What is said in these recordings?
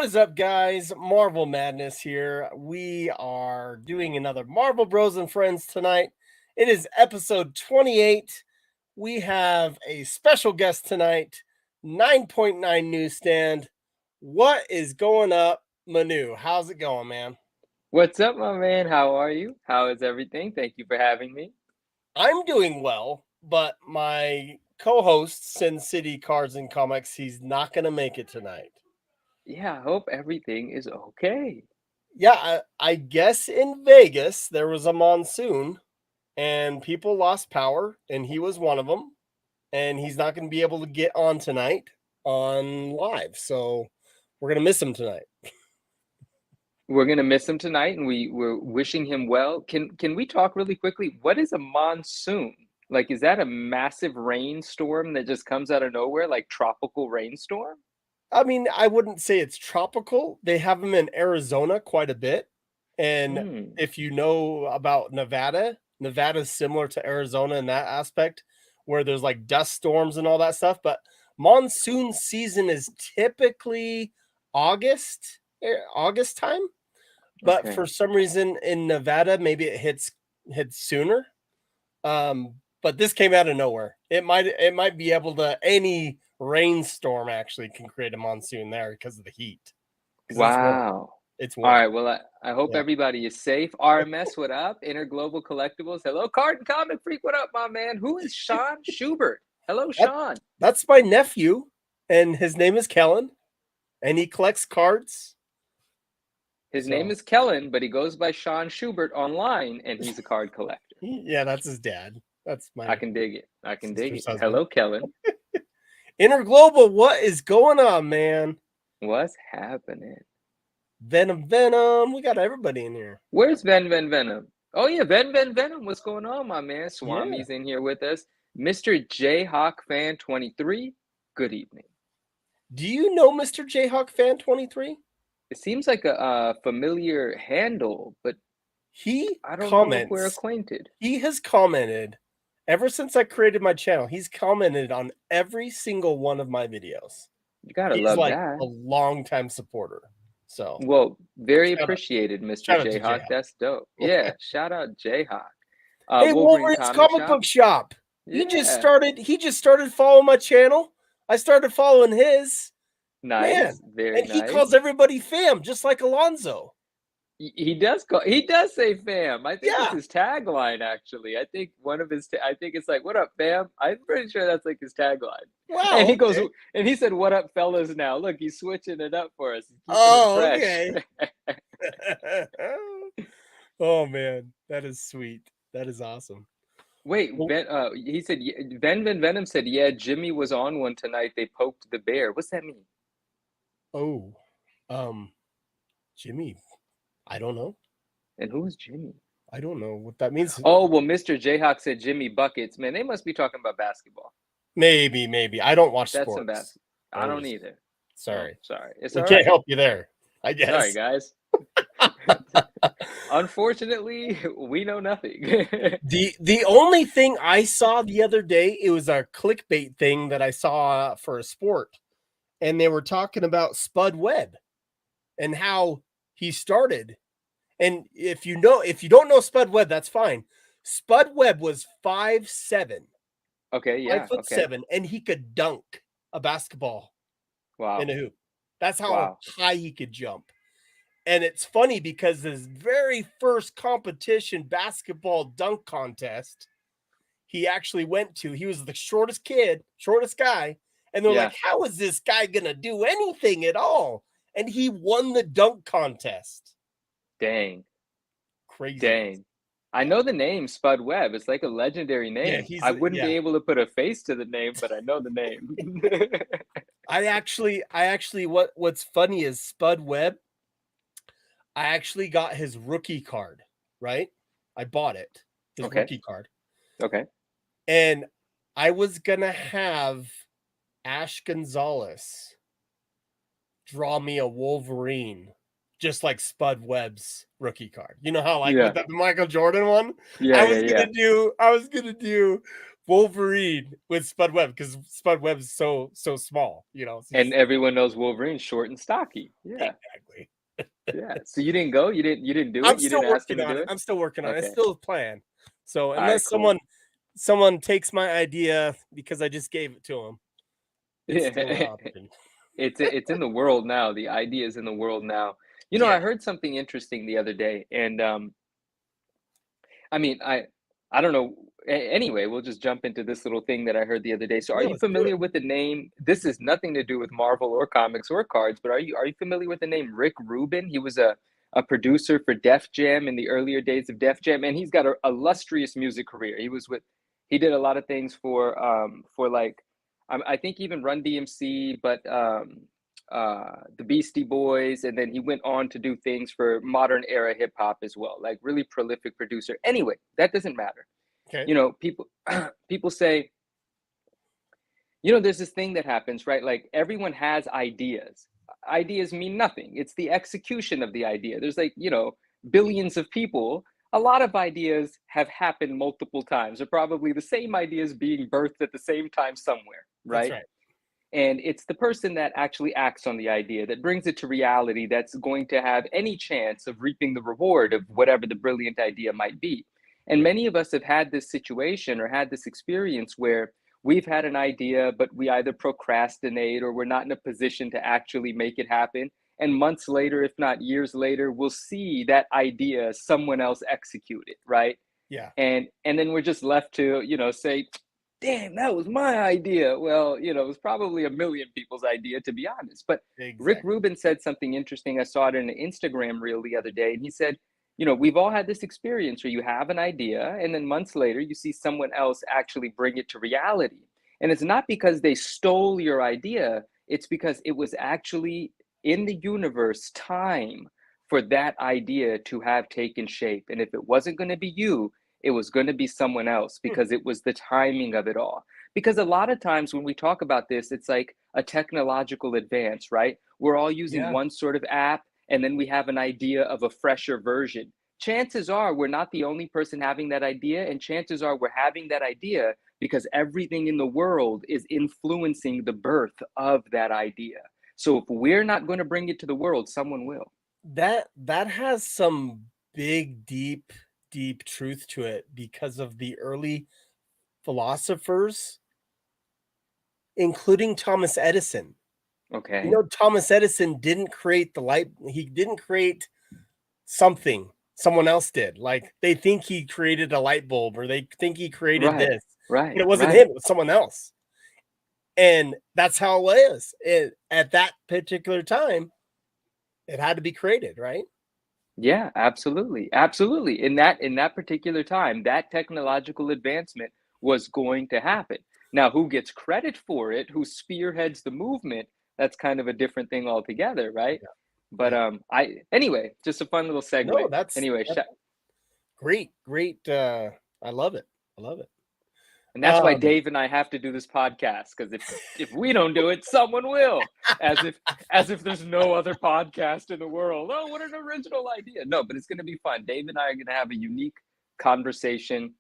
What is up, guys? Marvel Madness here. We are doing another Marvel Bros and Friends tonight. It is episode 28. We have a special guest tonight, 9.9 Newstand. What is going up, Manu? How's it going, man? What's up, my man? How are you? How is everything? Thank you for having me. I'm doing well, but my co-host, Sin City Cards and Comics, he's not going to make it tonight. Yeah, I hope everything is okay. Yeah, I guess in Vegas there was a monsoon and people lost power, and he was one of them. And he's not going to be able to get on tonight on live, so we're going to miss him tonight. We're gonna miss him tonight, and we're wishing him well. Can we talk really quickly? What is a monsoon? Like, is that a massive rainstorm that just comes out of nowhere, like tropical rainstorm? I mean, I wouldn't say it's tropical. They have them in Arizona quite a bit. And Hmm. if you know about Nevada, Nevada's similar to Arizona in that aspect, where there's like dust storms and all that stuff. But monsoon season is typically August, August time. But Okay. for some reason in Nevada, maybe it hits sooner. But this came out of nowhere. It might be able to any rainstorm actually can create a monsoon there because of the heat. Because it's warm. Wow. It's All warm. right. Well, I hope Yeah. everybody is safe. RMS, what up? Interglobal Collectibles. Hello, Carton Comic Freak. What up, my man? Who is Sean Schubert? Hello, That, Sean. that's my nephew, and his name is Kellen, and he collects cards. His name So is Kellen, but he goes by Sean Schubert online, and he's a card collector. yeah, that's his dad. That's I my can dig it. I can dig it. sister's husband. Hello, Kellen. Interglobal, what is going on, man? What's happening? Venom. We got everybody in here. Where's Venom? Oh, yeah, Venom. What's going on, my man? Yeah. Swami's in here with us. Mr. Jayhawk Fan 23, good evening. Do you know Mr. Jayhawk Fan 23? It seems like a familiar handle, but He I don't know if we're comments. acquainted. He has commented ever since I created my channel. He's commented on every single one of my videos. You gotta He's love like that. a longtime supporter. So Well, very shout out, appreciated, Mr. shout out to Jayhawk. Jayhawk. That's dope. Yeah, shout out Jayhawk. Hey, Wolverine Wolverine's Comic comic Shop. book shop. He Yeah, just started following my channel. I started following his. Man. nice, very And he nice. calls everybody fam, just like Alonzo. He does say fam. I think it's Yeah. his tagline actually. I think one of his I think it's like what up fam. I'm pretty sure that's like his tagline. And Wow, he goes okay. and he said what up fellas now. Look, he's switching it up for us. He's keeping it Oh, fresh. okay. Oh man, that is sweet. That is awesome. Wait, Well, he said Venom said, "Yeah, Jimmy was on one tonight. They poked the bear." What's that mean? oh, um, Jimmy, I don't know. And who's Jimmy? I don't know what that means. Oh, well, Mr. Jayhawk said Jimmy Buckets. Man, they must be talking about basketball. Maybe. I don't watch That's some sports. basketball. I don't either. Oh, Sorry. sorry. It's We all can't right. help you there, I Sorry, guess. guys. Unfortunately, we know nothing. The only thing I saw the other day, it was a clickbait thing that I saw for a sport, and they were talking about Spud Webb and how he started. And if you don't know Spud Webb, that's fine. Spud Webb was 5'7", Okay, five yeah, foot okay. seven, and he could dunk a basketball in Wow. a hoop. That's how Wow. high he could jump. And it's funny because his very first competition basketball dunk contest he actually went to, he was the shortest guy. And they're Yeah. like, how is this guy going to do anything at all? And he won the dunk contest. Dang. Crazy. Dang. I know the name Spud Webb. It's like a legendary name. Yeah, I wouldn't be able to put a face to the name, but I know the name. I actually, what's funny is Spud Webb, I actually got his rookie card, right? I bought it, his Okay. rookie card. Okay. And I was going to have Ash Gonzalez draw me a Wolverine, just like Spud Webb's rookie card. You know how like with the Michael Jordan one? Yeah, I was gonna do Wolverine with Spud Webb because Spud Webb is so small, you know. And everyone knows Wolverine's short and stocky. Yeah. Exactly. Yeah. So you didn't go? You didn't do I'm it? You still didn't ask him working to on do it. it? I'm still working on it. It's Okay. still a plan. So All right, unless cool. someone takes my idea because I just gave it to them, it's still an Yeah. option. It's in the world now. The idea is in the world now. You know, Yeah. I heard something interesting the other day, and I mean, I don't know. Anyway, we'll just jump into this little thing that I heard the other day. So, are Yeah, you let's do it. familiar with the name? This is nothing to do with Marvel or comics or cards, but are you familiar with the name Rick Rubin? He was a producer for Def Jam in the earlier days of Def Jam, and he's got a illustrious music career. He did a lot of things for like I think even Run DMC, but the Beastie Boys, and then he went on to do things for modern era hip hop as well. Like really prolific producer. Anyway, that doesn't matter. Okay. You know, people say, you know, there's this thing that happens, right? Like everyone has ideas. Ideas mean nothing. It's the execution of the idea. There's like, you know, billions of people. A lot of ideas have happened multiple times, or probably the same ideas being birthed at the same time somewhere, That's right? right. And it's the person that actually acts on the idea, that brings it to reality, that's going to have any chance of reaping the reward of whatever the brilliant idea might be. And many of us have had this situation or had this experience where we've had an idea, but we either procrastinate or we're not in a position to actually make it happen. And months later, if not years later, we'll see that idea someone else execute it, right? Yeah. And then we're just left to, you know, say, damn, that was my idea. Well, you know, it was probably a million people's idea, to be honest. But Rick Exactly. Rubin said something interesting. I saw it in an Instagram reel the other day, and he said, you know, we've all had this experience where you have an idea, and then months later, you see someone else actually bring it to reality. And it's not because they stole your idea, it's because it was actually in the universe time for that idea to have taken shape. And if it wasn't going to be you, it was going to be someone else because it was the timing of it all. Because a lot of times when we talk about this, it's like a technological advance, right? We're all using Yeah. one sort of app and then we have an idea of a fresher version. Chances are we're not the only person having that idea, and chances are we're having that idea because everything in the world is influencing the birth of that idea. So if we're not going to bring it to the world, someone will. That has some big, deep truth to it because of the early philosophers, including Thomas Edison. You Okay. know, Thomas Edison didn't create the light. He didn't create something. Someone else did. Like they think he created a light bulb or they think he created Right. this, but Right. it wasn't Right. him. It was someone else. And that's how it was. At that particular time, it had to be created, right? Yeah, absolutely. Absolutely. In that particular time, that technological advancement was going to happen. Now, who gets credit for it, who spearheads the movement, that's kind of a different thing altogether, right? Yeah. But Yeah. I anyway, just a fun little segue. No, that's Anyway, great. I love it. I love it. and that's why Um, Dave and I have to do this podcast, because if we don't do it, someone will. As if as if there's no other podcast in the world. Oh, what an original idea. No, but it's going to be fun. Dave and I are going to have a unique conversation,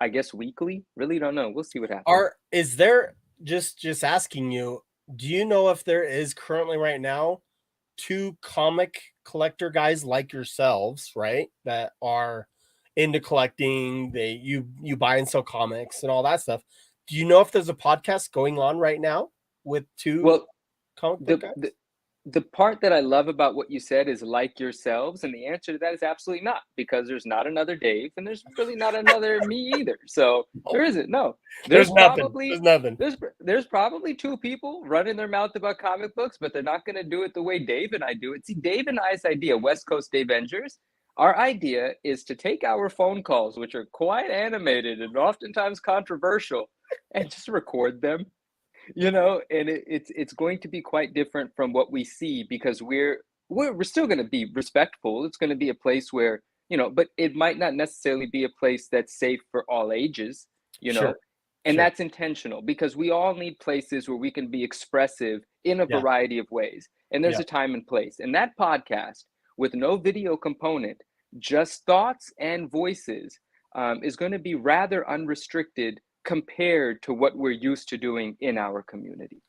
I guess weekly. Really don't know. We'll see what happens. is there just asking you, do you know if there is currently right now two comic collector guys like yourselves, right? That are into collecting, you buy and sell comics and all that stuff. Do you know if there's a podcast going on right now with two Well, comic book the guys? the the part that I love about what you said is like yourselves, and the answer to that is absolutely not, because there's not another Dave, and there's really not another me either. So Oh, there isn't. No, there's there's nothing. There's probably nothing. there's probably two people running their mouth about comic books, but they're not going to do it the way Dave and I do it. See, Dave and I's idea, West Coast Avengers, our idea is to take our phone calls, which are quite animated and oftentimes controversial, and just record them, you know. And it's going to be quite different from what we see, because we're still going to be respectful. It's going to be a place where, you know, but it might not necessarily be a place that's safe for all ages, you know. Sure. And Sure. that's intentional, because we all need places where we can be expressive in a Yeah. variety of ways, and there's Yeah. a time and place. And that podcast, with no video component, just thoughts and voices, is going to be rather unrestricted compared to what we're used to doing in our community.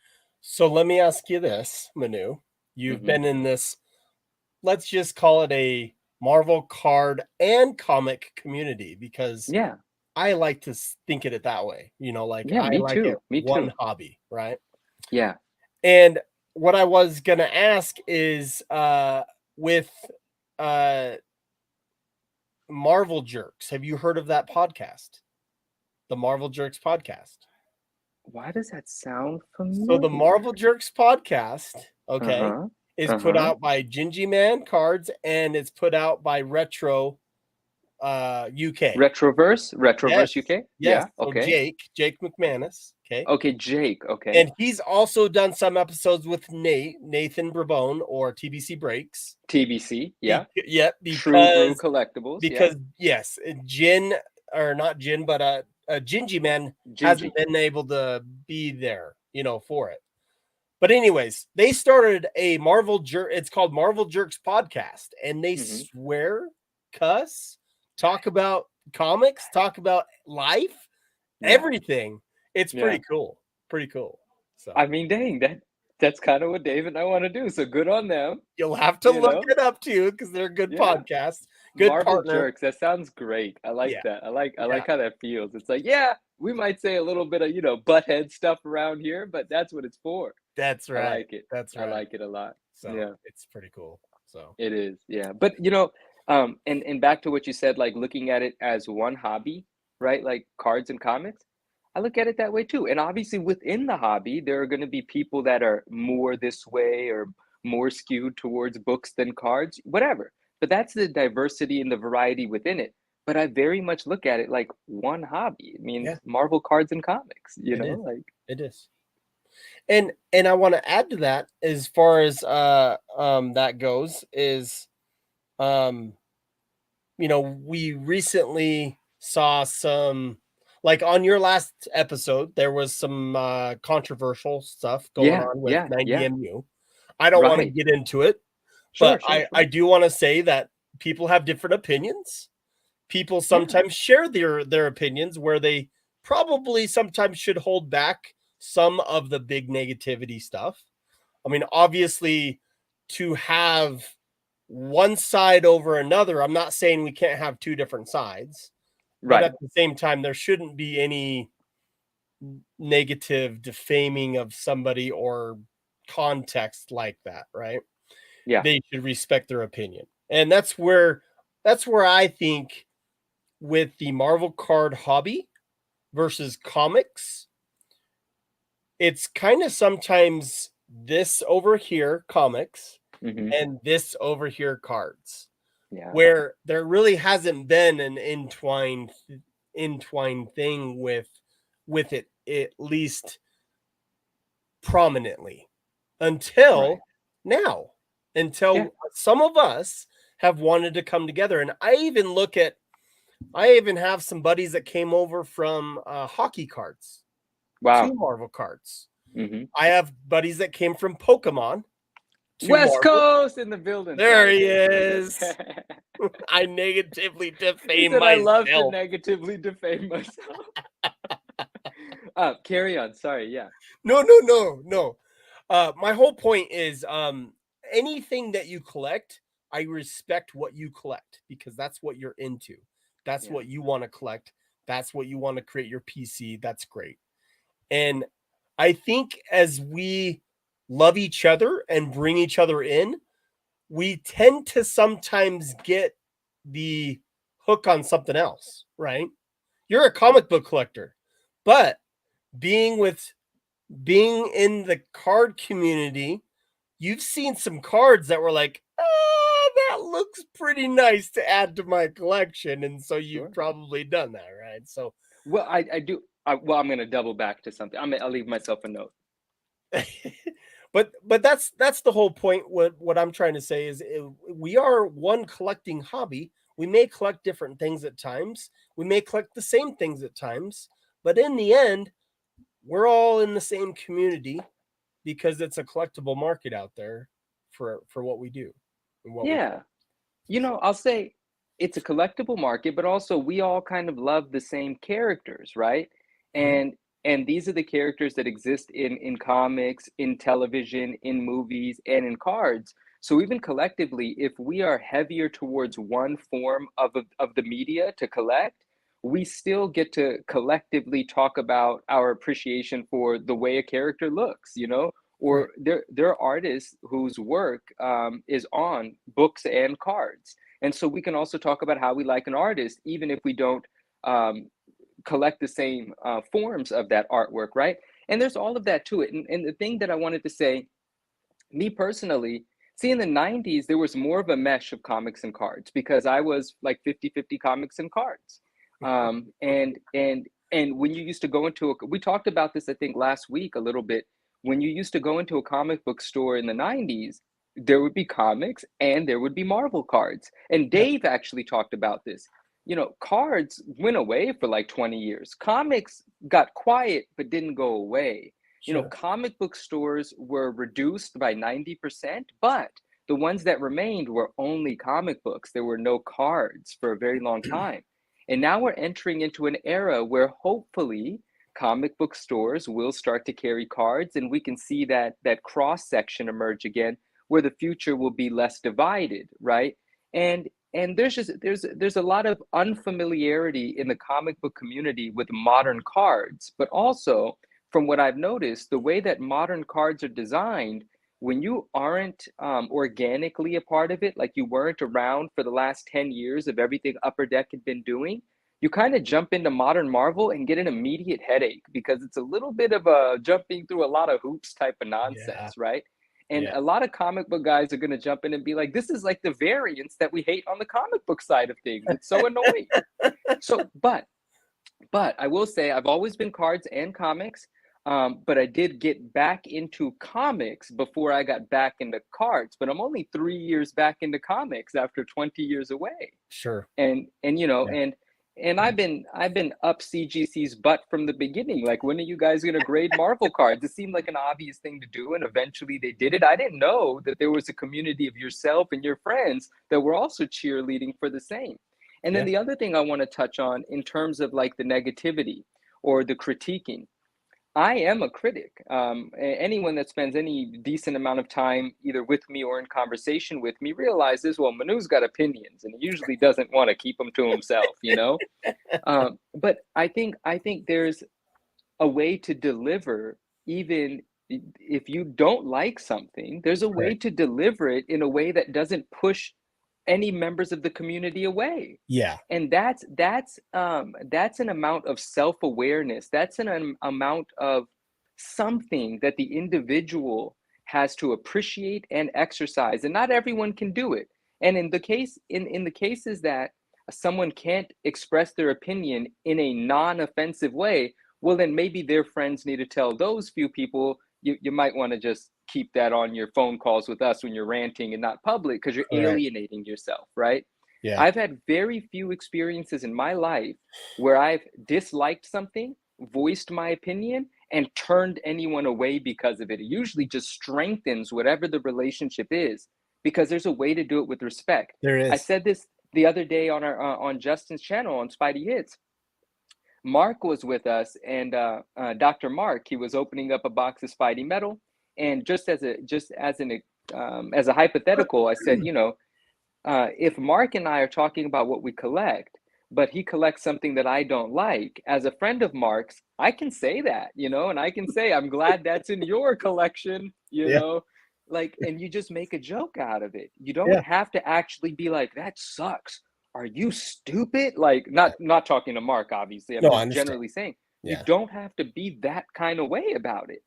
So let me ask you this, Manu. You've Mm-hmm. been in this, let's just call it a Marvel card and comic community, because Yeah. I like to think of it that way. Like Yeah, I me like it too. Me one too. hobby, right? Yeah. And what I was gonna ask is with uh Marvel Jerks. Have you heard of that podcast? The Marvel Jerks podcast. Why does that sound So the familiar? Marvel Jerks podcast, okay, Uh-huh. is put Uh-huh. out by Gingy Man Cards, and it's put out by Retro UK. Retroverse Yes. UK? Yes. Yeah. So Okay. Jake McManus, okay. Okay, Jake. Okay. And he's also done some episodes with Nathan Brabone, or TBC Breaks. TBC. Yeah. Yeah, True Brew Collectibles. Yeah. because yes, Jin, or not Jin, but Gingy Man hasn't Gingy. been able to be there, for it. But anyways, they started a it's called Marvel Jerks podcast, and they swear, cuss, talk about comics, talk about life, everything. It's pretty cool. Pretty cool. So I mean, dang, that's kind of what Dave and I want to do. So good on them. you'll have to look it up too, because they're a good podcast. Good Marvel partner. Jerks. That sounds great. I like that. I like how that feels. It's like, yeah, we might say a little bit of, butthead stuff around here, but that's what it's for. That's right. I like it. That's right. I like it a lot. So it's pretty cool. So it is, yeah. But and back to what you said, like looking at it as one hobby, right? Like cards and comics. I look at it that way too. And obviously within the hobby, there are going to be people that are more this way or more skewed towards books than cards, whatever. But that's the diversity and the variety within it. But I very much look at it like one hobby. I mean, Marvel cards and comics, like it is. And I want to add to that, as far as that goes, is we recently saw some, like on your last episode, there was some controversial stuff going on with 90MU. I don't want to get into it, but I do want to say that people have different opinions. People sometimes share their opinions where they probably sometimes should hold back some of the big negativity stuff. I mean, obviously, to have one side over another, I'm not saying we can't have two different sides, but at the same time, there shouldn't be any negative defaming of somebody or context like that, right? Yeah. They should respect their opinion. And that's where I think, with the Marvel card hobby versus comics, it's kind of sometimes this over here comics and this over here cards, where there really hasn't been an entwined thing with it, at least prominently, until now, until some of us have wanted to come together. And I even have some buddies that came over from hockey cards. Wow. 2 Marvel cards. I have buddies that came from Pokemon. West Coast in the building. There he is. I negatively defame myself. I love to negatively defame myself. Carry on. Sorry. Yeah. No. My whole point is, anything that you collect, I respect what you collect, because that's what you're into. That's what you want to collect. That's what you want to create your PC. That's great. And I think as we love each other and bring each other in, we tend to sometimes get the hook on something else, right? You're a comic book collector, but being in the card community, you've seen some cards that were like, that looks pretty nice to add to my collection. And so you've probably done that, right? So, well, I do. Well, I'm going to double back to something. I'll leave myself a note. but that's the whole point. What I'm trying to say is, we are one collecting hobby. We may collect different things at times. We may collect the same things at times, but in the end, we're all in the same community, because it's a collectible market out there for what we do. I'll say it's a collectible market, but also we all kind of love the same characters, right? And these are the characters that exist in comics, in television, in movies, and in cards. So even collectively, if we are heavier towards one form of the media to collect, we still get to collectively talk about our appreciation for the way a character looks, you know, or there are artists whose work is on books and cards. And so we can also talk about how we like an artist, even if we don't collect the same forms of that artwork, right? And there's all of that to it. And the thing that I wanted to say, me personally, see, in the 90s, there was more of a mesh of comics and cards because I was like 50-50 comics and cards. And when you used to go into we talked about this, I think, last week a little bit. When you used to go into a comic book store in the 90s, there would be comics and there would be Marvel cards. And Dave actually talked about this. You know, cards went away for like 20 years. Comics got quiet but didn't go away. You know, comic book stores were reduced by 90%, but the ones that remained were only comic books. There were no cards for a very long time. And now we're entering into an era where hopefully comic book stores will start to carry cards, and we can see that cross section emerge again, where the future will be less divided, right? And there's a lot of unfamiliarity in the comic book community with modern cards, but also from what I've noticed, the way that modern cards are designed, when you aren't organically a part of it, like you weren't around for the last 10 years of everything Upper Deck had been doing, you kind of jump into modern Marvel and get an immediate headache because it's a little bit of a jumping through a lot of hoops type of nonsense, right? And a lot of comic book guys are going to jump in and be like, this is like the variants that we hate on the comic book side of things. It's so annoying. So, but I will say I've always been cards and comics. But I did get back into comics before I got back into cards. But I'm only 3 years back into comics after 20 years away. Sure. And you know, and I've been up CGC's butt from the beginning. Like, when are you guys gonna grade Marvel cards? It seemed like an obvious thing to do, and eventually they did it. I didn't know that there was a community of yourself and your friends that were also cheerleading for the same. And then the other thing I want to touch on in terms of like the negativity or the critiquing. I am a critic. Anyone that spends any decent amount of time either with me or in conversation with me realizes, well, Manu's got opinions, and he usually doesn't want to keep them to himself, you know. But I think there's a way to deliver, even if you don't like something. There's a way to deliver it in a way that doesn't push any members of the community away. And that's an amount of self-awareness. That's an amount of something that the individual has to appreciate and exercise, and not everyone can do it. And in the cases that someone can't express their opinion in a non-offensive way, well, then maybe their friends need to tell those few people, you might want to just keep that on your phone calls with us when you're ranting and not public, because you're alienating yourself, right? I've had very few experiences in my life where I've disliked something, voiced my opinion, and turned anyone away because of it. It usually just strengthens whatever the relationship is, because there's a way to do it with respect. There is. I said this the other day on our on Justin's channel on Spidey Hits. Mark was with us, and Dr. Mark, he was opening up a box of Spidey metal. And just as a hypothetical, I said, you know, if Mark and I are talking about what we collect, but he collects something that I don't like, as a friend of Mark's, I can say that, you know, and I can say, I'm glad that's in your collection, you know, like, and you just make a joke out of it. You don't have to actually be like, that sucks. Are you stupid? Like, not talking to Mark, obviously. I'm just generally saying, you don't have to be that kind of way about it.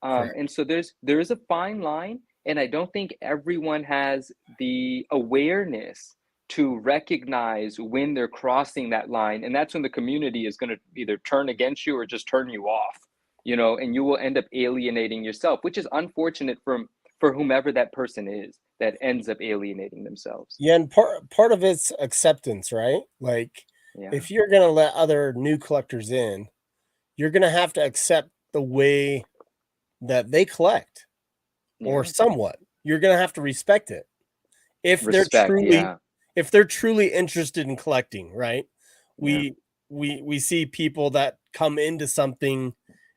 And so there is a fine line, and I don't think everyone has the awareness to recognize when they're crossing that line. And that's when the community is going to either turn against you or just turn you off, you know, and you will end up alienating yourself, which is unfortunate for whomever that person is that ends up alienating themselves. And part of it's acceptance, right? Like, if you're going to let other new collectors in, you're going to have to accept the way that they collect, or somewhat. You're going to have to respect it. If they're truly interested in collecting, right? we see people that come into something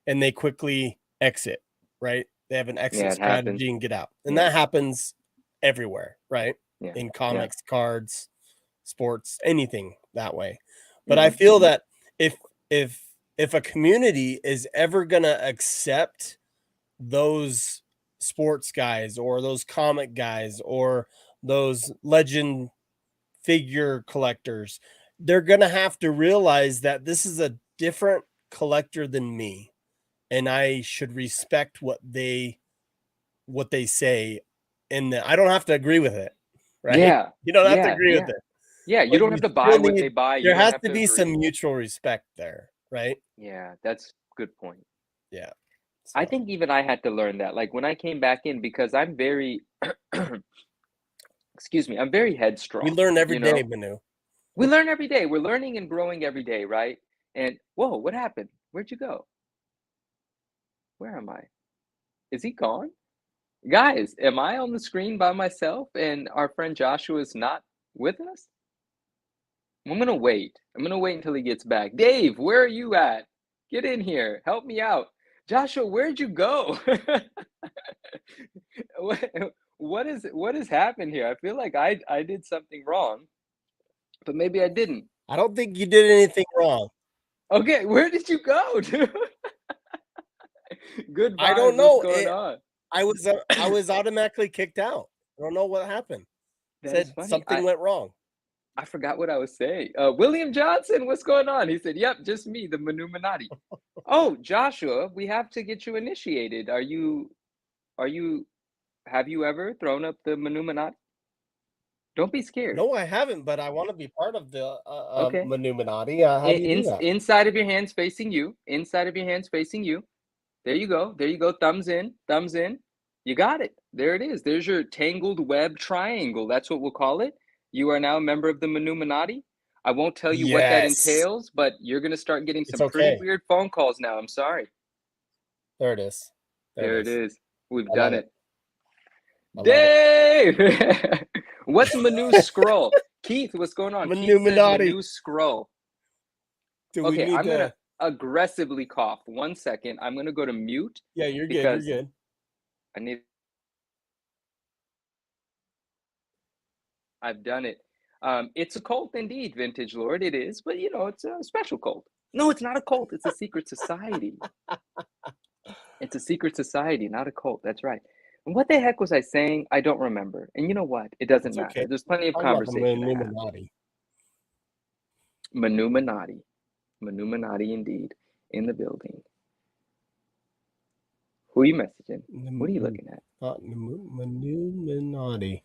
and they quickly exit, right? They have an exit Yeah, it happens. strategy and get out. And Yeah. that happens everywhere, right? Yeah. In Yeah. comics, cards, sports, anything that way. But Mhm, I feel mhm. that if a community is ever gonna accept those sports guys or those comic guys or those legend figure collectors, they're going to have to realize that this is a different collector than me, and I should respect what they say, and I don't have to agree with it, right? Yeah. You don't have to Yeah. agree Yeah. with it, Yeah. You but don't you have to buy still what they need, buy. You there don't has have to to be some agree. mutual respect there, right? Yeah, that's a good point. Yeah. I So think even I had to learn that. Like when I came back in, because I'm very, excuse me, I'm very we headstrong, learn every you day, know? Manu. We learn every day. We're learning and growing every day, right? And whoa, what happened? Where'd you go? Where am I? Is he gone? Guys, am I on the screen by myself and our friend Joshua is not with us? I'm gonna wait. I'm gonna wait until he gets back. Dave, where are you at? Get in here. Help me out. Joshua, where'd you go? what, what has happened here? I feel like I did something wrong, but maybe I didn't. I don't think you did anything wrong. Okay, where did you go, dude? Good I don't vibes. What's know. going on? I was automatically kicked out. I don't know what happened. That is Said funny. something went wrong. I forgot what I was saying. William Johnson, what's going on? He said, "Yep, just me, the Manuminati." Oh, Joshua, we have to get you initiated. Are you? Have you ever thrown up the Manuminati? Don't be scared. No, I haven't, but I want to be part of the Okay. Manuminati. How do you do that? Inside of your hands facing you. Inside of your hands facing you. There you go. There you go. Thumbs in. Thumbs in. You got it. There it is. There's your tangled web triangle. That's what we'll call it. You are now a member of the Manuminati. I won't tell you what that Yes, entails, but you're going to start getting it's some pretty okay. weird phone calls now. I'm sorry. There it is. There it There it is. is. We've I done love it. it. I love it. Dave! What's Manu's scroll? Keith, what's going on? Keith says Manuminati. Manu's scroll. Do we Okay, need I'm going to to? aggressively cough. 1 second. I'm going to go to mute Yeah, you're good. You're because good. I need. I've done it. It's a cult indeed, Vintage Lord. It is, but you know, it's a special cult. No, it's not a cult. It's a secret society. It's a secret society, not a cult. That's right. And what the heck was I saying? I don't remember. And you know what? It doesn't It's okay. matter. There's plenty of Talk about the conversation to have. Manuminati. Manuminati. Manuminati indeed. In the building. Who are you messaging? What are you looking at? Manuminati.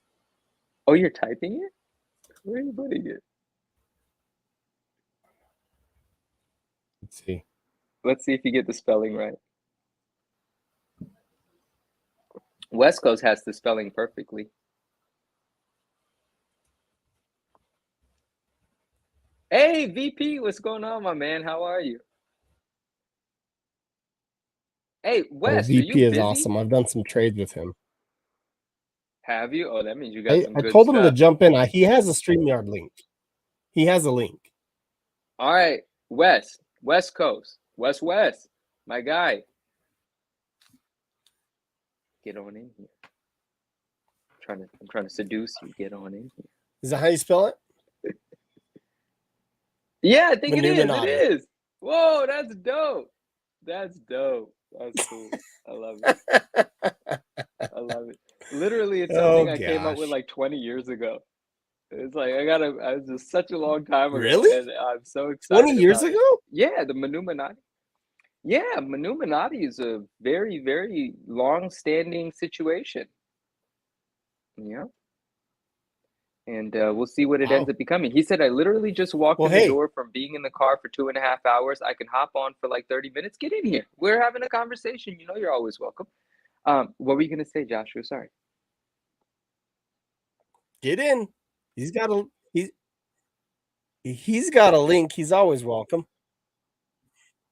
Oh, you're typing it? Where are you putting it? Let's see. Let's see if you get the spelling right. West Coast has the spelling perfectly. Hey, VP, what's going on, my man? How are you? Hey, West, are you VP is busy? awesome. I've done some trades with him. Have you? Oh, that means you got some I good told him to stuff. jump in. He has a StreamYard link. He has a link. All right, West Coast, West, my guy. Get on in here. I'm trying to seduce you. Get on in here. Is that how you spell it? Yeah, I think it is. It Manuminati. is. Whoa, that's dope. That's dope. That's cool. I love it. I love it. Literally, it's something I came up with like 20 years ago. It's like I was just such a long time ago, Really? and I'm so excited. 20 years about ago? it. Yeah, the Manuminati. Yeah, Manuminati is a very, very long-standing situation. Yeah, and we'll see what it ends Wow. up becoming. He said, I literally just walked Well, in the hey. door from being in the car for 2.5 hours. I can hop on for like 30 minutes. Get in here. We're having a conversation. You know, you're always welcome. What were you gonna say, Joshua? Sorry. Get in. He's got a link. He's always welcome.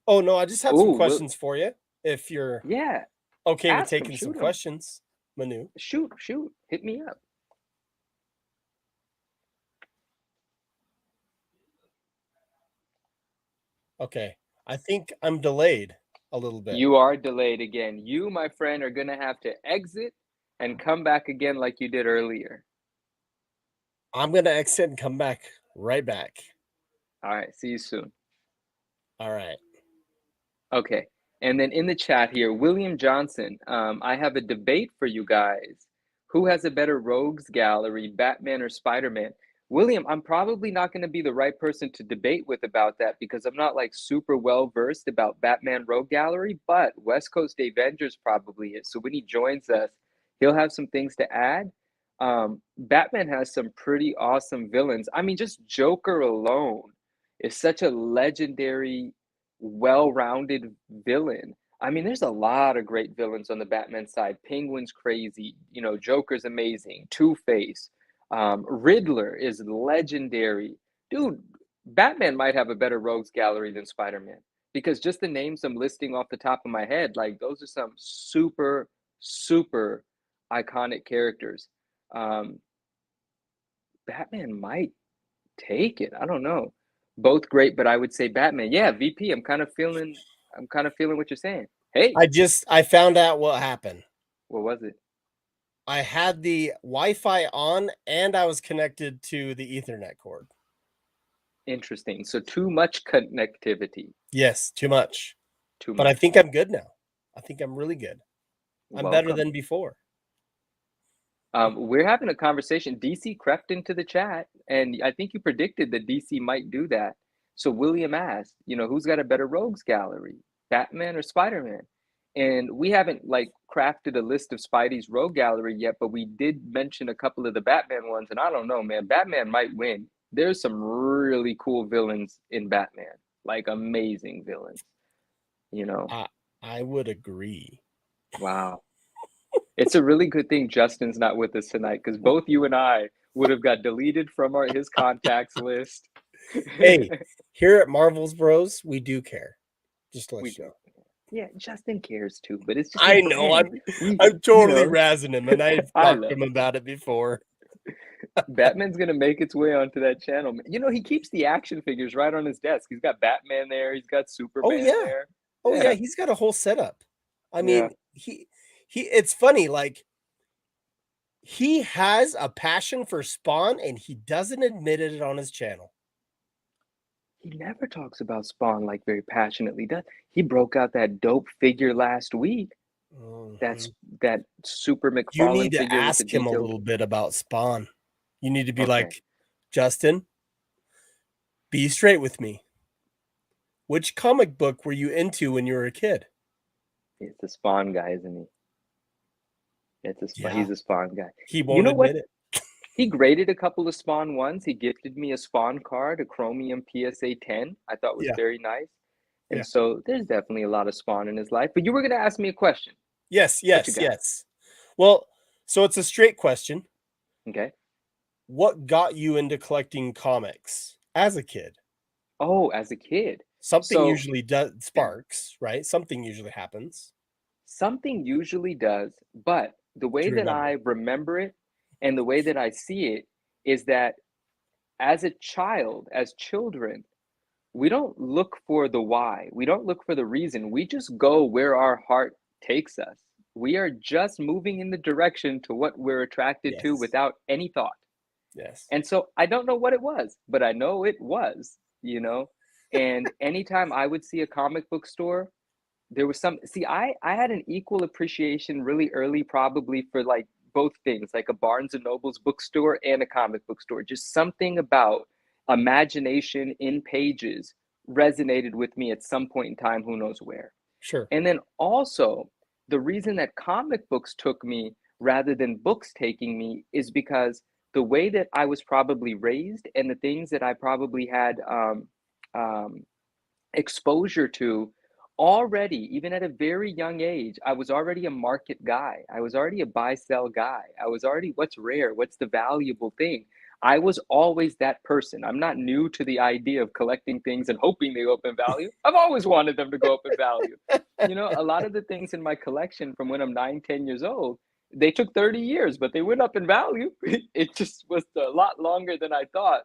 Oh no, I just have some questions for you. If you're okay with taking some questions, Manu. Shoot. Hit me up. Okay. I think I'm delayed a little bit. You are delayed again. You, my friend, are going to have to exit and come back again like you did earlier. I'm going to exit and come back right back. All right. See you soon. All right. Okay. And then in the chat here, William Johnson, I have a debate for you guys. Who has a better rogues gallery, Batman or Spider-Man? William, I'm probably not going to be the right person to debate with about that because I'm not like super well versed about Batman rogue gallery, but West Coast Avengers probably is. So when he joins us, he'll have some things to add. Batman has some pretty awesome villains. I mean, just Joker alone is such a legendary, well-rounded villain. I mean, there's a lot of great villains on the Batman side. Penguin's crazy, you know, Joker's amazing, Two-Face, Riddler is legendary. Dude, Batman might have a better rogues gallery than Spider-Man because just the names I'm listing off the top of my head, like those are some super, super iconic characters. Batman might take it. I don't know. Both great, but I would say Batman. Yeah, VP. I'm kind of feeling what you're saying. Hey, I found out what happened. what was it? I had the Wi-Fi on and I was connected to the Ethernet cord. Interesting. So too much connectivity. Yes, too much. Too But much. I think I'm good now. I think I'm really good. I'm better Welcome. than before. We're having a conversation. DC crept into the chat, and I think you predicted that DC might do that. So William asked, you know, who's got a better rogues gallery, Batman or Spider-Man? And we haven't like crafted a list of Spidey's rogue gallery yet, but we did mention a couple of the Batman ones, and I don't know, man. Batman might win. There's some really cool villains in Batman, like amazing villains. You know. I would agree. Wow. It's a really good thing Justin's not with us tonight because both you and I would have got deleted from his contacts list. Hey, here at Marvel's Bros, we do care. Just to let you know. Yeah, Justin cares too, but it's just I know. I'm totally razzing him, and I've talked to him about it before. Batman's gonna make its way onto that channel. You know, he keeps the action figures right on his desk. He's got Batman there. He's got Superman there. Oh yeah, he's got a whole setup. I mean, it's funny, like he has a passion for Spawn and he doesn't admit it on his channel. He never talks about Spawn like very passionately. He broke out that dope figure last week. That's that Super McFarlane. You need to ask him a little bit about Spawn. You need to be like, Justin, be straight with me. Which comic book were you into when you were a kid? He's a Spawn guy, isn't he? He's a Spawn guy. He won't admit it. He graded a couple of Spawn ones. He gifted me a Spawn card, a Chromium PSA 10. I thought was very nice. And so there's definitely a lot of Spawn in his life. But you were going to ask me a question. Yes. Well, so it's a straight question. Okay. What got you into collecting comics as a kid? Oh, as a kid. Something usually sparks, right? Something usually happens. Something usually does, but the way that I remember it and the way that I see it is that as a child, as children, we don't look for the why. We don't look for the reason. We just go where our heart takes us. We are just moving in the direction to what we're attracted to without any thought. Yes. And so I don't know what it was, but I know it was, you know. And anytime I would see a comic book store, there was I had an equal appreciation really early, probably for like both things, like a Barnes and Noble's bookstore and a comic book store. Just something about imagination in pages resonated with me at some point in time, who knows where. Sure. And then also the reason that comic books took me rather than books taking me is because the way that I was probably raised and the things that I probably had exposure to already, even at a very young age, I was already a market guy. I was already a buy-sell guy. I was already what's rare, what's the valuable thing. I was always that person. I'm not new to the idea of collecting things and hoping they go up in value. I've always wanted them to go up in value. You know, a lot of the things in my collection from when I'm 9, 10 years old, they took 30 years, but they went up in value. It just was a lot longer than I thought.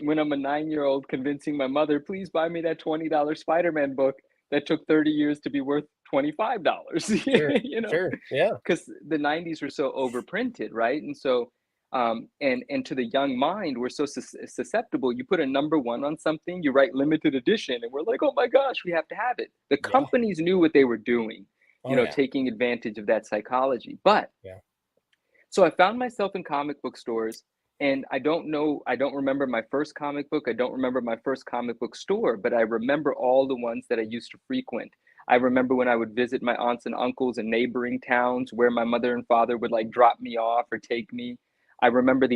when I'm a 9-year-old convincing my mother, please buy me that $20 Spider-Man book that took 30 years to be worth $25, Sure, you know, sure, yeah, because the 90s were so overprinted, right? And so, and to the young mind, we're so susceptible. You put a number one on something, you write limited edition, and we're like, oh my gosh, we have to have it. The yeah, companies knew what they were doing, oh yeah, taking advantage of that psychology. But yeah, so I found myself in comic book stores, and I don't remember my first comic book. I don't remember my first comic book store, but I remember all the ones that I used to frequent. I remember when I would visit my aunts and uncles in neighboring towns where my mother and father would like drop me off or take me. I remember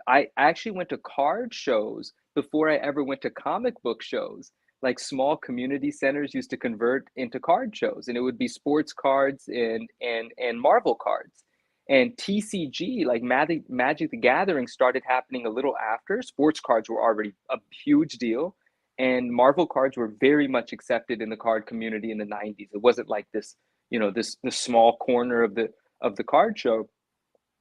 I actually went to card shows before I ever went to comic book shows. Like small community centers used to convert into card shows, and it would be sports cards and Marvel cards. And TCG, like Magic the Gathering, started happening a little after. Sports cards were already a huge deal, and Marvel cards were very much accepted in the card community in the 90s. It wasn't like this, this small corner of the card show.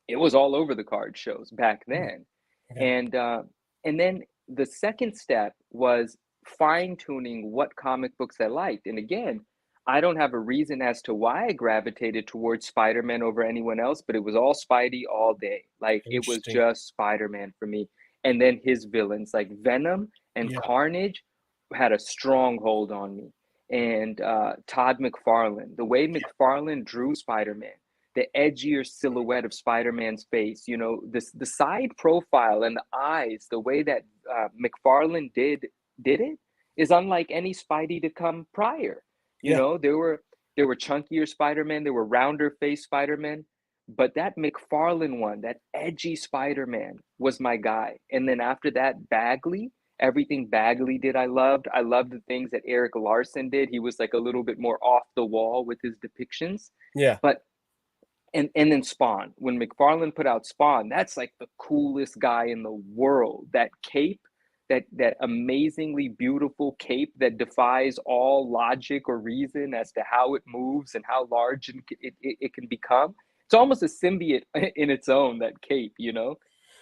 It was all over the card shows back mm, then. okay, And then the second step was fine tuning what comic books I liked. And again, I don't have a reason as to why I gravitated towards Spider-Man over anyone else, but it was all Spidey all day. Like it was interesting, just Spider-Man for me. And then his villains like Venom and yeah, Carnage had a strong hold on me. And Todd McFarlane, the way yeah, McFarlane drew Spider-Man, the edgier silhouette of Spider-Man's face, the side profile and the eyes, the way that McFarlane did it is unlike any Spidey to come prior. You yeah, know, there were chunkier Spider-Man, there were rounder face Spider-Man, but that McFarlane one, that edgy Spider-Man was my guy. And then after that, Bagley, everything Bagley did, I loved. I loved the things that Eric Larson did. He was like a little bit more off the wall with his depictions. yeah, But and then Spawn. When McFarlane put out Spawn, that's like the coolest guy in the world. That cape, that amazingly beautiful cape that defies all logic or reason as to how it moves and how large it can become. It's almost a symbiote in its own, that cape,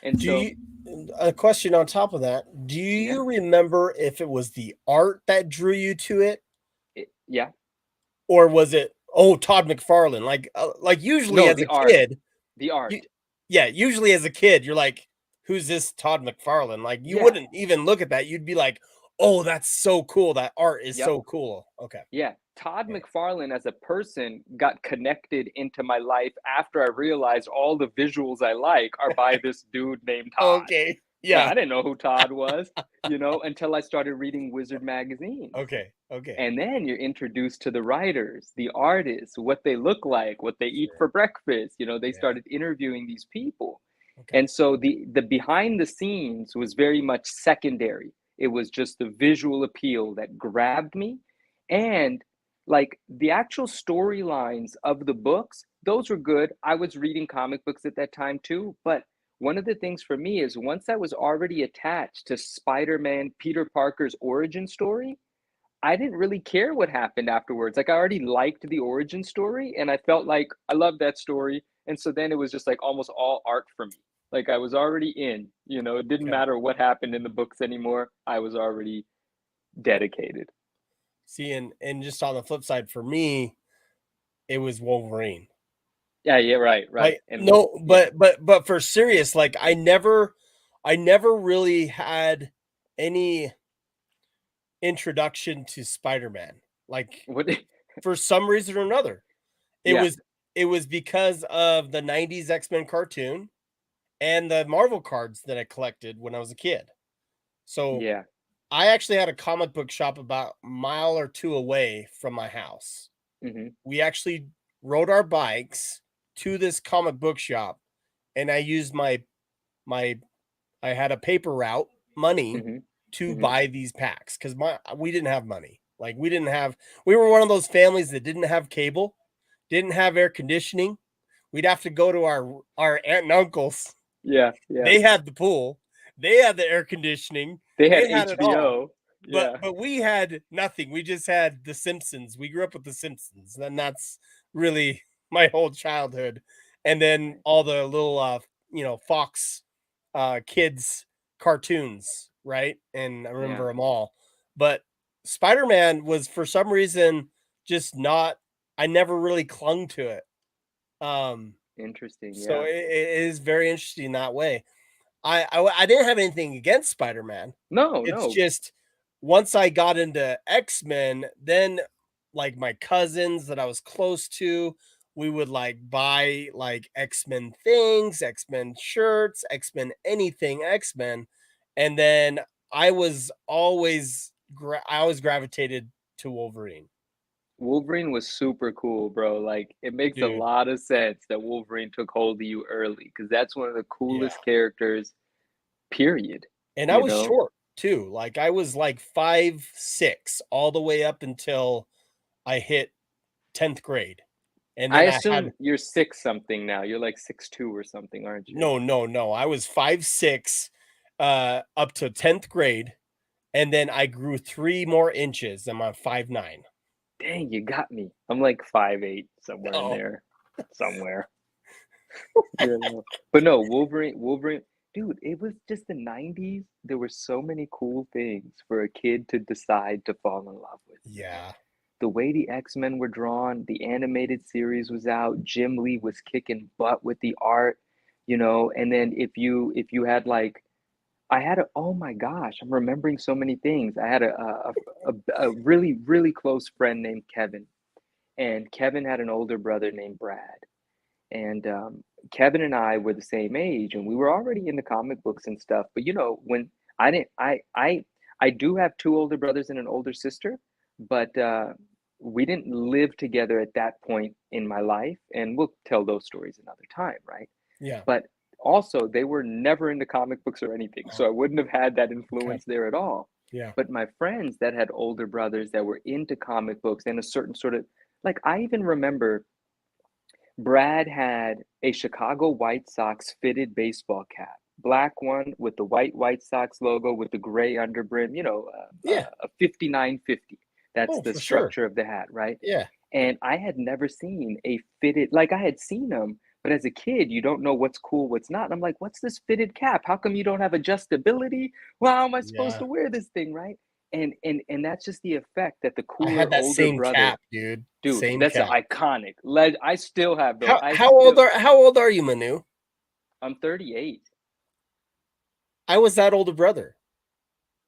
And Do so, you, a question on top of that, do yeah, you remember if it was the art that drew you to it, yeah. or was it, oh, Todd McFarlane? Like usually No, as the a art, kid, the you, art. yeah, usually as a kid, you're like, who's this Todd McFarlane? Like you Yeah, wouldn't even look at that. You'd be like, oh, that's so cool. That art is yep. so cool. Okay. Yeah, Todd Yeah. McFarlane as a person got connected into my life after I realized all the visuals I like are by this dude named Todd. Okay. Yeah, Yeah. I didn't know who Todd was, until I started reading Wizard magazines. Okay. Okay. And then you're introduced to the writers, the artists, what they look like, what they eat Sure. for breakfast. They Yeah. started interviewing these people. Okay. And so the behind the scenes was very much secondary. It was just the visual appeal that grabbed me. And like the actual storylines of the books, those were good. I was reading comic books at that time too. But one of the things for me is once I was already attached to Spider-Man, Peter Parker's origin story, I didn't really care what happened afterwards. Like I already liked the origin story and I felt like I loved that story. And so then it was just like almost all art for me. Like I was already in, it didn't Okay. matter what happened in the books anymore. I was already dedicated. See, and just on the flip side, for me, it was Wolverine. Yeah, yeah, right, right. Like And no, yeah. but for serious, like I never really had any introduction to Spider-Man. Like What for some reason or another. It yeah, was it was because of the 90s X-Men cartoon and the Marvel cards that I collected when I was a kid. So yeah. I actually had a comic book shop about a mile or two away from my house. Hmm. We actually rode our bikes to this comic book shop, and I used my I had a paper route money Hmm. to Hmm. buy these packs because we didn't have money. Like we were one of those families that didn't have cable, didn't have air conditioning. We'd have to go to our aunt and uncles. Yeah, yeah. They had the pool, they had the air conditioning, They had they had it all. HBO. But Yeah. but we had nothing. We just had The Simpsons. We grew up with The Simpsons, and that's really my whole childhood. And then all the little Fox kids cartoons, right? And I remember them all. But Spider-Man was for some reason just not. I never really clung to it. Interesting. So Yeah. it is very interesting that way. I didn't have anything against Spider-Man. No, It's no. just once I got into X-Men, then like my cousins that I was close to, we would like buy like X-Men things, X-Men shirts, X-Men anything X-Men. And then I was always I always gravitated to Wolverine. Wolverine was super cool, bro. Like, it makes a Dude, lot of sense that Wolverine took hold of you early because that's one of the yeah. coolest characters, period. And I You was know? short too. Like I was like 5'6" all the way up until I hit 10th grade. And I then I assume had you're 6 something now. You're like 6'2" or something, aren't you? no. I was 5'6" up to 10th grade. And then I grew 3 more inches and I'm 5'9". Dang, you got me. I'm like 5'8", somewhere in Oh, there. Somewhere. You know. But no, Wolverine, dude, it was just the 90s. There were so many cool things for a kid to decide to fall in love with, you know. yeah. The way the X-Men were drawn, the animated series was out, Jim Lee was kicking butt with the art, you know, and then if you had like I had a oh my gosh, I'm remembering so many things. I had a really really close friend named Kevin, and Kevin had an older brother named Brad. And Kevin and I were the same age, and we were already into comic books and stuff. But you know, when I didn't, I do have two older brothers and an older sister, but we didn't live together at that point in my life, and we'll tell those stories another time, right? Yeah. But also, they were never into comic books or anything, so I Oh, wouldn't have had that okay. influence there at all. Yeah. But my friends that had older brothers that were into comic books and a certain sort of like I even remember Brad had a Chicago White Sox fitted baseball cap, black one with the White Sox logo with the gray underbrim, you know, Yeah. a 5950. That's Oh, the for sure. structure of the hat, right? Yeah. And I had never seen a fitted, like I had seen them, but as a kid, you don't know what's cool, what's not. And I'm like, what's this fitted cap? How come you don't have adjustability? Well, how am I supposed Yeah. to wear this thing, right? And that's just the effect that the I cooler had that older same brother, cap, dude. dude, Same that's an cap. iconic. I still have those. How old are you, Manu? I'm 38. I was that older brother.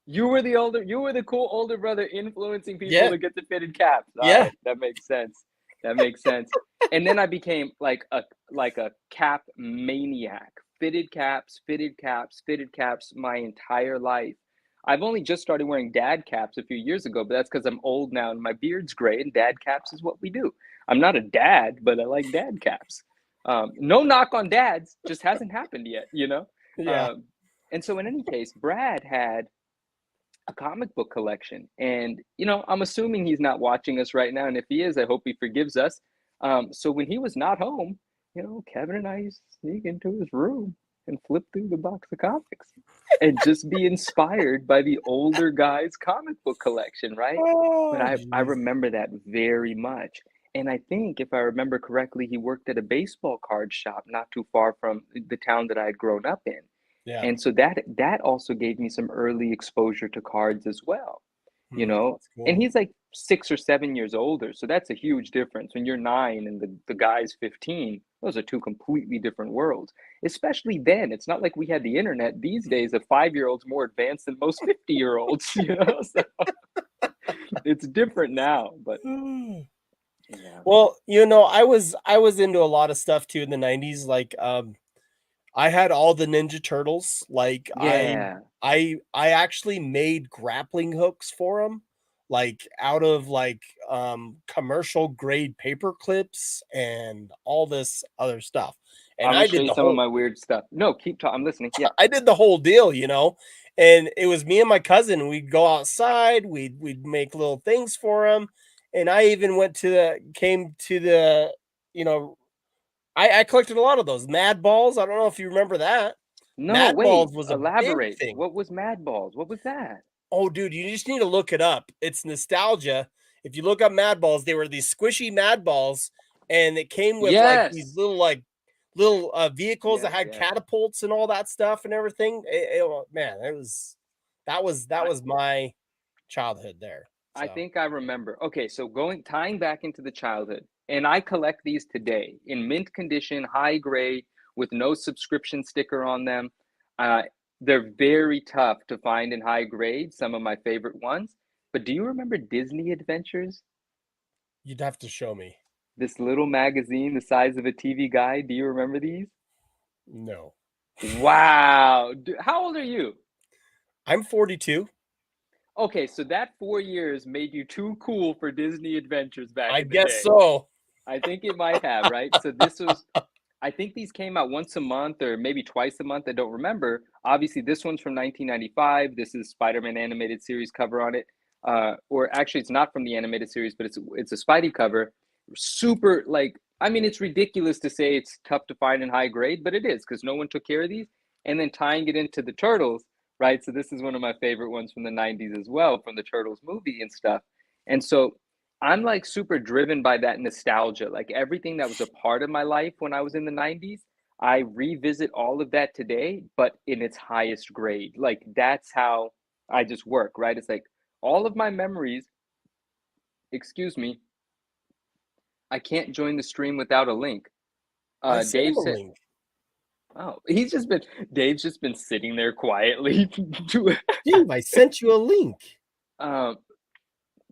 You were the cool older brother influencing people Yeah. to get the fitted caps. All Yeah. right, that makes sense. That makes sense. And then I became like a cap maniac. Fitted caps, fitted caps, fitted caps my entire life. I've only just started wearing dad caps a few years ago, but that's because I'm old now and my beard's gray, and dad caps is what we do. I'm not a dad, but I like dad caps. No knock on dads, just hasn't happened yet, you know? Yeah. Um, and so, in any case, Brad had a comic book collection. And, you know, I'm assuming he's not watching us right now. And if he is, I hope he forgives us. So when he was not home, you know, Kevin and I used to sneak into his room and flip through the box of comics and just be inspired by the older guy's comic book collection, right? But Oh, I jeez. remember that very much. And I think, if I remember correctly, he worked at a baseball card shop not too far from the town that I had grown up in. Yeah. And so that also gave me some early exposure to cards as well, you know. That's And cool. he's like 6 or 7 years older, so that's a huge difference. When you're 9 and the guy's 15, those are two completely different worlds. Especially then, it's not like we had the internet. These days, a 5-year-old's more advanced than most 50-year-olds, you know. So it's different now, but yeah, Well, I was into a lot of stuff too in the 90s. Like I had all the Ninja Turtles. Like yeah. I actually made grappling hooks for them, like out of like commercial grade paper clips and all this other stuff. And I'm gonna I show did you the some of whole my weird stuff. No, keep talking. I'm listening. Yeah. I did the whole deal. And it was me and my cousin. We'd go outside, we'd make little things for him. And I even came to the, you know, I collected a lot of those Mad Balls. I don't know if you remember that. No, Mad wait. Balls was a big Elaborate. thing. What was Mad Balls? What was that? Oh, dude, you just need to look it up. It's nostalgia. If you look up Mad Balls, they were these squishy Mad Balls, and it came with like these Yes. little vehicles that Yes, had yes. catapults and all that stuff and everything. Man, That was my childhood there. I So. think I remember. Okay, so tying back into the childhood, and I collect these today in mint condition, high grade, with no subscription sticker on them. They're very tough to find in high grade, some of my favorite ones. But do you remember Disney Adventures? You'd have to show me. This little magazine the size of a TV guide. Do you remember these? No. Wow. How old are you? I'm 42. Okay, so that 4 years made you too cool for Disney Adventures back I in the day. guess so. I think it might have, right? So I think these came out once a month or maybe twice a month. I don't remember. Obviously, this one's from 1995. This is Spider-Man animated series cover on it. Or actually, it's not from the animated series, but it's a Spidey cover. Super, like, I mean, it's ridiculous to say it's tough to find in high grade, but it is because no one took care of these. And then tying it into the Turtles, right? So this is one of my favorite ones from the 90s as well, from the Turtles movie and stuff. And so I'm like super driven by that nostalgia. Like everything that was a part of my life when I was in the 90s, I revisit all of that today, but in its highest grade. Like that's how I just work, right? It's like all of my memories, excuse me, I can't join the stream without a link. Dave said, link. oh, Dave's just been sitting there quietly. Dude, I sent you a link.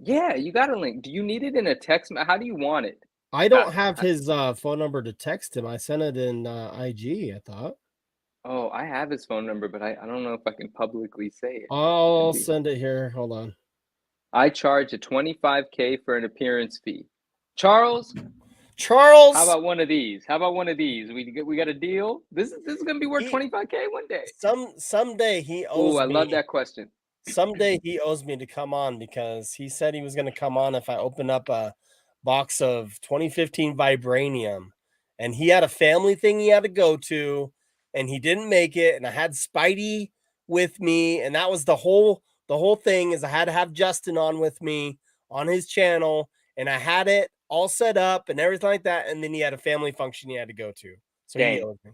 Yeah, you got a link. Do you need it in a text? How do you want it? I don't have his phone number to text him. I sent it in IG, I thought. Oh, I have his phone number, but I don't know if I can publicly say it. I'll send it here. Hold on. I charge a $25K for an appearance fee. Charles, how about one of these? We got a deal. This is gonna be worth $25K one day. Someday he owes me. I love that question. Someday he owes me to come on because he said he was going to come on if I open up a box of 2015 Vibranium, and he had a family thing he had to go to, and he didn't make it. And I had Spidey with me, and that was the whole thing. Is I had to have Justin on with me on his channel, and I had it all set up and everything like that. And then he had a family function he had to go to, so he owes me.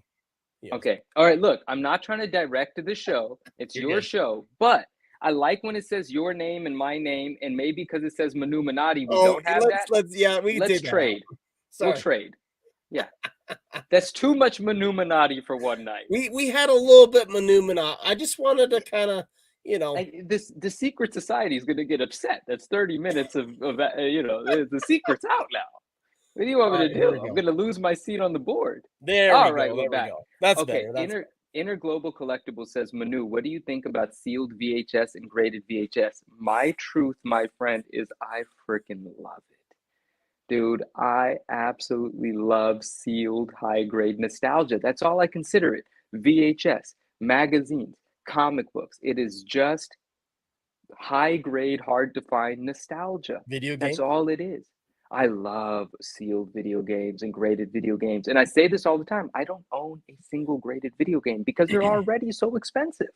Okay, all right. Look, I'm not trying to direct to the show. It's your show, but I like when it says your name and my name, and maybe because it says Manu Minati, we don't have that. Let's trade. We'll trade. Yeah, that's too much Manu Minati for one night. We had a little bit Manu Minati. I just wanted to kind of, the secret society is going to get upset. That's 30 minutes of the secret's out now. What do you want me to do? I'm going to lose my seat on the board. We're back. That's okay. Better. Interglobal Collectible says, Manu, what do you think about sealed VHS and graded VHS? My truth, my friend, is I freaking love it. Dude, I absolutely love sealed high-grade nostalgia. That's all I consider it. VHS, magazines, comic books. It is just high-grade, hard-to-find nostalgia. Video game? That's all it is. I love sealed video games and graded video games. And I say this all the time. I don't own a single graded video game because they're already so expensive.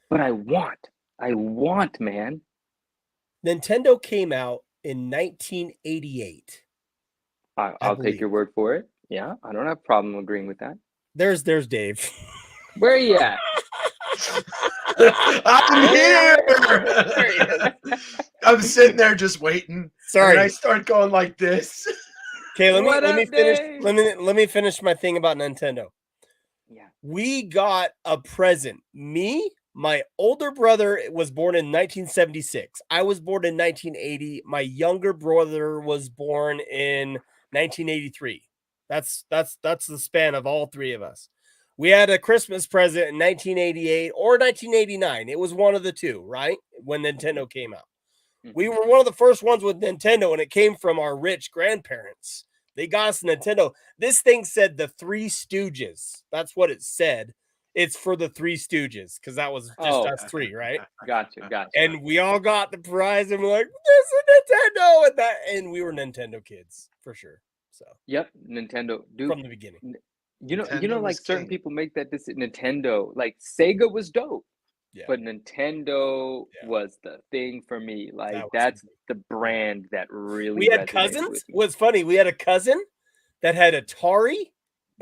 But I want, man. Nintendo came out in 1988. I'll take your word for it. Yeah, I don't have a problem agreeing with that. There's Dave. Where are you at? I'm here. I'm sitting there just waiting. Sorry, and I start going like this. Okay, let me finish. Let me finish my thing about Nintendo. Yeah, we got a present. Me, my older brother was born in 1976. I was born in 1980. My younger brother was born in 1983. That's the span of all three of us. We had a Christmas present in 1988 or 1989. It was one of the two, right? When Nintendo came out. We were one of the first ones with Nintendo, and it came from our rich grandparents. They got us Nintendo. This thing said the Three Stooges. That's what it said. It's for the Three Stooges because that was just us three, right? Gotcha. And we all got the prize, and we're like, "This is Nintendo," and we were Nintendo kids for sure. So, yep, Nintendo, dude, from the beginning. You know, like certain people make that decision. Nintendo, like Sega was dope, but Nintendo was the thing for me. Like that's the brand that really. We had cousins. What's funny? We had a cousin that had Atari,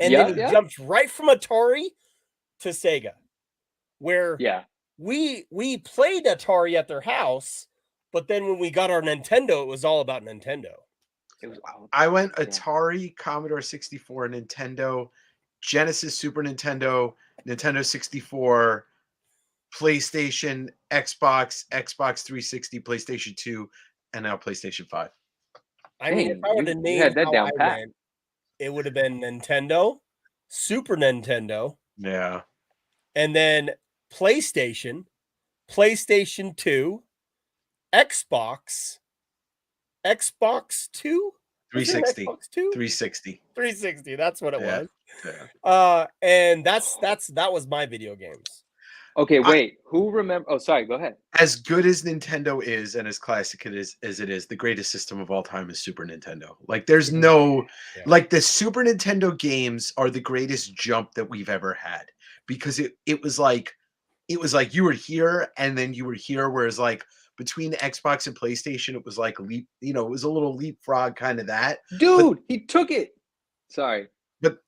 and then he jumped right from Atari to Sega. Where we played Atari at their house, but then when we got our Nintendo, it was all about Nintendo. It was wild. I went Atari, Commodore 64, Nintendo, Genesis, Super Nintendo, Nintendo 64, PlayStation, Xbox, Xbox 360, PlayStation 2, and now PlayStation 5. I mean, if Dang, I were to you name had that how down I pat. went, it would have been Nintendo, Super Nintendo, Yeah. and then PlayStation, PlayStation 2, Xbox 2? Was there an 360. Xbox 2? 360. 360, that's what it Yeah. was. Yeah. And that was my video games. Okay, wait. Who remember? Oh, sorry. Go ahead. As good as Nintendo is and as classic as it is, the greatest system of all time is Super Nintendo. Like there's no like the Super Nintendo games are the greatest jump that we've ever had because it was like you were here and then you were here, whereas like between Xbox and PlayStation, it was like it was a little leapfrog kind of that. Dude, he took it. Sorry. But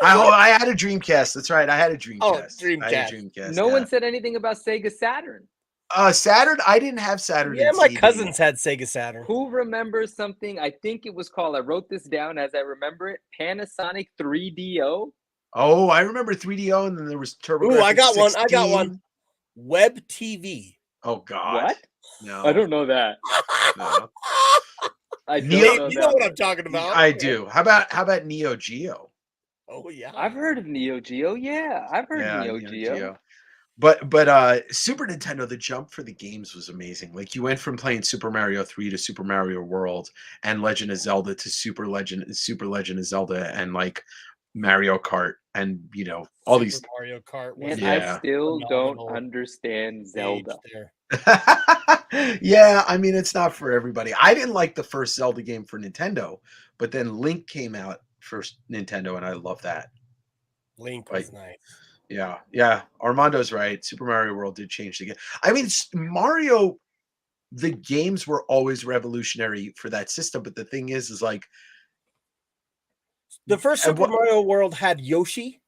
I had a Dreamcast. That's right. I had a Dreamcast. Oh, I had a Dreamcast. No one said anything about Sega Saturn. Saturn. I didn't have Saturn. Yeah, my cousins had Sega Saturn. Who remembers something? I think it was called. I wrote this down as I remember it. Panasonic 3DO. Oh, I remember 3DO, and then there was Turbo. Ooh, I got one. Web TV. Oh God. What? No, I don't know that. No. I don't know You know what I'm talking about. I do. How about Neo Geo? Oh yeah, I've heard of Neo Geo. Yeah, I've heard of Neo Geo. But Super Nintendo, the jump for the games was amazing. Like you went from playing Super Mario 3 to Super Mario World and Legend of Zelda to Super Legend of Zelda and like Mario Kart and all Super these Mario Kart. Man, I still don't understand Zelda. Yeah, I mean it's not for everybody. I didn't like the first Zelda game for Nintendo, but then Link came out for Nintendo, and I love that. Link was nice. Yeah. Armando's right. Super Mario World did change the game. I mean, Mario, the games were always revolutionary for that system, but the thing is like the first Super Mario World had Yoshi,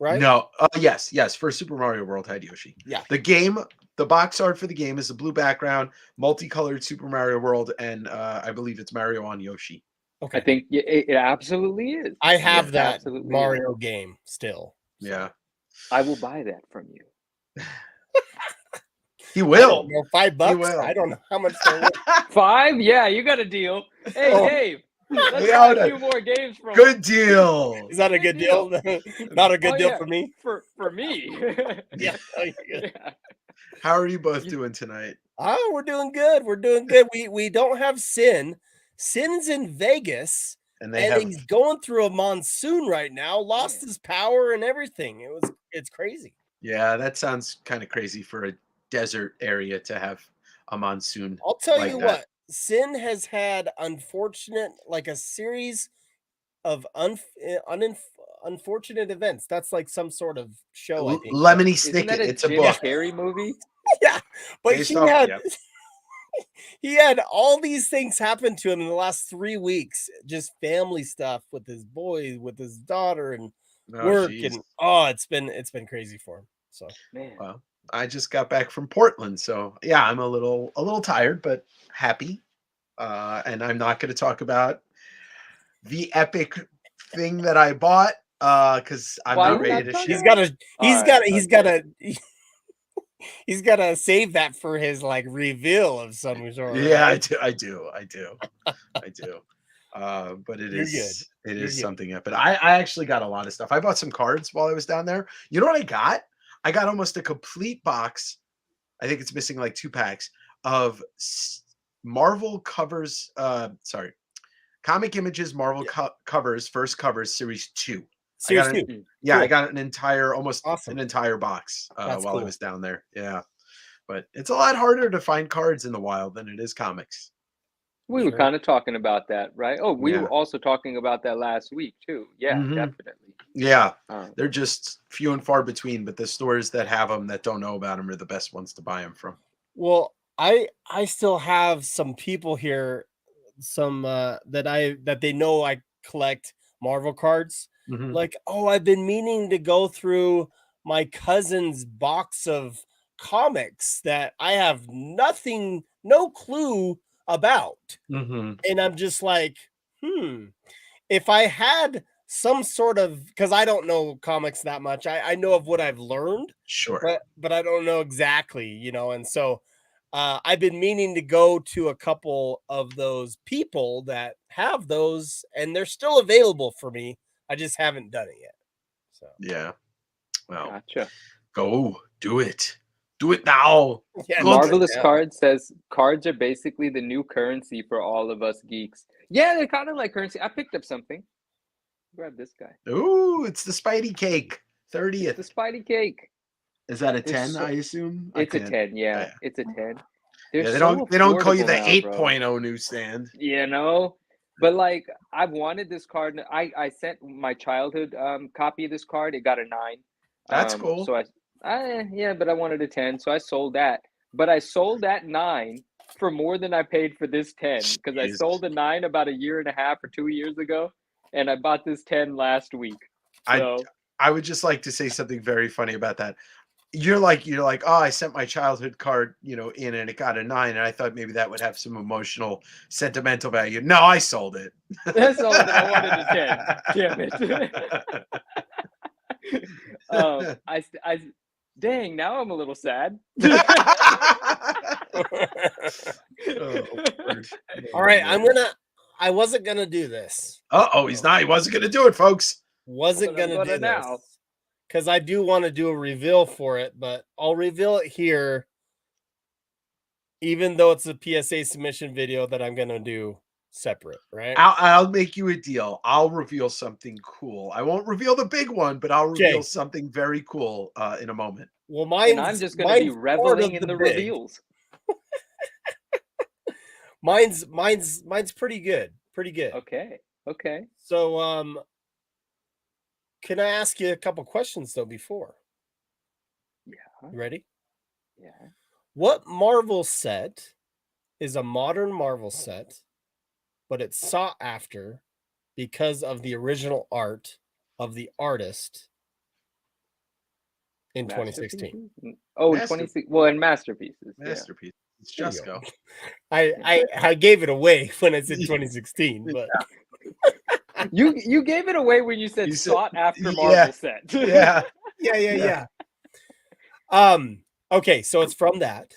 right? No, yes. First Super Mario World had Yoshi. Yeah. The box art for the game is a blue background, multicolored Super Mario World, and I believe it's Mario on Yoshi. Okay. I think it absolutely is. I have that Mario game still. So. Yeah. I will buy that from you. He will. $5. I don't know how much they're worth. $5? Yeah, you got a deal. Hey, Dave. Let's buy a few more games from Good deal. Is that a good deal? Not a good deal for me? For me. Yeah. How are you both doing tonight? Oh, we're doing good. We're doing good. We don't have Sin. Sin's in Vegas, and he's going through a monsoon right now. Lost his power and everything. It's crazy. Yeah, that sounds kind of crazy for a desert area to have a monsoon. I'll tell you what. Sin has had a series of unfortunate events. That's like some sort of show. I think Lemony Snicket. It's a book. Scary movie. Yeah, but he had all these things happen to him in the last 3 weeks. Just family stuff with his boys, with his daughter, and work, and it's been crazy for him. So man, well, I just got back from Portland, so yeah, I'm a little tired, but happy. And I'm not going to talk about the epic thing that I bought because I'm not ready to share. He's got to save that for his like reveal of some sort. Yeah, right? I do. But it is something epic. I actually got a lot of stuff. I bought some cards while I was down there. You know what I got? I got almost a complete box. I think it's missing like 2 packs of Marvel covers. Comic Images Marvel covers, first covers, series 2. Series 2. Yeah, cool. I got an entire box while cool. I was down there. Yeah, but it's a lot harder to find cards in the wild than it is comics. We were kind of talking about that, right? Oh, we were also talking about that last week too. Yeah, definitely. Yeah, they're just few and far between, but the stores that have them that don't know about them are the best ones to buy them from. Well, I still have some people here, that they know I collect Marvel cards. Like, oh, I've been meaning to go through my cousin's box of comics that I have no clue about. Mm-hmm. And I'm just like, if I had some sort of, because I don't know comics that much. I know of what I've learned, Sure. but I don't know exactly, and so I've been meaning to go to a couple of those people that have those, and they're still available for me. I just haven't done it yet. So Yeah. Well, Gotcha. go do it. Do it now. yeah, Go Marvelous yeah. Card says cards are basically the new currency for all of us geeks. Yeah, they're kind of like currency. I picked up something. Grab this guy. Ooh, it's the Spidey cake. 30th. The Spidey cake. Is that a There's 10, I assume? It's a 10, yeah. Yeah. It's a 10. They're Yeah, they so don't call you the affordable now, bro. 8.0 newsstand. But like I've wanted this card. I sent my childhood copy of this card. It got a 9. That's cool. So but I wanted a 10, so I sold that. But I sold that 9 for more than I paid for this 10 because I sold a 9 about a year and a half or 2 years ago, and I bought this 10 last week. So I would just like to say something very funny about that. You're like, oh, I sent my childhood card, in, and it got a 9, and I thought maybe that would have some emotional, sentimental value. No, I sold it. I sold it. I wanted a 10. Damn it. Dang, now I'm a little sad. All right, I wasn't gonna do this. He's not. He wasn't gonna do it, folks. Wasn't gonna do now. this because I do want to do a reveal for it, but I'll reveal it here, even though it's a PSA submission video that I'm gonna do separate, right? I'll make you a deal. I'll reveal something cool. I won't reveal the big one, but I'll reveal something very cool in a moment. Well, I'm just gonna be reveling in the reveals. mine's pretty good. Pretty good. Okay. So can I ask you a couple questions though before? Yeah. You ready? Yeah. What Marvel set is a modern Marvel set, but it's sought after because of the original art of the artist in 2016? Oh, 2016. Well, in Masterpieces. Masterpiece. Yeah. It's just go. I gave it away when I said 2016, but you gave it away when you said sought after Marvel set. Yeah. Okay, so it's from that.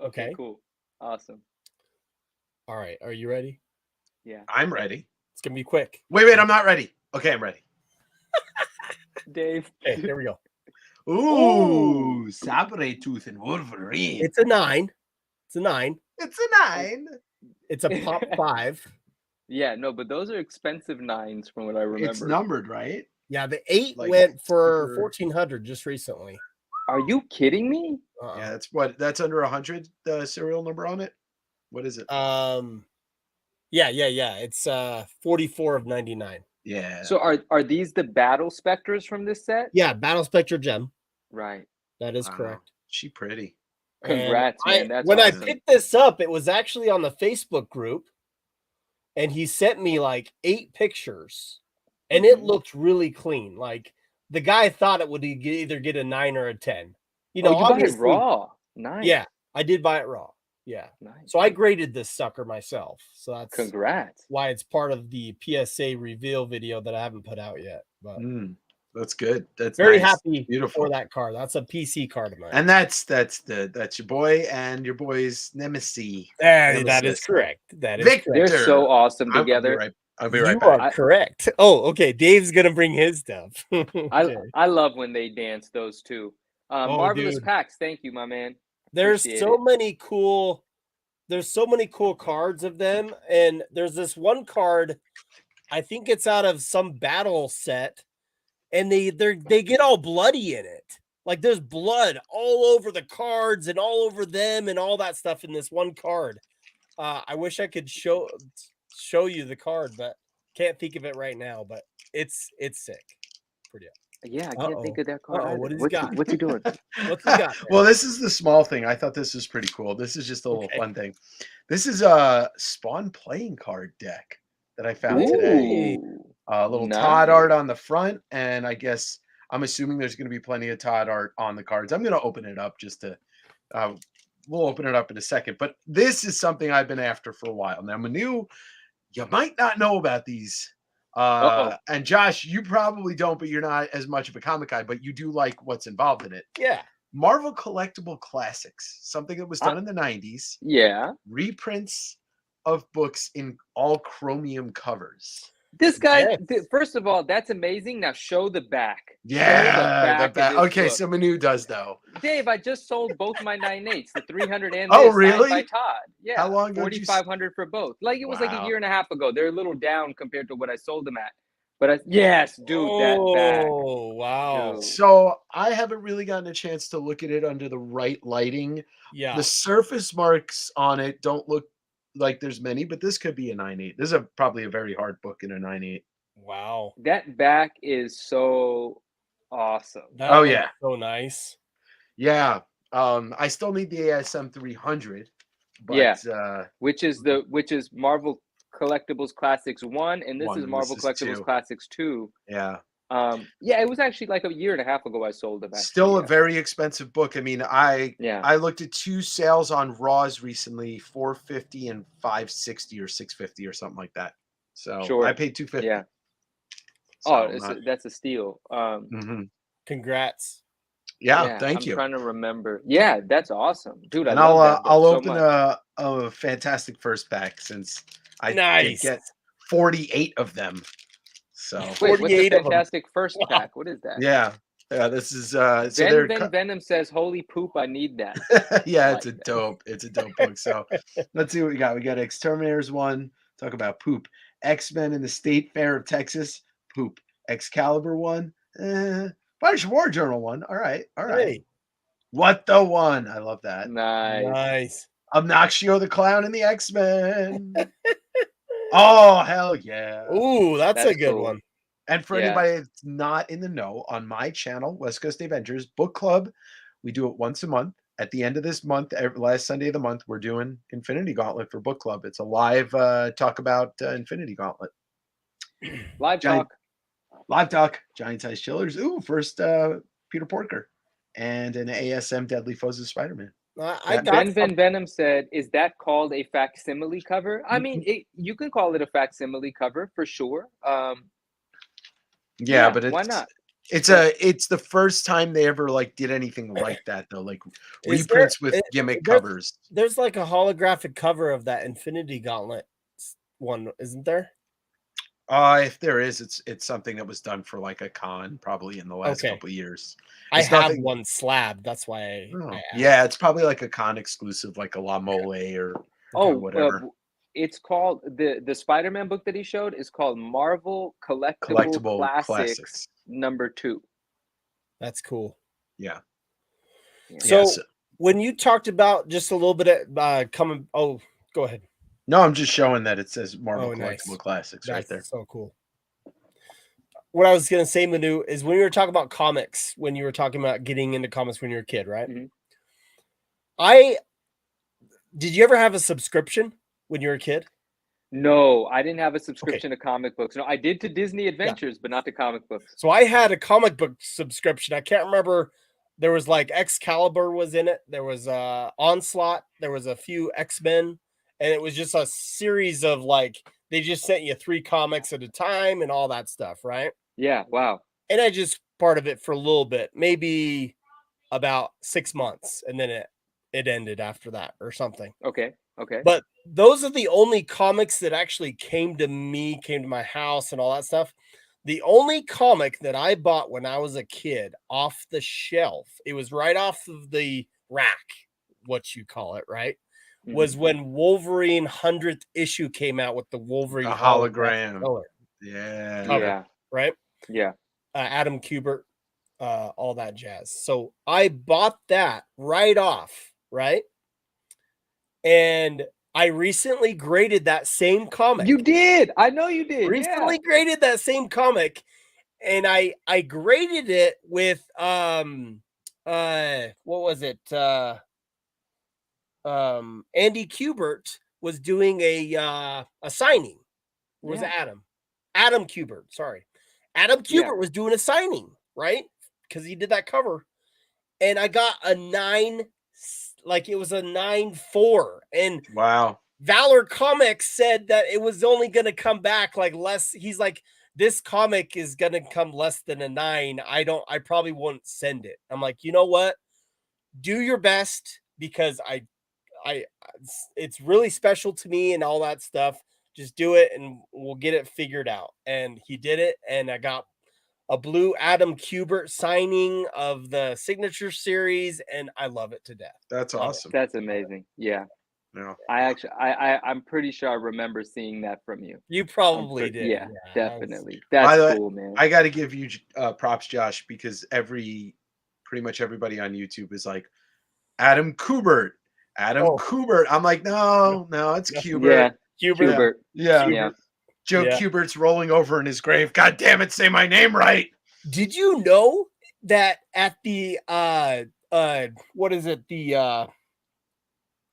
Okay, cool. Awesome. All right, are you ready? Yeah. I'm ready. It's gonna be quick. Wait, I'm not ready. Okay, I'm ready. Dave. Okay, here we go. Ooh, Sabretooth and Wolverine. It's a 9. It's a 9. It's a 9. It's a pop 5. Yeah, no, but those are expensive 9s from what I remember. It's numbered, right? Yeah, the 8 went for 1,400 just recently. Are you kidding me? Yeah, that's under 100. The serial number on it. What is it? Yeah. It's 44 of 99. Yeah. So are these the Battle Spectres from this set? Yeah, Battle Spectre gem. Right. That is correct. She pretty. Congrats, man. That's when awesome. I picked this up, it was actually on the Facebook group, and he sent me like 8 pictures, and it looked really clean. Like the guy thought it would either get a 9 or a 10. You bought it raw. Nice. Yeah, I did buy it raw. Yeah. Nice. So I graded this sucker myself. So that's congrats. Why it's part of the PSA reveal video that I haven't put out yet. But that's good. That's very nice. happy Beautiful for that card. That's a PC card of mine. And that's your boy and your boy's nemesis. That is correct. That is Victor. correct. They're so awesome together. I'll be right back. You are correct. Oh, okay. Dave's gonna bring his stuff. Okay. I love when they dance, those two. Marvelous dude. Packs. Thank you, my man. There's so many cool cards of them, and there's this one card. I think it's out of some battle set, and they get all bloody in it. Like there's blood all over the cards and all over them and all that stuff in this one card. I wish I could show you the card, but can't think of it right now. But it's sick. Pretty up. Yeah, I can't think of that card. What's he doing? What's he got? Well, this is the small thing. I thought this was pretty cool. This is just a little fun thing. This is a Spawn playing card deck that I found today. A little Todd art on the front, and I guess I'm assuming there's going to be plenty of Todd art on the cards. I'm going to open it up just to. We'll open it up in a second, but this is something I've been after for a while now. Manu, you might not know about these. And Josh, you probably don't, but you're not as much of a comic guy, but you do like what's involved in it. Yeah. Marvel Collectible Classics, something that was done in the 90s. Yeah. Reprints of books in all chromium covers. This guy, first of all, that's amazing. Now show the back. Yeah, the back. Okay, book. so Manu does though. Dave, I just sold both my 9.8s, the 300 and oh, this really? signed by Todd. Yeah. How long ago? 4,500 for both. Like it was like a year and a half ago. They're a little down compared to what I sold them at. But yes, dude, that back. Oh, wow. Dude. So I haven't really gotten a chance to look at it under the right lighting. Yeah. The surface marks on it don't look like there's many, but this could be a 9.8. This is probably a very hard book in a 9.8. Wow. That back is so awesome. That yeah. So nice. Yeah. I still need the ASM 300. But, which is Marvel Collectibles Classics 1, and this is Marvel Collectibles Classics 2. Yeah. It was actually like a year and a half ago I sold it. Still a very expensive book. I mean, I looked at two sales on Raws recently, $450 and $560 or $650 or something like that. So I paid $250. Yeah. So that's a steal. Congrats. Yeah, thank you. I'm trying to remember. Yeah, that's awesome, dude. And I'll open a fantastic first pack since I did get 48 of them. So wait, what's the fantastic first pack? What is that? Yeah, this is Venom says, "Holy poop, I need that." Yeah, it's a dope book. So let's see what we got. We got Exterminators 1. Talk about poop. X-Men in the State Fair of Texas. Poop. Excalibur 1. Punisher War Journal 1. All right. Hey. What the 1? I love that. Nice. Obnoxio the Clown in the X-Men. Oh, hell yeah. Ooh, that's a good one. And for anybody that's not in the know, on my channel, West Coast Avengers Book Club, we do it once a month. At the end of this month, last Sunday of the month, we're doing Infinity Gauntlet for Book Club. It's a live talk about Infinity Gauntlet. Live talk. Giant Size Chillers. Ooh, first Peter Porker. And an ASM Deadly Foes of Spider-Man. Venom said, "Is that called a facsimile cover?" I mean, you can call it a facsimile cover for sure. But why not? It's the first time they ever did anything like that though, like reprints with gimmick covers. There's like a holographic cover of that Infinity Gauntlet one, isn't there? If there is, it's something that was done for like a con probably in the last couple of years. I have one slab. That's why. It's probably like a con exclusive, like a La Mole or whatever. It's called the Spider-Man book that he showed is called Marvel Collectible Classics #2. That's cool. Yeah. So when you talked about just a little bit of go ahead. No, I'm just showing that it says Marvel Collectible Classics right there. So cool. What I was going to say, Manu, is when you were talking about comics, when you were talking about getting into comics when you were a kid, right? Mm-hmm. Did you ever have a subscription when you were a kid? No, I didn't have a subscription to comic books. No, I did to Disney Adventures, but not to comic books. So I had a comic book subscription. I can't remember. There was like Excalibur was in it. There was Onslaught. There was a few X-Men. And it was just a series of they just sent you 3 comics at a time and all that stuff, right? Yeah, wow. And I just part of it for a little bit, maybe about 6 months. And then it ended after that or something. Okay. But those are the only comics that actually came to my house and all that stuff. The only comic that I bought when I was a kid off the shelf, it was right off of the rack, what you call it, right? Was when Wolverine 100th issue came out with the Wolverine hologram color. Yeah. Right? Yeah. Adam Kubert, all that jazz. So I bought that right off, right? And I recently graded that same comic. You did. I know you did. Recently graded that same comic, and I graded it with what was it? Andy Kubert was doing a signing. Or was it Adam? Adam Kubert, sorry. Adam Kubert was doing a signing, right? because he did that cover, and I got a 9, like it was a 9.4, and Wow. Valor Comics said that it was only going to come back like less. He's like, this comic is going to come less than a 9. I probably won't send it. I'm like, you know what? Do your best, because it's really special to me and all that stuff. Just do it and we'll get it figured out. And he did it. And I got a blue Adam Kubert signing of the signature series, and I love it to death. That's awesome. That's amazing. Yeah. Yeah. I'm pretty sure I remember seeing that from you. You probably did. Yeah, definitely. By That's the way, cool, man. I got to give you props, Josh, because pretty much everybody on YouTube is like, Adam Kubert. Kubert. I'm like, no, it's Kubert. Yeah, Kubert. Yeah. Joe Kubert's rolling over in his grave. God damn it, say my name right. Did you know that at the what is it?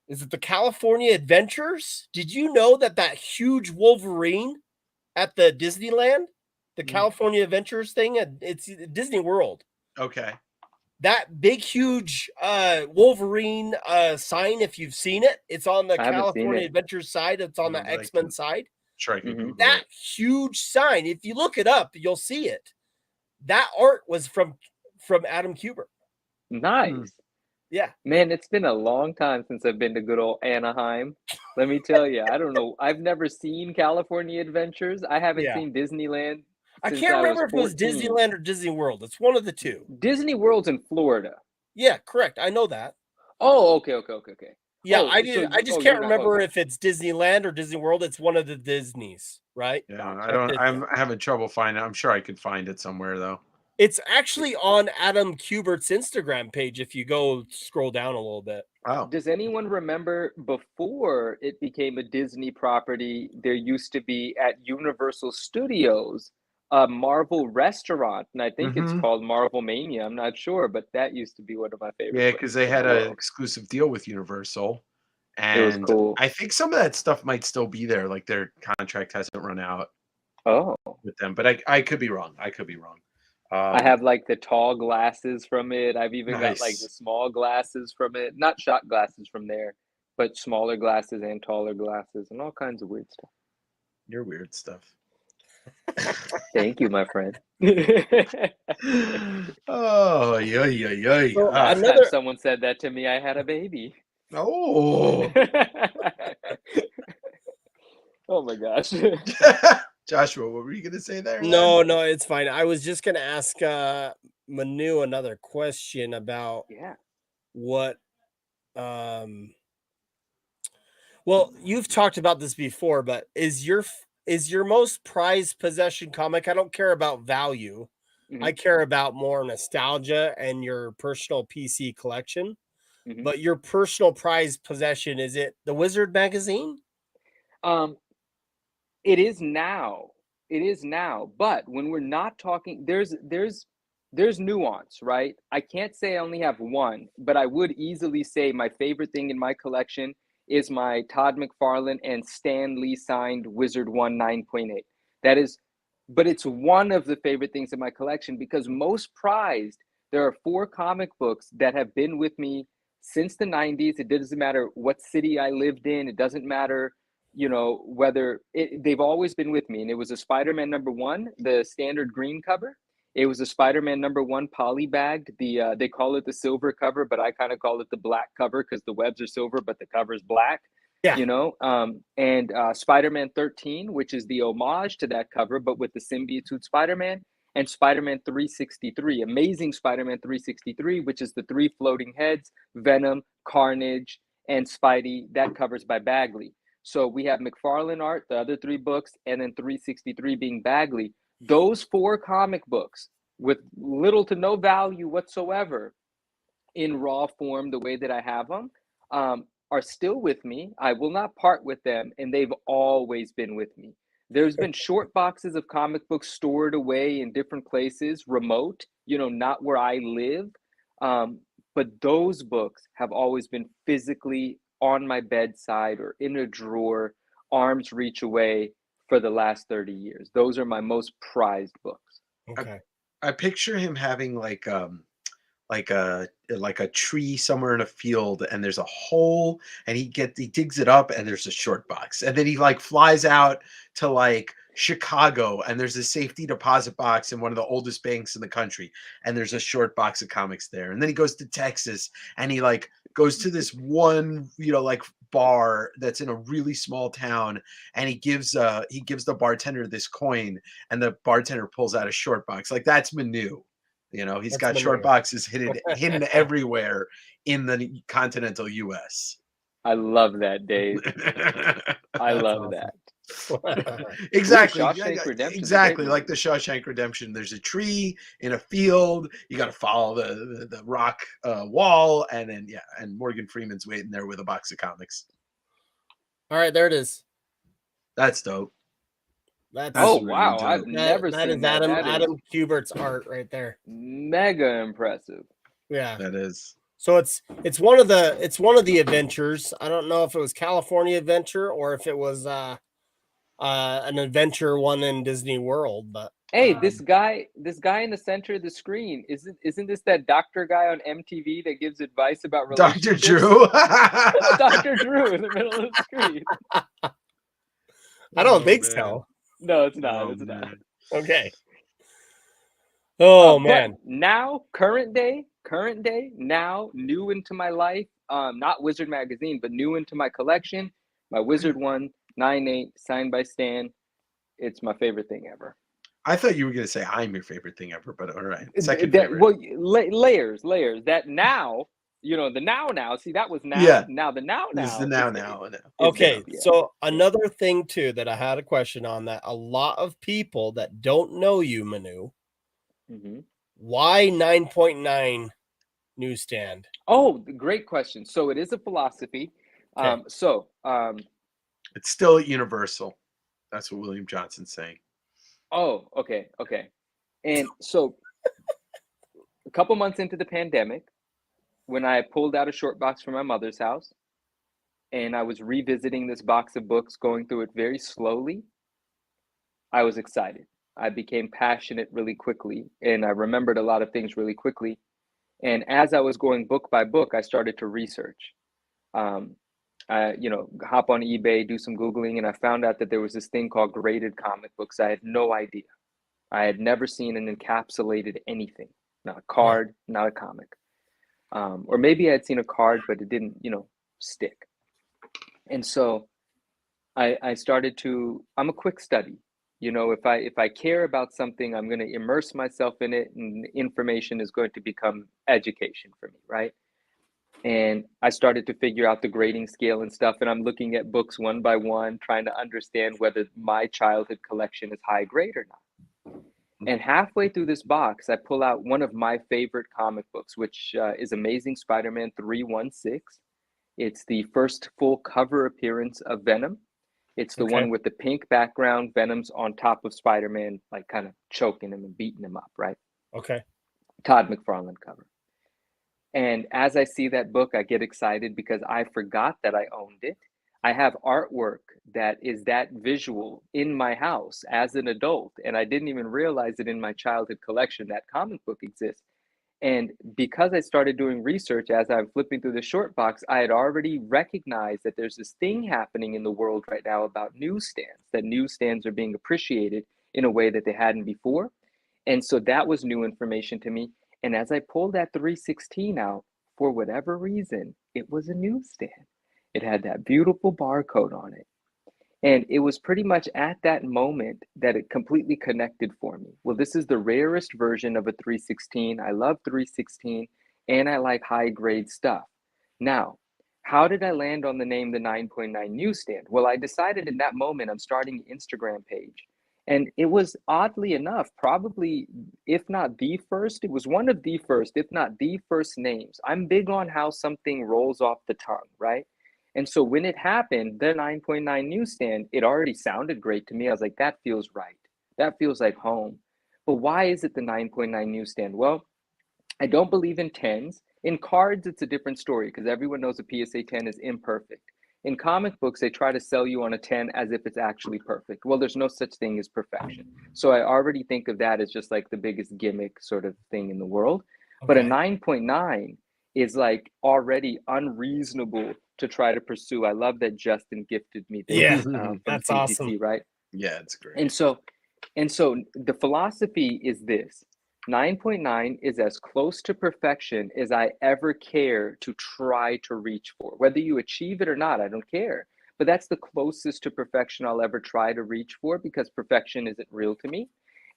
Is it the California Adventures? Did you know that huge Wolverine at the Disneyland, the California Adventures thing, it's Disney World. Okay. That big, huge Wolverine sign, if you've seen it, it's on the California Adventures side. It's on the X-Men side. Sure, I can Google that it. huge sign, if you look it up, you'll see it. That art was from Adam Kubert. Nice. Yeah. Man, it's been a long time since I've been to good old Anaheim. Let me tell you, I don't know. I've never seen California Adventures. I haven't seen Disneyland. I can't remember if it was Disneyland or Disney World. It's one of the two. Disney World's in Florida. Yeah, correct. I know that. Oh, okay. Yeah, I just can't remember if it's Disneyland or Disney World. It's one of the Disneys, right? Yeah, I'm having trouble finding it. I'm sure I could find it somewhere though. It's actually on Adam Kubert's Instagram page if you go scroll down a little bit. Wow. Does anyone remember before it became a Disney property, there used to be at Universal Studios a Marvel restaurant, and I think it's called Marvel Mania. I'm not sure, but that used to be one of my favorites. Yeah, because they had an exclusive deal with Universal, and it was cool. I think some of that stuff might still be there. Like their contract hasn't run out. With them, but I could be wrong. I have like the tall glasses from it. I've even got like the small glasses from it. Not shot glasses from there, but smaller glasses and taller glasses and all kinds of weird stuff. You're weird stuff. Thank you, my friend. Oh, yeah. So last time someone said that to me, I had a baby. Oh. Oh my gosh. Joshua, what were you gonna say there? No, it's fine. I was just gonna ask Manu another question about what well, you've talked about this before, but is your most prized possession comic? I don't care about value. I care about more nostalgia and your personal PC collection. But your personal prized possession, is it the Wizard magazine? It is now. But when we're not talking, there's nuance, right? I can't say I only have one, but I would easily say my favorite thing in my collection is my Todd McFarlane and Stan Lee signed Wizard 1 9.8. That is, but it's one of the favorite things in my collection because most prized, there are 4 comic books that have been with me since the 90s. It doesn't matter what city I lived in. It doesn't matter, whether they've always been with me. And it was a Spider-Man #1, the standard green cover. It was a Spider-Man #1 polybagged. They call it the silver cover, but I kind of call it the black cover because the webs are silver, but the cover's black. Yeah. And Spider-Man 13, which is the homage to that cover, but with the symbiote suit Spider-Man, and Spider-Man 363, Amazing Spider-Man 363, which is the 3 floating heads, Venom, Carnage, and Spidey. That covers by Bagley. So we have McFarlane art, the other 3 books, and then 363 being Bagley. Those 4 comic books with little to no value whatsoever in raw form, the way that I have them, are still with me. I will not part with them, and they've always been with me. There's been short boxes of comic books stored away in different places, remote, not where I live. But those books have always been physically on my bedside or in a drawer, arm's reach away for the last 30 years. Those are my most prized books. Okay. I picture him having like a tree somewhere in a field, and there's a hole, and he digs it up, and there's a short box, and then he like flies out to like Chicago, and there's a safety deposit box in one of the oldest banks in the country, and there's a short box of comics there. And then he goes to Texas, and he like goes to this one, like bar that's in a really small town, and he gives the bartender this coin, and the bartender pulls out a short box. Like that's Manu. He's That's got short Manu. boxes hidden everywhere in the continental US. I love that, Dave. I That's love awesome. that. Exactly. Shawshank Redemption. Exactly. Like the Shawshank Redemption. There's a tree in a field. You got to follow the rock wall. And then, and Morgan Freeman's waiting there with a box of comics. All right, there it is. That's dope. That's Oh, really wow. dope. I've never that seen is that. That is Adam Kubert's art right there. mega impressive. Yeah. That is. So it's one of the adventures. I don't know if it was California Adventure or if it was an adventure one in Disney World, but Hey, this guy in the center of the screen, isn't this that doctor guy on MTV that gives advice about relationships? Dr. Drew. Dr. Drew in the middle of the screen. I don't think man. so. No, it's not. Oh, It's not. man. Okay. Oh But man. now, current day, now, new into my life, not Wizard Magazine, but new into my collection, my Wizard 198 signed by Stan. It's my favorite thing ever. I thought you were going to say I'm your favorite thing ever, but all right. Second favorite. Well, layers. That now, the now. See, that was now. Yeah. Now the now. This is the now. Okay, Yeah. so another thing too that I had a question on, that a lot of people that don't know you, Manu, Mm-hmm. why 9.9 Newstand? Oh, great question. So it is a philosophy. Okay. It's still universal. That's what William Johnson's saying. Oh, okay. And so a couple months into the pandemic, when I pulled out a short box from my mother's house and I was revisiting this box of books, going through it very slowly, I was excited. I became passionate really quickly, and I remembered a lot of things really quickly. And as I was going book by book, I started to research. Hop on eBay, do some Googling, and I found out that there was this thing called graded comic books. I had no idea. I had never seen an encapsulated anything, not a card, not a comic. Or maybe I had seen a card, but it didn't, stick. And so I started I'm a quick study. If I care about something, I'm going to immerse myself in it, and information is going to become education for me, right? And I started to figure out the grading scale and stuff, and I'm looking at books one by one, trying to understand whether my childhood collection is high grade or not. And halfway through this box, I pull out one of my favorite comic books, which is Amazing Spider-Man 316. It's the first full cover appearance of Venom. It's the one with the pink background. Venom's on top of Spider-Man, like kind of choking him and beating him up, right? Okay. Todd McFarlane cover. And as I see that book, I get excited because I forgot that I owned it. I have artwork that is that visual in my house as an adult, and I didn't even realize that in my childhood collection that comic book exists. And because I started doing research as I'm flipping through the short box, I had already recognized that there's this thing happening in the world right now about newsstands, that newsstands are being appreciated in a way that they hadn't before. And so that was new information to me. And as I pulled that 316 out, for whatever reason, it was a newsstand. It had that beautiful barcode on it. And it was pretty much at that moment that it completely connected for me. Well, this is the rarest version of a 316. I love 316, and I like high grade stuff. Now, how did I land on the name the 9.9 Newstand? Well, I decided in that moment I'm starting an Instagram page. And it was, oddly enough, probably, if not the first, it was one of the first, if not the first names. I'm big on how something rolls off the tongue, right? And so when it happened, the 9.9 Newstand, it already sounded great to me. I was like, that feels right. That feels like home. But why is it the 9.9 Newstand? Well, I don't believe in 10s. In cards, it's a different story because everyone knows a PSA 10 is imperfect. In comic books, they try to sell you on a 10 as if it's actually perfect. Well, there's no such thing as perfection. So I already think of that as just like the biggest gimmick sort of thing in the world. But a 9.9 is like already unreasonable to try to pursue. I love that Justin gifted me this. Yeah, From that's CGC, awesome. right? Yeah, it's great. And so the philosophy is this: 9.9 is as close to perfection as I ever care to try to reach for. Whether you achieve it or not, I don't care. But that's the closest to perfection I'll ever try to reach for, because perfection isn't real to me.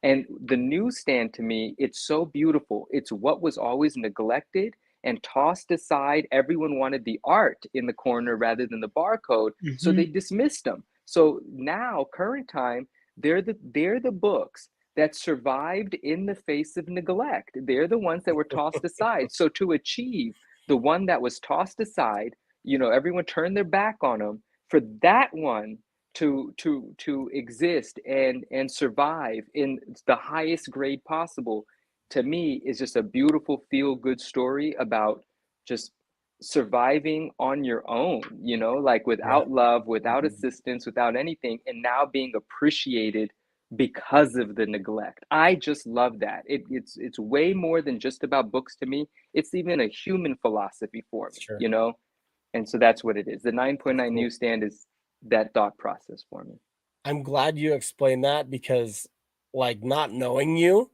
And the Newstand, to me, it's so beautiful. It's what was always neglected and tossed aside. Everyone wanted the art in the corner rather than the barcode, so they dismissed them. So now, current time, they're the books that survived in the face of neglect. They're the ones that were tossed aside. So to achieve the one that was tossed aside, everyone turned their back on them, for that one to exist and survive in the highest grade possible, to me is just a beautiful feel-good story about just surviving on your own, like without love, without assistance, without anything, and now being appreciated because of the neglect. I just love that. It's way more than just about books to me. It's even a human philosophy for me, Sure. And so that's what it is. The 9.9 Cool. Newstand is that thought process for me. I'm glad you explained that, because like, not knowing you,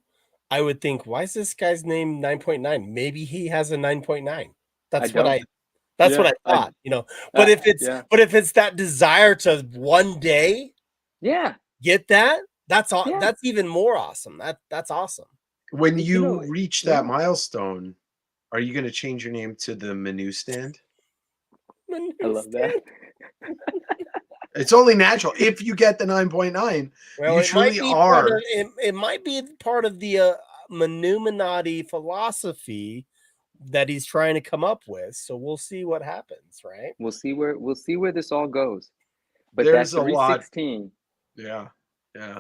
I would think, why is this guy's name 9.9? Maybe he has a 9.9. That's what I thought, But if it's that desire to one day get that, that's even more awesome. That's awesome. When you reach that milestone, are you going to change your name to the Manu Stand? I love that. It's only natural. If you get the 9.9, well, you it truly might be are. It might be part of the Manuminati philosophy that he's trying to come up with. So we'll see what happens, right? We'll see where this all goes. But There's that a lot. 316, Yeah.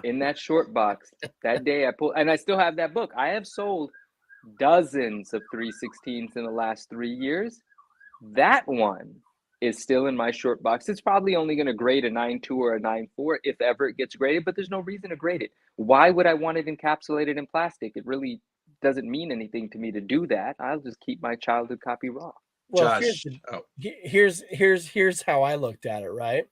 in that short box, that day I pulled, and I still have that book. I have sold dozens of 316s in the last 3 years. That one is still in my short box. It's probably only going to grade a 9.2 or a 9.4 if ever it gets graded, but there's no reason to grade it. Why would I want it encapsulated in plastic? It really doesn't mean anything to me to do that. I'll just keep my childhood copy raw. Well, Josh, here's how I looked at it, right?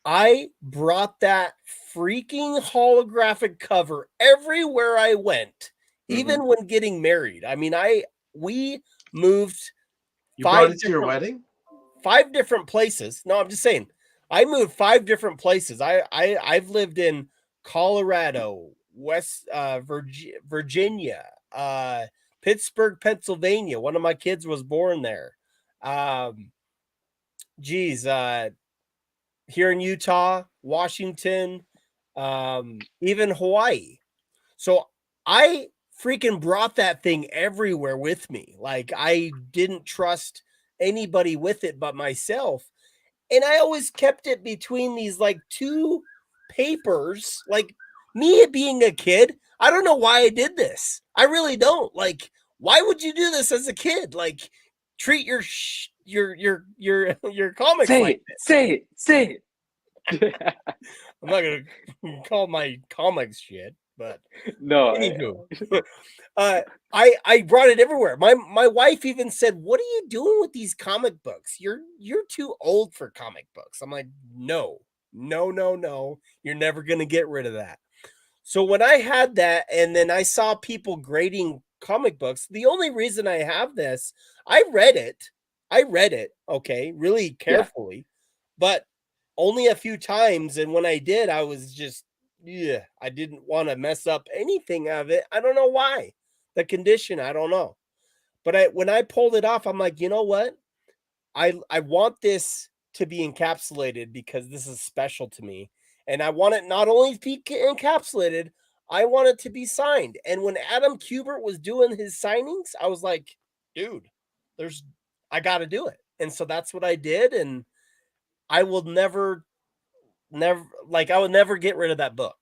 I brought that freaking holographic cover everywhere I went, even when getting married. I mean, we moved. You brought it to your wedding? 5 different places. No, I'm just saying, I moved 5 different places. I've lived in Colorado, West Virginia, Pittsburgh, Pennsylvania. One of my kids was born there. Here in Utah, Washington, even Hawaii. So I freaking brought that thing everywhere with me. Like, I didn't trust anybody with it but myself. And I always kept it between these like 2 papers. Like, me being a kid, I don't know why I did this. I really don't. Like, why would you do this as a kid? Like, treat your comics like this. Say it. I'm not gonna call my comics shit, but no. Anywho, I brought it everywhere. My wife even said, "What are you doing with these comic books? You're too old for comic books." I'm like, no. You're never gonna get rid of that. So when I had that, and then I saw people grading comic books, the only reason I have this, I read it, okay, really carefully, but only a few times. And when I did, I was just, I didn't want to mess up anything of it. I don't know why. The condition, I don't know. But when I pulled it off, I'm like, you know what? I want this to be encapsulated because this is special to me. And I want it not only to be encapsulated, I want it to be signed. And when Adam Kubert was doing his signings, I was like, dude, I got to do it. And so that's what I did. And I will never get rid of that book.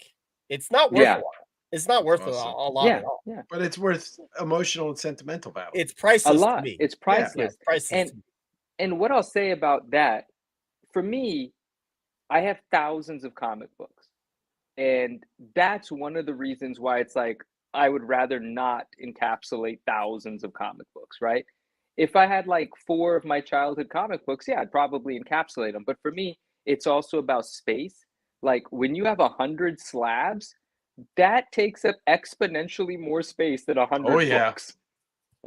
It's not worth a lot. It's not worth a lot at all. Yeah. But it's worth emotional and sentimental value. It's priceless a lot. To me. It's priceless. Priceless. And what I'll say about that for me, I have thousands of comic books. And that's one of the reasons why it's like I would rather not encapsulate thousands of comic books, right? If I had like 4 of my childhood comic books, yeah, I'd probably encapsulate them. But for me, it's also about space. Like when you have 100 slabs, that takes up exponentially more space than Oh 100 yeah. books.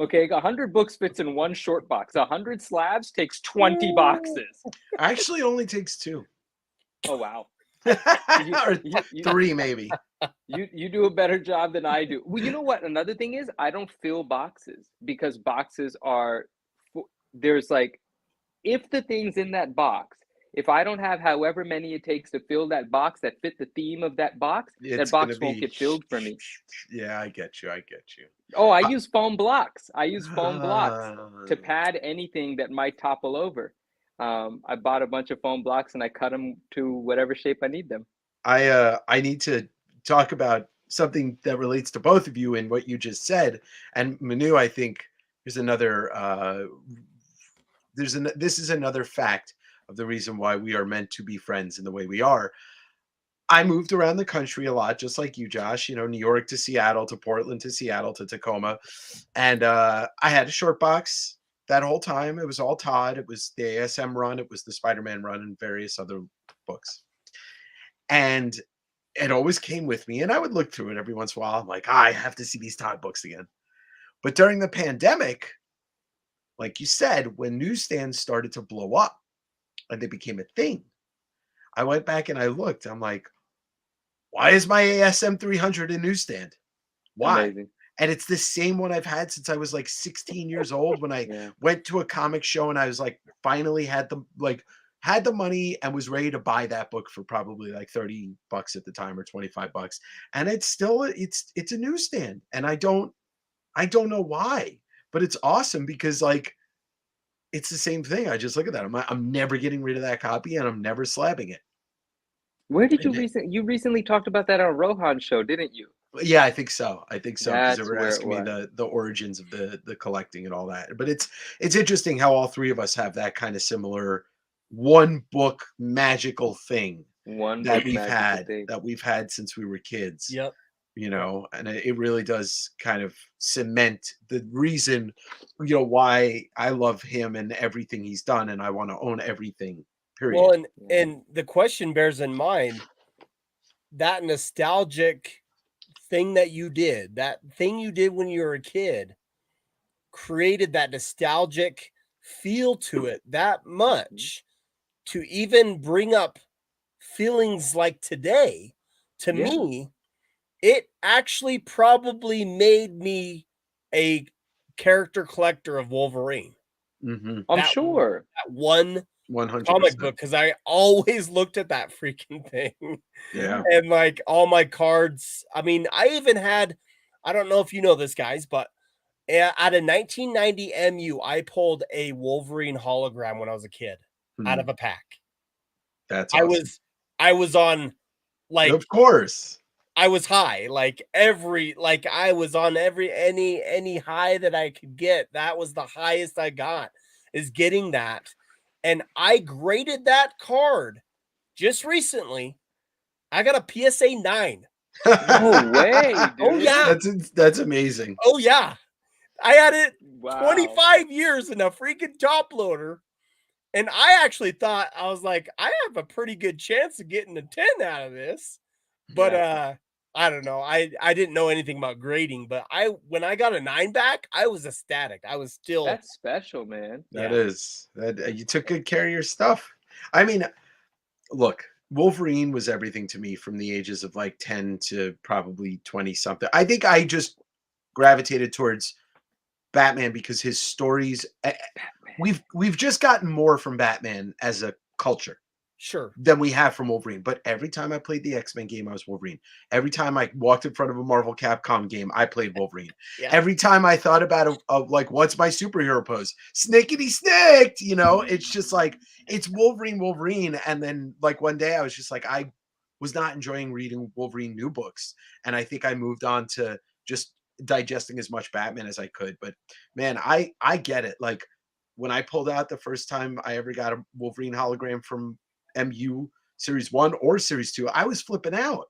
Okay, 100 books fits in one short box. 100 slabs takes 20 boxes. Actually, only takes 2. Oh wow. Or You 3 maybe. you do a better job than I do. Well, you know what? Another thing is I don't fill boxes because boxes are there's like if the things in that box, if I don't have however many it takes to fill that box that fit the theme of that box, It's that gonna box won't be get filled for me. Yeah, I get you. Oh, I use foam blocks. I use foam blocks to Uh, pad anything that might topple over. I bought a bunch of foam blocks and I cut them to whatever shape I need them. I need to talk about something that relates to both of you and what you just said. And Manu, I think there's another this is another fact of the reason why we are meant to be friends in the way we are. I moved around the country a lot, just like you, Josh. You know, New York to Seattle to Portland to Seattle to Tacoma, and I had a short box that whole time. It was all Todd. It was the ASM run. It was the SpiderMan run, and various other books. And it always came with me, and I would look through it every once in a while. I'm like, I have to see these Todd books again. But during the pandemic, like you said, when newsstands started to blow up and they became a thing, I went back and I looked. I'm like, why is my ASM 300 in newsstand? Why? Amazing. And it's the same one I've had since I was like 16 years old when I went to a comic show and I was like, finally had the money and was ready to buy that book for probably like $30 at the time or $25. And it's still, it's a newsstand. And I don't know why, but it's awesome because like, it's the same thing. I just look at that. I'm never getting rid of that copy and I'm never slabbing it. Where did you recently talked about that on Rohan's show, didn't you? Yeah, I think so. Because they That's were where it asking me was. the origins of the collecting and all that. But it's interesting how all 3 of us have that kind of similar one book magical thing One that book magical thing. we've had since we were kids. Yep. You know, and it really does kind of cement the reason, you know, why I love him and everything he's done, and I want to own everything. Period. Well, and the question bears in mind that nostalgic thing that you did, that thing you did when you were a kid, created that nostalgic feel to it that much to even bring up feelings like today. To me, it actually probably made me a character collector of Wolverine. I'm sure. That one 100% comic book, because I always looked at that freaking thing. Yeah. And like all my cards. I mean, I even had, I don't know if you know this, guys, but at a 1990 MU, I pulled a Wolverine hologram when I was a kid out of a pack. That's awesome. I was on, like, of course. I was high, like I was on any high that I could get. That was the highest I got, is getting that. And I graded that card just recently. I got a PSA 9. No way, dude. Oh yeah. That's amazing. Oh yeah. I had it 25 years in a freaking top loader. And I actually thought, I was like, I have a pretty good chance of getting a 10 out of this. But I don't know. I didn't know anything about grading, but when I got a 9 back, I was ecstatic. I was still. That's special, man. That is you took good care of your stuff. I mean, look, Wolverine was everything to me from the ages of like 10 to probably 20 something. I think I just gravitated towards Batman because his stories, we've just gotten more from Batman as a culture. Sure. Than we have from Wolverine. But every time I played the X-Men game, I was Wolverine. Every time I walked in front of a Marvel Capcom game, I played Wolverine. Every time I thought about like, what's my superhero pose? Snickety snicked, you know, it's just like, it's Wolverine. And then like one day I was just like, I was not enjoying reading Wolverine new books. And I think I moved on to just digesting as much Batman as I could. But man, I get it. Like, when I pulled out the first time I ever got a Wolverine hologram from MU Series 1 or Series 2, I was flipping out.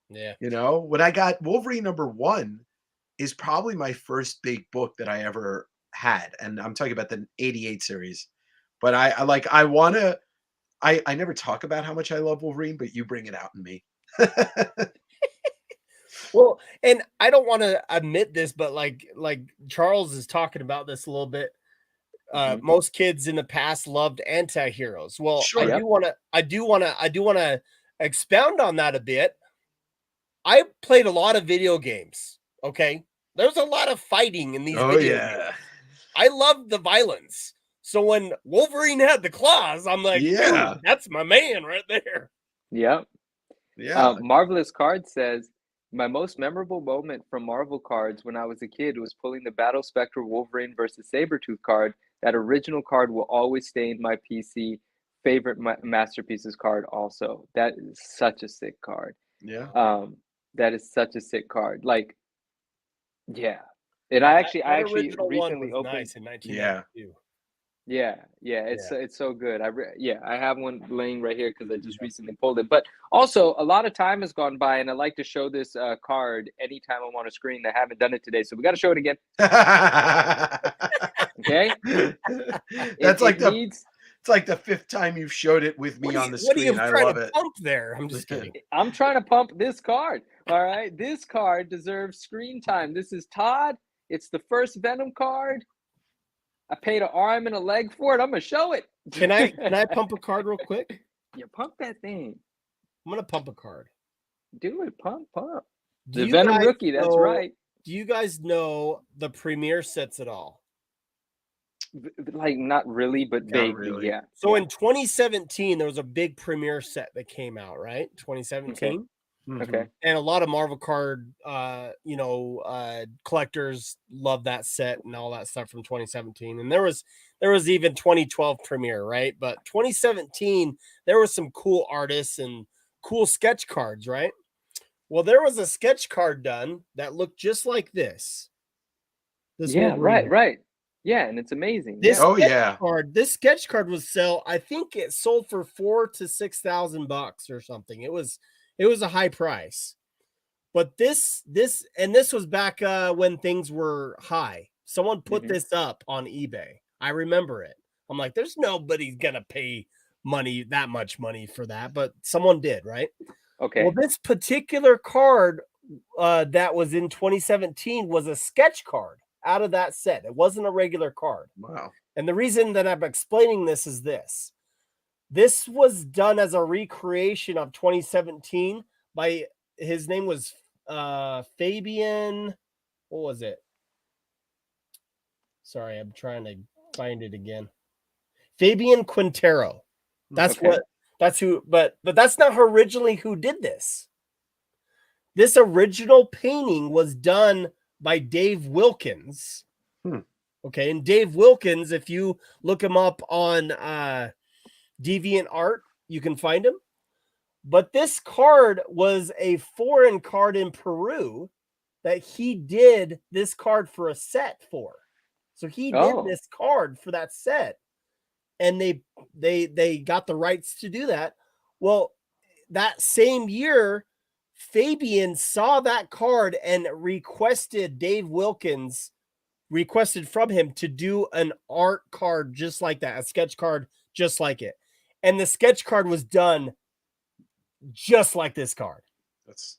Yeah. You know, when I got Wolverine #1 is probably my first big book that I ever had. And I'm talking about the 88 series. But I never talk about how much I love Wolverine, but you bring it out in me. Well, and I don't want to admit this, but like Charles is talking about this a little bit. Most kids in the past loved anti-heroes. Well, Sure. I do want to expound on that a bit. I played a lot of video games. Okay. There's a lot of fighting in these video games. I love the violence. So when Wolverine had the claws, I'm like, Yeah. dude, that's my man right there. Yep. Yeah. Marvelous Card says, my most memorable moment from Marvel cards when I was a kid was pulling the Battle Spectre Wolverine versus Sabretooth card. That original card will always stay in my PC favorite masterpieces card also. That is such a sick card. Yeah. That is such a sick card. Like, yeah. And I actually original recently one was opened. nice in 1992. Yeah, it's so good. I have one laying right here because I just recently pulled it. But also, a lot of time has gone by, and I like to show this card anytime I'm on a screen. I haven't done it today, so we got to show it again. Okay, it's like the fifth time you've showed it with me on the screen. I love it. Pump there. I'm just kidding. I'm trying to pump this card. All right, this card deserves screen time. This is Todd. It's the first Venom card. I paid an arm and a leg for it. I'm gonna show it. Can I pump a card real quick? You pump that thing. I'm gonna pump a card. Do it, pump. The Venom rookie. That's right. Do you guys know the premiere sets at all? Like not really, but vaguely, really. yeah. So in 2017, there was a big premiere set that came out, right? 2017. Okay. And a lot of Marvel card, collectors love that set and all that stuff from 2017. And there was even 2012 premiere, right? But 2017, there was some cool artists and cool sketch cards, right? Well, there was a sketch card done that looked just like this. Right. Yeah, and it's amazing. This sketch card was I think it sold for $4,000 to $6,000 or something. It was a high price. But this was back when things were high. Someone put this up on eBay. I remember it. I'm like, there's nobody's gonna pay that much money for that, but someone did, right? Okay. Well, this particular card that was in 2017 was a sketch card out of that set. It wasn't a regular card. Wow. And the reason that I'm explaining this is this. This was done as a recreation of 2017 by, his name was Fabian. What was it? Sorry, I'm trying to find it again. Fabian Quintero. That's who, but that's not originally who did this. This original painting was done by Dave Wilkins. Okay, and Dave Wilkins, if you look him up on DeviantArt, you can find him. But this card was a foreign card in Peru that he did this card for a set for. So he did this card for that set, and they got the rights to do that. Well, that same year, Fabian saw that card and requested from him to do an art card just like that, a sketch card just like it. And the sketch card was done just like this card. That's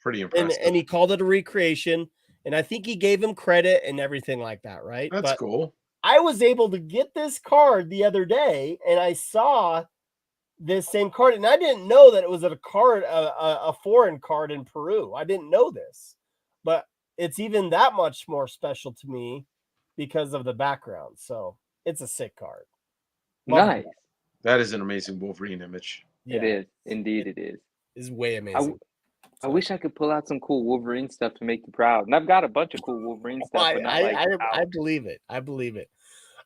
pretty impressive. And he called it a recreation. And I think he gave him credit and everything like that, right? That's cool. I was able to get this card the other day, and I saw this same card, and I didn't know that it was a foreign card in Peru. I didn't know this, but it's even that much more special to me because of the background. So it's a sick card. Nice. That is an amazing Wolverine image. Yeah. It is. Indeed, it is. It's way amazing. I wish I could pull out some cool Wolverine stuff to make you proud. And I've got a bunch of cool Wolverine stuff. I believe it. I believe it.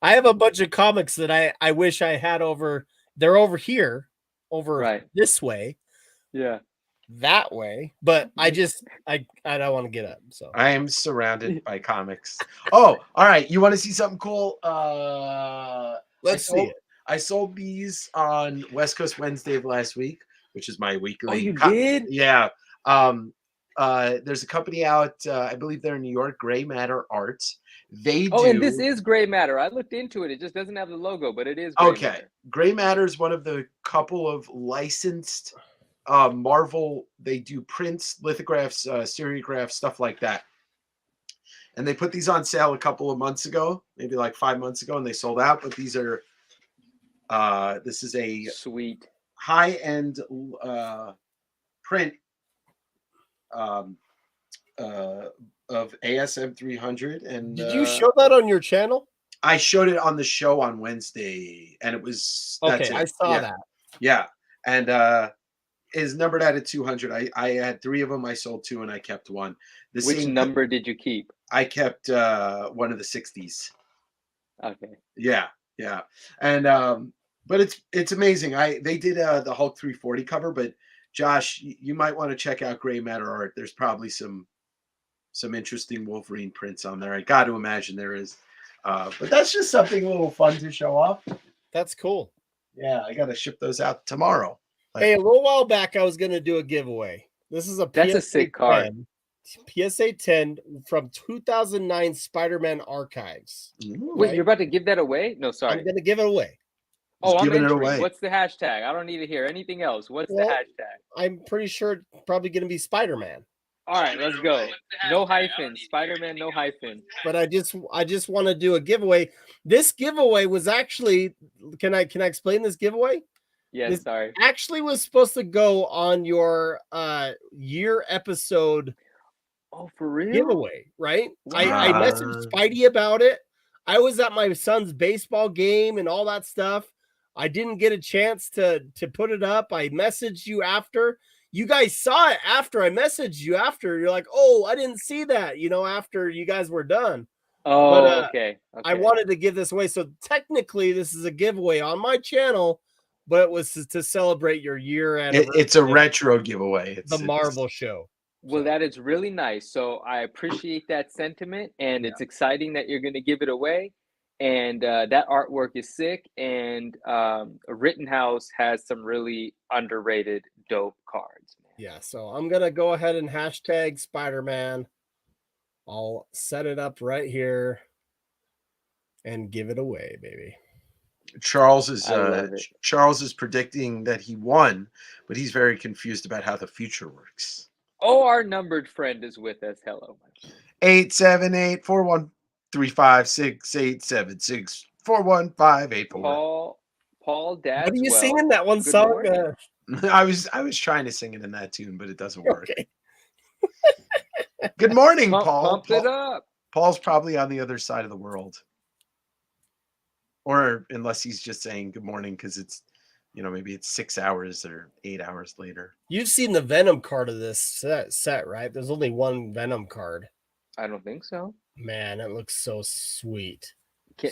I have a bunch of comics that I wish I had over. They're over here, this way. Yeah. that way, but I don't want to get up. So I am surrounded by comics. Oh, all right. You want to see something cool? let's see it. I sold these on West Coast Wednesday of last week, which is my weekly. Oh, you did? Yeah. There's a company out, I believe they're in New York, Gray Matter Arts. They do. And this is Gray Matter. I looked into it. It just doesn't have the logo, but it is Gray Matter. Gray Matter is one of the couple of licensed Marvel. They do prints, lithographs, seriographs, stuff like that. And they put these on sale a couple of months ago, maybe like 5 months ago, and they sold out. But these are, this is a sweet high-end print of ASM 300. And did you show that on your channel? I showed it on the show on Wednesday, and it was okay. I saw that. Yeah, and is numbered out at 200. I had 3 of them. I sold 2, and I kept 1. Which number did you keep? I kept one of the 60s. Okay. Yeah, and but it's amazing. They did the Hulk 340 cover, but Josh, you might want to check out Gray Matter Art. There's probably some interesting Wolverine prints on there. I got to imagine there is. But that's just something a little fun to show off. That's cool. Yeah, I got to ship those out tomorrow. Hey, a little while back, I was going to do a giveaway. This is a sick card. PSA 10 from 2009 SpiderMan Archives. Wait, right? You're about to give that away? No, sorry. I'm going to give it away. Oh, I'm entering. Away. What's the hashtag? I don't need to hear anything else. What's the hashtag? I'm pretty sure it's probably going to be SpiderMan. All right, let's go. No hyphen. SpiderMan, no hyphen. But I just want to do a giveaway. This giveaway was actually, can I explain this giveaway? Yes, sorry. Actually was supposed to go on your year episode. Oh, for real? Giveaway, right? Wow. I messaged Spidey about it. I was at my son's baseball game and all that stuff. I didn't get a chance to put it up. I messaged you after. You guys saw it after I messaged you after. You're like, oh, I didn't see that, after you guys were done. Oh, but, okay. I wanted to give this away. So technically this is a giveaway on my channel, but it was to celebrate your year anniversary. It's a retro giveaway. It's the Marvel show. Well, that is really nice. So I appreciate that sentiment, and it's exciting that you're going to give it away. And that artwork is sick. And Rittenhouse has some really underrated, dope cards. Man. Yeah, so I'm going to go ahead and hashtag SpiderMan. I'll set it up right here and give it away, baby. Charles is predicting that he won, but he's very confused about how the future works. Oh, our numbered friend is with us. Hello. 878-413-566-4158. Paul Dad. What are you singing that one song? I was trying to sing it in that tune, but it doesn't work. Okay. Good morning, Paul. Pump it up. Paul's probably on the other side of the world. Or unless he's just saying good morning because it's, maybe it's 6 hours or 8 hours later. You've seen the Venom card of this set, right? There's only one Venom card. I don't think so. Man, it looks so sweet.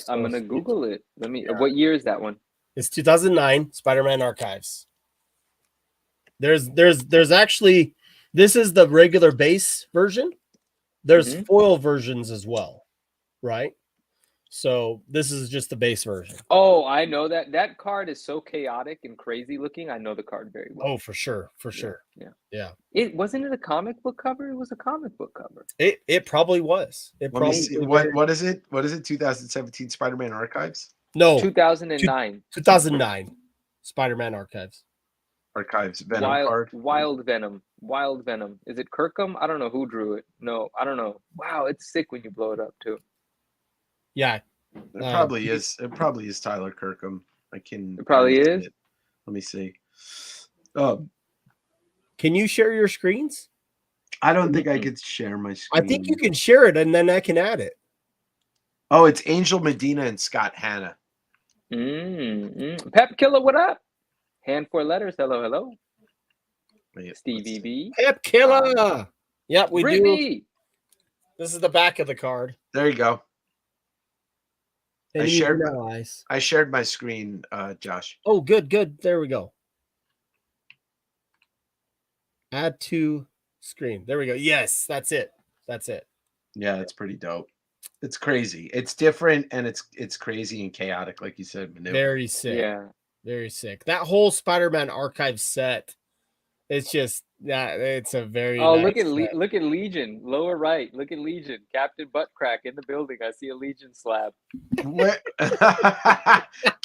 I'm going to Google it. What year is that one? It's 2009 SpiderMan Archives. There's actually, this is the regular base version. There's foil versions as well, right? So this is just the base version. Oh, I know that. That card is so chaotic and crazy looking. I know the card very well. Oh, for sure. Yeah. It wasn't it a comic book cover? It was a comic book cover. It probably was. Let me see. What is it? What is it? 2017 SpiderMan Archives? No. 2009. 2009 SpiderMan Archives. Archives Venom card. Wild Venom. Is it Kirkham? I don't know who drew it. No, I don't know. Wow, it's sick when you blow it up too. Yeah, it probably is. It probably is Tyler Kirkham. It probably is. Let me see. Can you share your screens? I don't think I could share my screen. I think you can share it, and then I can add it. Oh, it's Angel Medina and Scott Hanna. Pep Killer, what up? Hand 4 letters. Hello. Stevie B. Pep Killer. Yep, we do. This is the back of the card. There you go. I shared my screen, Josh. Oh, good. There we go. Add to screen. There we go. Yes, that's it. That's it. Yeah, it's pretty dope. It's crazy. It's different and it's crazy and chaotic, like you said, Manu. Very sick. Yeah. Very sick. That whole Spider-Man archive set. It's just it's a very nice look at set. look at Legion, lower right. Look at Legion, Captain Buttcrack in the building. I see a Legion slab.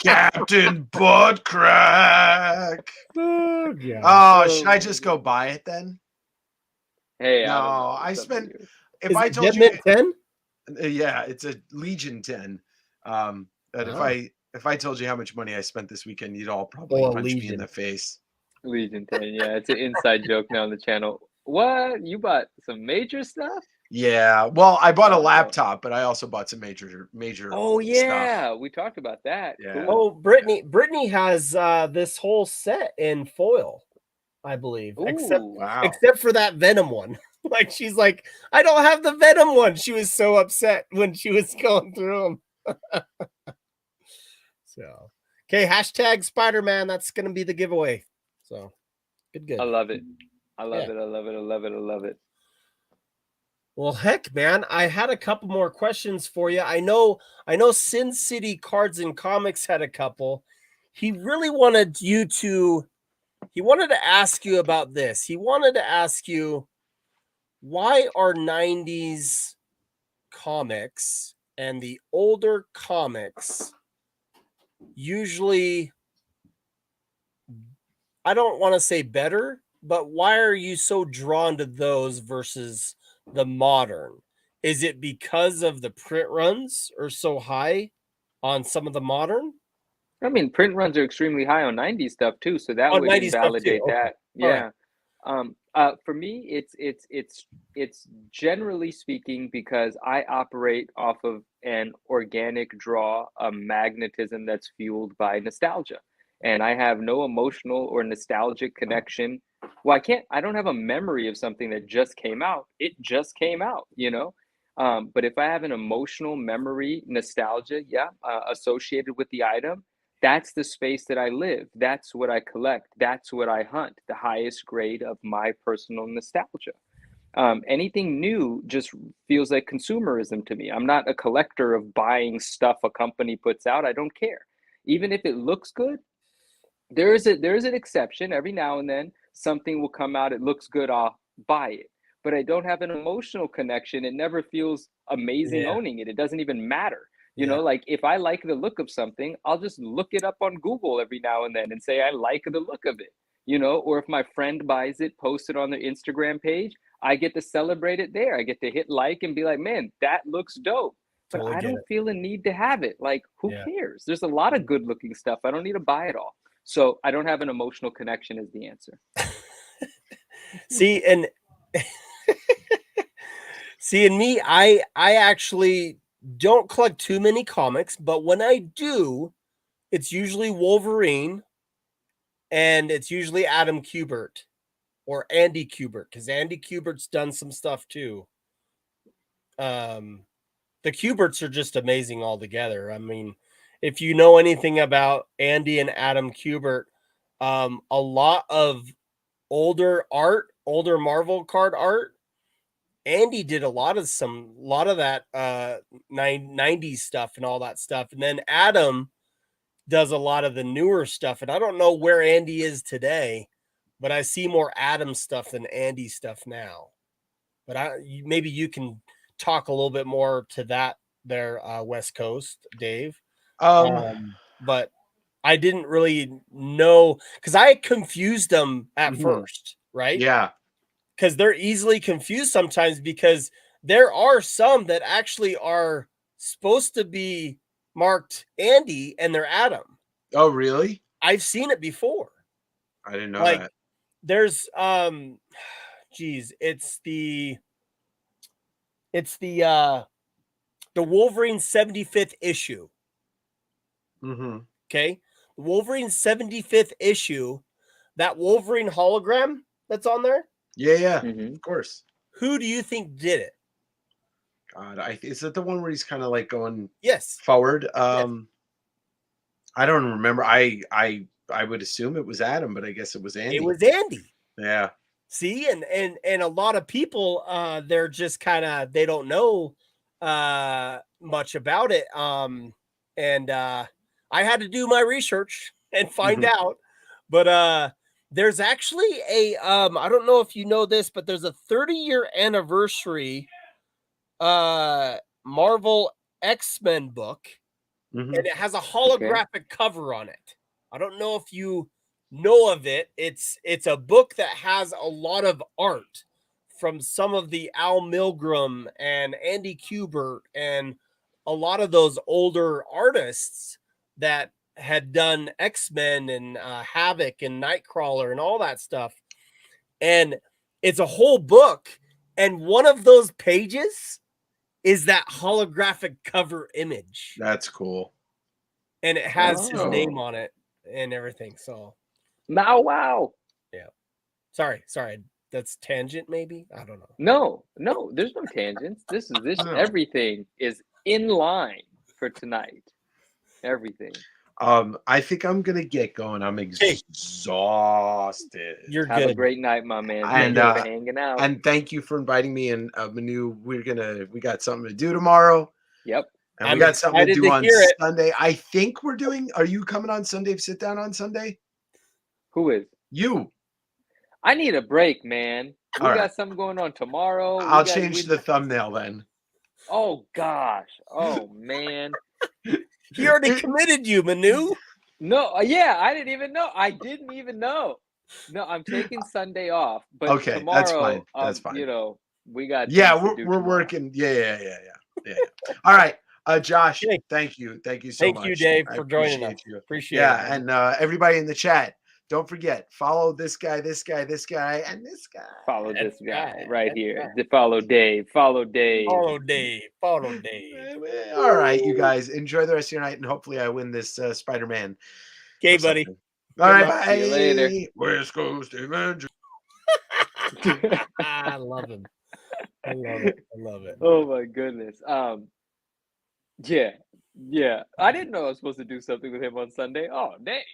Captain Buttcrack. Oh, yeah. Oh, should I just go buy it then? Hey, No, I I spent. Is If I it told Deadman you, 10? yeah, it's a Legion 10. But if I told you how much money I spent this weekend, you'd all probably punch me in the face. Legion 10, yeah, it's an inside joke now on the channel. What? You bought some major stuff? Yeah, well, I bought a laptop, but I also bought some major. Oh yeah, stuff. we talked about that. Yeah. Cool. Oh, Brittany has this whole set in foil, I believe. Ooh, Except for that Venom one. Like she's like, I don't have the Venom one. She was so upset when she was going through them. So, okay, hashtag SpiderMan. That's gonna be the giveaway. So, good. I love it. I love it. Well, heck, man, I had a couple more questions for you. I know Sin City Cards and Comics had a couple. He really wanted to ask you about this. He wanted to ask you, why are 90s comics and the older comics usually, I don't want to say better, but why are you so drawn to those versus the modern? Is it because of the print runs are so high on some of the modern? I mean, print runs are extremely high on 90s stuff too, so that would invalidate that. Okay. Yeah. For me, it's generally speaking because I operate off of an organic draw, a magnetism that's fueled by nostalgia. And I have no emotional or nostalgic connection. Well, I don't have a memory of something that just came out. It just came out, you know? But if I have an emotional memory, nostalgia, associated with the item, that's the space that I live. That's what I collect. That's what I hunt, the highest grade of my personal nostalgia. Anything new just feels like consumerism to me. I'm not a collector of buying stuff a company puts out. I don't care. Even if it looks good, there is an exception. Every now and then something will come out, it looks good, I'll buy it. But I don't have an emotional connection. It never feels amazing owning it. It doesn't even matter. You know, like if I like the look of something, I'll just look it up on Google every now and then and say I like the look of it, you know, or if my friend buys it, post it on their Instagram page, I get to celebrate it there. I get to hit like and be like, man, that looks dope. But I don't feel a need to have it. Like, who cares? There's a lot of good looking stuff. I don't need to buy it all. So I don't have an emotional connection is the answer. See, and in me, I actually don't collect too many comics, but when I do, it's usually Wolverine and it's usually Adam Kubert or Andy Kubert, because Andy Kubert's done some stuff too. The Kuberts are just amazing altogether. I mean, if you know anything about Andy and Adam Kubert, a lot of older Marvel card art, Andy did a lot of that 90s stuff and all that stuff. And then Adam does a lot of the newer stuff. And I don't know where Andy is today, but I see more Adam stuff than Andy stuff now. But maybe you can talk a little bit more to that there, West Coast, Dave. But I didn't really know, because I confused them at first, right? Yeah. Because they're easily confused sometimes, because there are some that actually are supposed to be marked Andy and they're Adam. Oh, really? I've seen it before. I didn't know that. There's it's the Wolverine 75th issue. Mm-hmm. Okay. The Wolverine 75th issue, that Wolverine hologram that's on there. Yeah, of course. Who do you think did it? God, is it the one where he's kind of like going Yes. forward? I don't remember. I would assume it was Adam, but I guess it was Andy. It was Andy. Yeah. See, and a lot of people, they're just kind of, they don't know much about it. And I had to do my research and find out. But there's actually a I don't know if you know this, but there's a 30-year anniversary Marvel X-Men book, and it has a holographic cover on it. I don't know if you know of it. It's a book that has a lot of art from some of the Al Milgrom and Andy Kubert and a lot of those older artists that had done X-Men and Havoc and Nightcrawler and all that stuff. And it's a whole book, and one of those pages is that holographic cover image. That's cool. And it has his name on it and everything. So wow. Yeah. Sorry. That's tangent, maybe? I don't know. No, there's no tangents. This everything is in line for tonight. Everything. I think I'm gonna get going. I'm exhausted. You're Have good. a great night, my man. And Thank you for hanging out. And thank you for inviting me. And Manu, we got something to do tomorrow. Yep. And we got something to do on Sunday. I think we're doing. Are you coming on Sunday? Sit down on Sunday. Who is? You. I need a break, man. We got something going on tomorrow. I'll change the thumbnail then. Oh gosh. Oh man. He already committed you, Manu. No, yeah, I didn't even know. No, I'm taking Sunday off. But okay, tomorrow, that's fine. That's fine. You know, we got. Yeah, we're working. Yeah. All right. Josh, thank you so much. Thank you, Dave, for joining us. Appreciate it. Yeah, and everybody in the chat, don't forget, follow this guy, and this guy. Follow this guy right here. Follow Dave. Follow Dave. All right, you guys, enjoy the rest of your night, and hopefully I win this Spider-Man. Okay, buddy. All right, bye. See you later. West Coast Avengers. I love him. I love it. Oh my goodness. Yeah. I didn't know I was supposed to do something with him on Sunday. Oh, dang.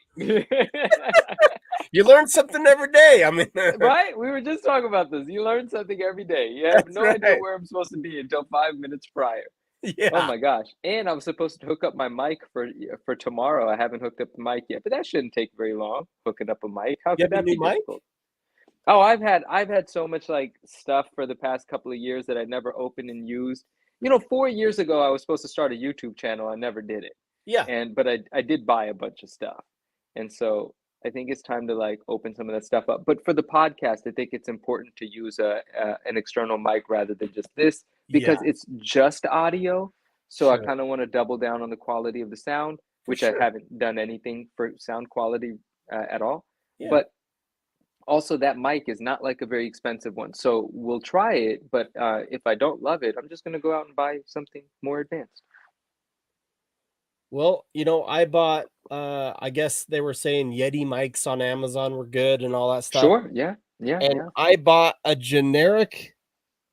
You learn something every day. I mean, right? We were just talking about this. You learn something every day. You have no idea where I'm supposed to be until 5 minutes prior. Yeah. Oh my gosh. And I was supposed to hook up my mic for tomorrow. I haven't hooked up the mic yet, but that shouldn't take very long. Hooking up a mic. How could that be difficult? Oh, I've had so much like stuff for the past couple of years that I never opened and used. 4 years ago, I was supposed to start a YouTube channel. I never did it. Yeah. But I did buy a bunch of stuff. And so I think it's time to like open some of that stuff up. But for the podcast, I think it's important to use an external mic rather than just this, because it's just audio. So I kind of want to double down on the quality of the sound, which I haven't done anything for sound quality at all. Yeah. But also, that mic is not like a very expensive one. So we'll try it. But if I don't love it, I'm just going to go out and buy something more advanced. Well, I bought, I guess they were saying Yeti mics on Amazon were good and all that stuff. Sure. Yeah. And I bought a generic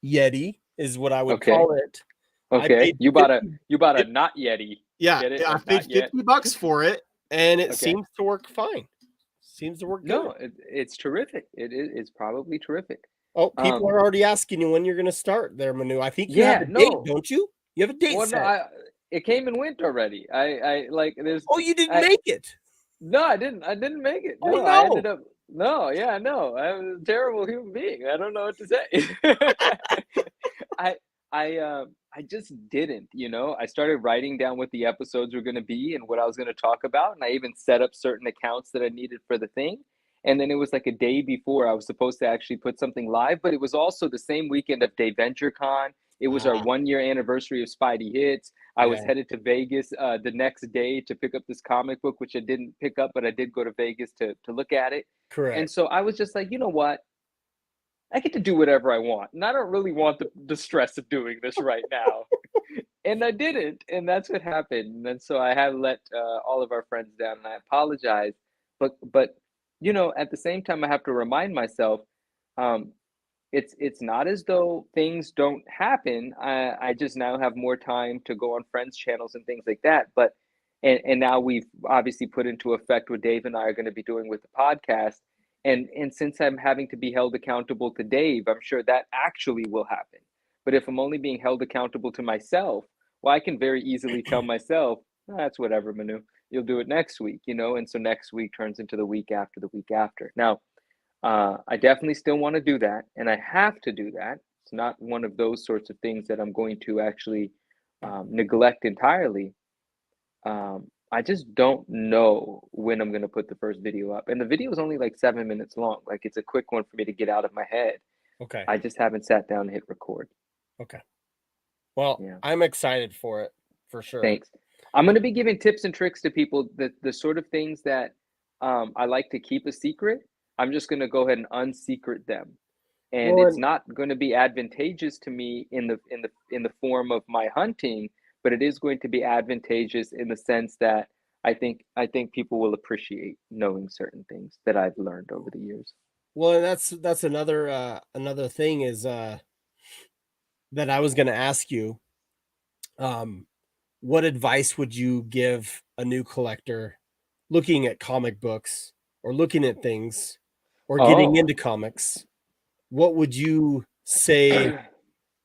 Yeti is what I would call it. Okay. You bought a not Yeti. Yeah. I paid $50 for it, and it seems to work fine. Seems to work good. No, it's terrific. It's probably terrific. Oh, people are already asking you when you're going to start there, Manu. I think you have a date, don't you? You have a date set. No, it came and went already. I like there's. Oh, you didn't make it. No, I didn't make it. No, I ended up. No, yeah, no. I was a terrible human being. I don't know what to say. I just didn't, I started writing down what the episodes were going to be and what I was going to talk about. And I even set up certain accounts that I needed for the thing. And then it was like a day before I was supposed to actually put something live, but it was also the same weekend of Avenger Con. It was our 1 year anniversary of Spidey Hits. I was headed to Vegas the next day to pick up this comic book, which I didn't pick up, but I did go to Vegas to look at it. Correct. And so I was just like, you know what? I get to do whatever I want. And I don't really want the stress of doing this right now. And I didn't. And that's what happened. And so I have let all of our friends down, and I apologize. But at the same time, I have to remind myself, it's not as though things don't happen. I just now have more time to go on friends' channels and things like that. But and now we've obviously put into effect what Dave and I are going to be doing with the podcast. And since I'm having to be held accountable to Dave, I'm sure that actually will happen. But if I'm only being held accountable to myself, well, I can very easily tell myself, "Oh, that's whatever, Manu. You'll do it next week," and so next week turns into the week after the week after. Now, I definitely still want to do that, and I have to do that. It's not one of those sorts of things that I'm going to actually neglect entirely. I just don't know when I'm going to put the first video up. And the video is only like 7 minutes long. Like, it's a quick one for me to get out of my head. Okay. I just haven't sat down and hit record. Okay. Well, Yeah. I'm excited for it, for sure. Thanks. I'm going to be giving tips and tricks to people, the sort of things that I like to keep a secret. I'm just going to go ahead and unsecret them. And Well, it's not going to be advantageous to me in the form of my hunting, but it is going to be advantageous in the sense that I think people will appreciate knowing certain things that I've learned over the years. Well, that's another thing is that I was going to ask you. What advice would you give a new collector looking at comic books or looking at things or getting into comics? What would you say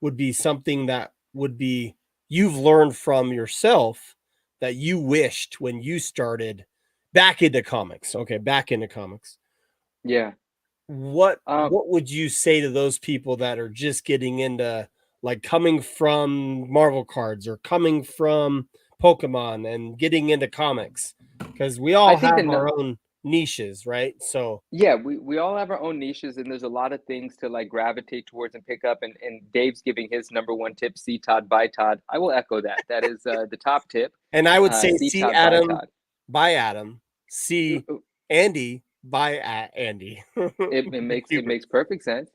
would be something that would be you've learned from yourself that you wished when you started back into comics? Okay, back into comics. Yeah. What would you say to those people that are just getting into, like, coming from Marvel cards or coming from Pokemon and getting into comics? Because we all have our own niches, right? So yeah, we all have our own niches, and there's a lot of things to like gravitate towards and pick up. And Dave's giving his number one tip: see Todd, buy Todd. I will echo that. That is the top tip. And I would say see Todd, Adam, buy Adam. See Andy, buy Andy. It makes perfect sense.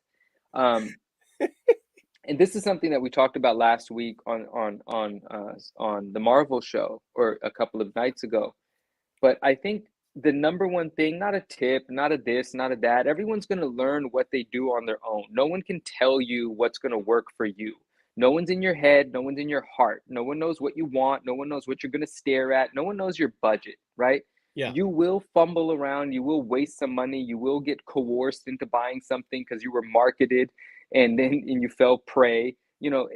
And this is something that we talked about last week on the Marvel show, or a couple of nights ago. But I think the number one thing, not a tip, not a this, not a that, everyone's going to learn what they do on their own. No one can tell you what's going to work for you. No one's in your head. No one's in your heart. No one knows what you want. No one knows what you're going to stare at. No one knows your budget, right? Yeah. You will fumble around. You will waste some money. You will get coerced into buying something because you were marketed and you fell prey.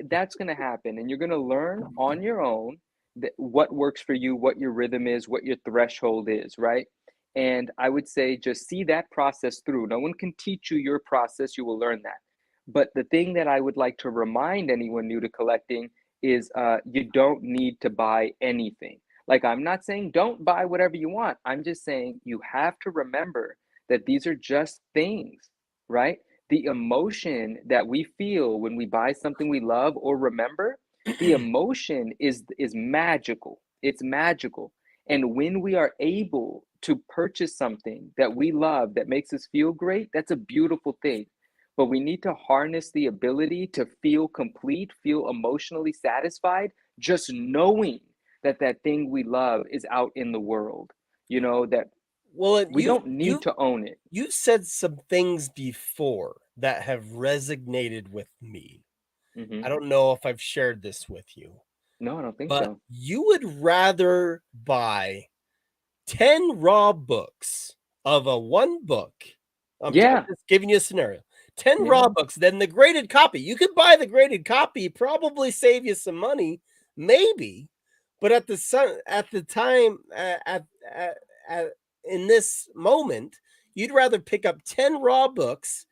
That's going to happen. And you're going to learn on your own what works for you, what your rhythm is, what your threshold is, right? And I would say just see that process through. No one can teach you your process. You will learn that. But the thing that I would like to remind anyone new to collecting is you don't need to buy anything. Like, I'm not saying don't buy whatever you want. I'm just saying you have to remember that these are just things, right? The emotion that we feel when we buy something we love or remember, the emotion is magical. It's magical. And when we are able to purchase something that we love that makes us feel great, that's a beautiful thing. But we need to harness the ability to feel complete, feel emotionally satisfied, just knowing that thing we love is out in the world. We don't need to own it. You've said some things before that have resonated with me. Mm-hmm. I don't know if I've shared this with you. No, I don't think but so. You would rather buy 10 raw books of a one book. I'm just giving you a scenario. 10 raw books than the graded copy. You could buy the graded copy, probably save you some money, maybe. But at the time, in this moment, you'd rather pick up 10 raw books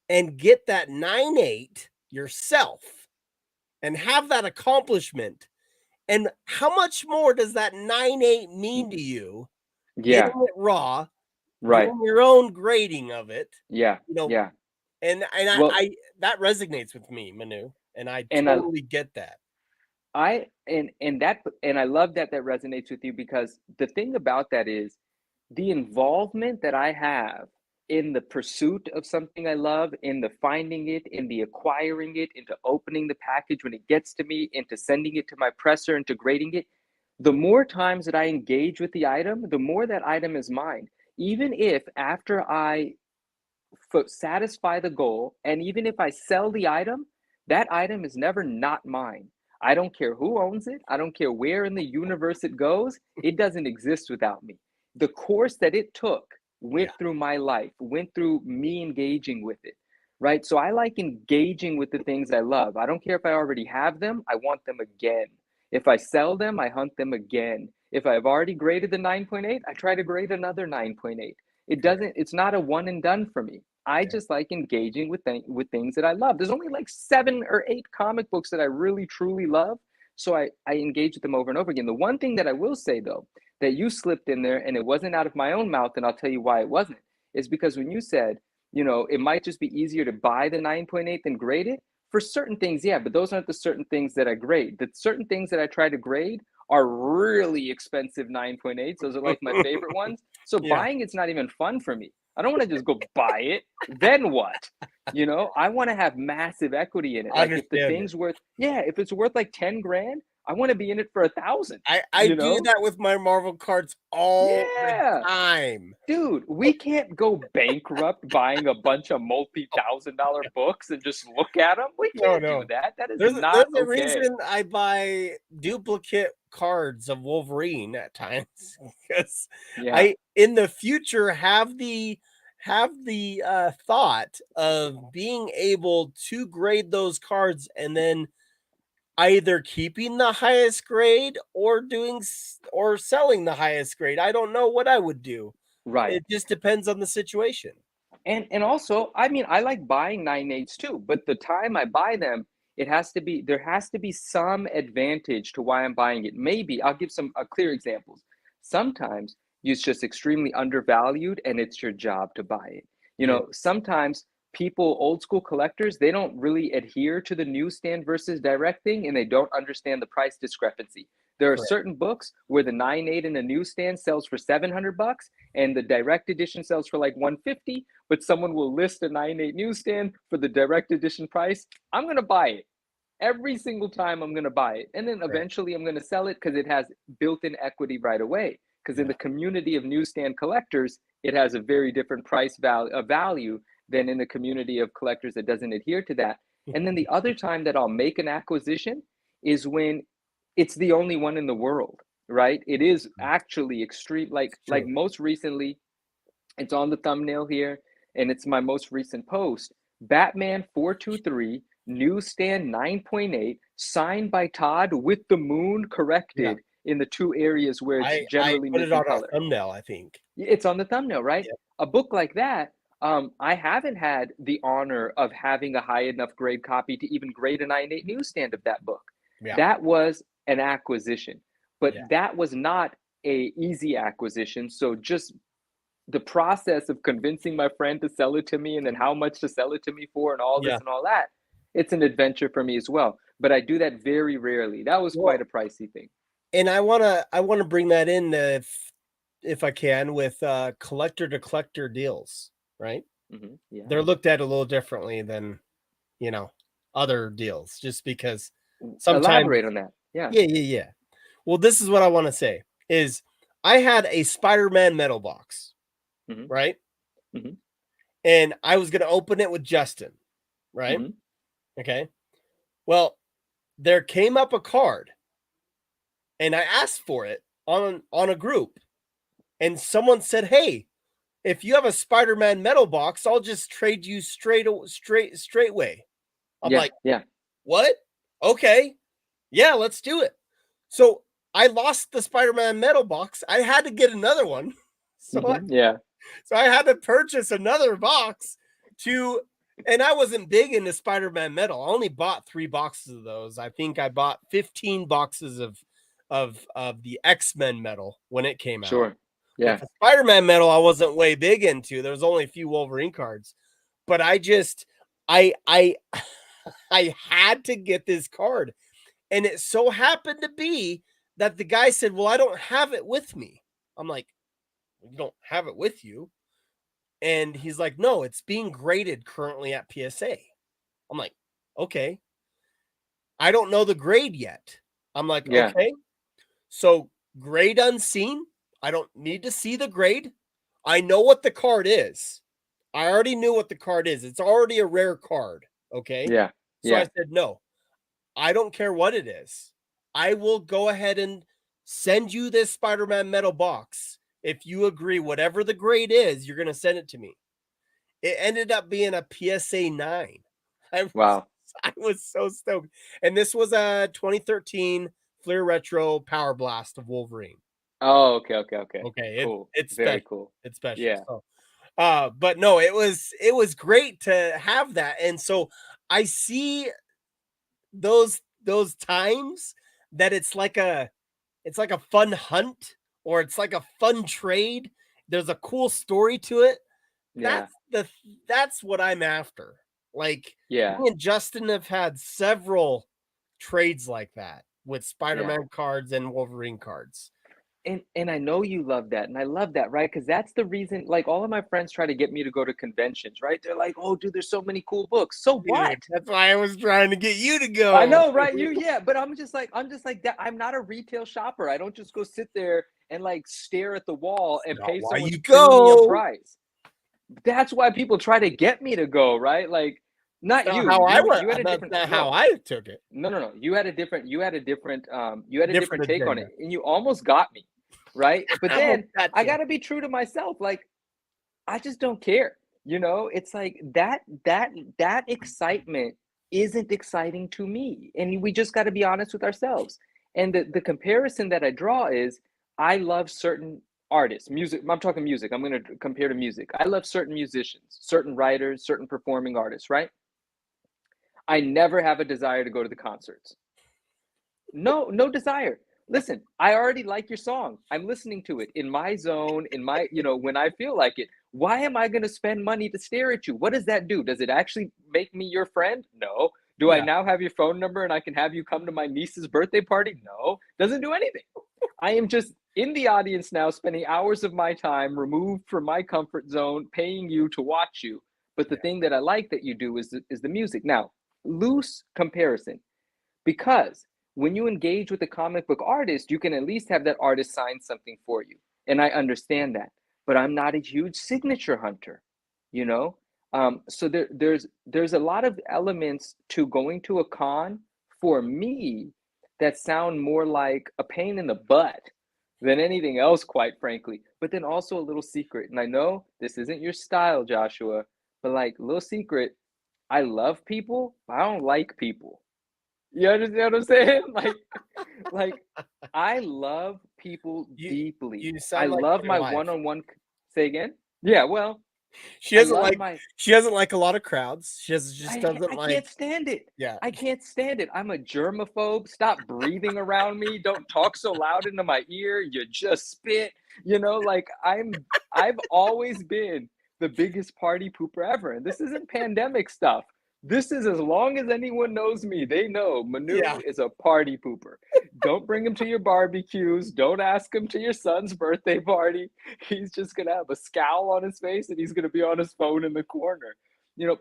and get that 9.8 yourself and have that accomplishment. And how much more does that 9.8 mean to you? Yeah. Getting it raw, right? Doing your own grading of it. Yeah. Yeah. And I that resonates with me, Manu, and I totally get that. I love that resonates with you, because the thing about that is the involvement that I have in the pursuit of something I love, in the finding it, in the acquiring it, into opening the package when it gets to me, into sending it to my presser, into grading it. The more times that I engage with the item, the more that item is mine. Even if after I satisfy the goal, and even if I sell the item, that item is never not mine. I don't care who owns it. I don't care where in the universe it goes. It doesn't exist without me. The course that it took, went through my life, went through me engaging with it, right? So I like engaging with the things I love. I don't care if I already have them, I want them again. If I sell them, I hunt them again. If I've already graded the 9.8, I try to grade another 9.8. It's not a one and done for me. I just like engaging with things that I love. There's only like 7 or 8 comic books that I really truly love. So I engage with them over and over again. The one thing that I will say though, that you slipped in there and it wasn't out of my own mouth, and I'll tell you why it wasn't, is because when you said, it might just be easier to buy the 9.8 than grade it. For certain things, yeah, but those aren't the certain things that I grade. The certain things that I try to grade are really expensive 9.8s. Those are like my favorite ones. So buying it's not even fun for me. I don't want to just go buy it. Then what? I want to have massive equity in it. Like if the thing's worth, if it's worth like 10 grand, I want to be in it for 1,000. I do that with my Marvel cards all the time. Dude, we can't go bankrupt buying a bunch of multi-$1,000 books and just look at them. We can't do that. That is not there's a reason I buy duplicate cards of Wolverine at times, because I in the future have the thought of being able to grade those cards and then either keeping the highest grade or selling the highest grade. I don't know what I would do. Right. It just depends on the situation. And also, I mean, I like buying 9.8s too, but the time I buy them, there has to be some advantage to why I'm buying it. Maybe I'll give some clear examples. Sometimes it's just extremely undervalued and it's your job to buy it. Sometimes people, old school collectors, they don't really adhere to the newsstand versus direct thing, and they don't understand the price discrepancy. There are certain books where the 9.8 in a newsstand sells for $700 and the direct edition sells for like $150, but someone will list a 9.8 newsstand for the direct edition price. I'm going to buy it. Every single time I'm going to buy it. And then eventually I'm going to sell it because it has built-in equity right away. Because in the community of newsstand collectors, it has a very different price value than in the community of collectors that doesn't adhere to that. And then the other time that I'll make an acquisition is when it's the only one in the world, right? It is actually extreme. Like most recently, it's on the thumbnail here, and it's my most recent post. Batman 423, newsstand 9.8, signed by Todd with the moon corrected in the 2 areas where it's generally put it missing on color. Our thumbnail, I think. It's on the thumbnail, right? Yep. A book like that, I haven't had the honor of having a high enough grade copy to even grade a 9.8 newsstand of that book. Yeah. That was an acquisition, but that was not a easy acquisition. So just the process of convincing my friend to sell it to me and then how much to sell it to me for and all this and all that, it's an adventure for me as well. But I do that very rarely. That was quite a pricey thing. And I wanna bring that in if I can with collector to collector deals. Right? Mm-hmm. Yeah. They're looked at a little differently than, other deals, just because sometimes. Elaborate on that. Yeah. Well, this is what I want to say is I had a SpiderMan metal box, right? Mm-hmm. And I was going to open it with Justin, right? Mm-hmm. Okay. Well, there came up a card and I asked for it on a group, and someone said, "Hey, if you have a SpiderMan metal box, I'll just trade you straightway." I'm like, what? Okay. Yeah, let's do it. So I lost the SpiderMan metal box. I had to get another one. So I had to purchase another box and I wasn't big into SpiderMan metal. I only bought 3 boxes of those. I think I bought 15 boxes of the X-Men metal when it came out. Sure. Yeah. The Spider-Man metal I wasn't way big into. There was only a few Wolverine cards. But I had to get this card. And it so happened to be that the guy said, "Well, I don't have it with me." I'm like, "You don't have it with you?" And he's like, "No, it's being graded currently at PSA." I'm like, "Okay. I don't know the grade yet." I'm like, "Okay. So grade unseen. I don't need to see the grade. I know what the card is. I already knew what the card is. It's already a rare card." Okay. Yeah. So I said, "No, I don't care what it is. I will go ahead and send you this SpiderMan metal box if you agree, whatever the grade is, you're gonna send it to me. It ended up being a PSA 9. Wow. I was so stoked. And this was a 2013 Fleer Retro Power Blast of Wolverine. Oh, okay. Okay, Cool. it's Very special. cool. It's special. Yeah. So, but no, it was great to have that. And so I see those times that it's like a fun hunt, or it's like a fun trade. There's a cool story to it. Yeah. That's what I'm after. Like, Yeah. me and Justin have had several trades like that with Spider-Man cards and Wolverine cards. And I know you love that, and I love that, right? Because that's the reason, like, all of my friends try to get me to go to conventions, right? They're like, "Oh, dude, there's so many cool books." So what? Dude, that's why I was trying to get you to go. I know, right? But I'm just like that. I'm not a retail shopper. I don't just go sit there and like stare at the wall and Not pay why someone's you premium go. price. That's why people try to get me to go, right? Like, not That's you. not how I went. You had a That's different. not No, how I took it. no. You had a different Different take on agenda. it, and you almost got me, right? But then Gotcha. I got to be true to myself. Like, I just don't care. You know, it's like that excitement isn't exciting to me. And we just got to be honest with ourselves. And the comparison that I draw is, I love certain artists, music. I'm talking music. I'm going to compare to music. I love certain musicians, certain writers, certain performing artists, right? I never have a desire to go to the concerts. No desire. Listen, I already like your song. I'm listening to it in my zone, in my, when I feel like it. Why am I going to spend money to stare at you? What does that do? Does it actually make me your friend? No. Do I now have your phone number and I can have you come to my niece's birthday party? No. Doesn't do anything. I am just in the audience now, spending hours of my time removed from my comfort zone, paying you to watch you. But the thing that I like that you do is the music. Now, loose comparison, because when you engage with a comic book artist, you can at least have that artist sign something for you. And I understand that, but I'm not a huge signature hunter, you know? So there's a lot of elements to going to a con for me that sound more like a pain in the butt than anything else, quite frankly. But then also a little secret. And I know this isn't your style, Joshua, but like, little secret, I love people, but I don't like people. You understand what I'm saying? Like I love people deeply. You I sound like love my my wife. one-on-one. Say again? Yeah, well, She doesn't like a lot of crowds. She I doesn't like. can't stand it. Yeah. I can't stand it. I'm a germaphobe. Stop breathing around me. Don't talk so loud into my ear. You just spit. Like I've always been the biggest party pooper ever. And this isn't pandemic stuff. This is, as long as anyone knows me, they know Manu is a party pooper. Don't bring him to your barbecues. Don't ask him to your son's birthday party. He's just going to have a scowl on his face and he's going to be on his phone in the corner.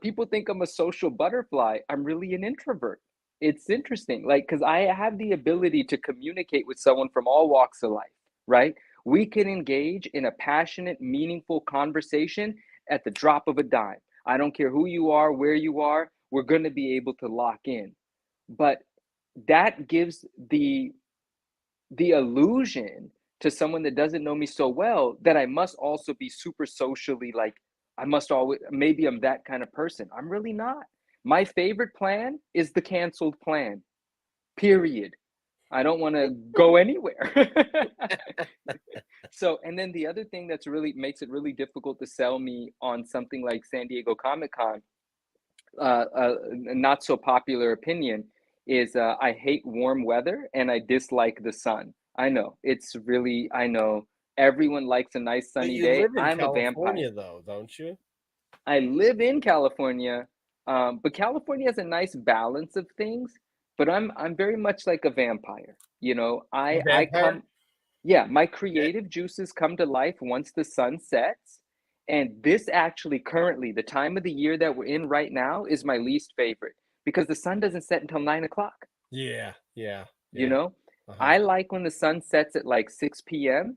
People think I'm a social butterfly. I'm really an introvert. It's interesting, because I have the ability to communicate with someone from all walks of life, right? We can engage in a passionate, meaningful conversation at the drop of a dime. I don't care who you are, where you are, we're going to be able to lock in. But that gives the illusion to someone that doesn't know me so well that I must also be super socially, maybe I'm that kind of person. I'm really not. My favorite plan is the canceled plan, period. I don't want to go anywhere. So, and then the other thing that's really makes it really difficult to sell me on something like San Diego Comic-Con, a not so popular opinion, is I hate warm weather and I dislike the sun. I know everyone likes a nice sunny day. I'm a vampire, though, don't you? I live in California, but California has a nice balance of things. But I'm very much like a vampire. I come. Yeah, my creative juices come to life once the sun sets. And this actually, currently, the time of the year that we're in right now is my least favorite, because the sun doesn't set until 9 o'clock. Yeah. I like when the sun sets at like 6 p.m.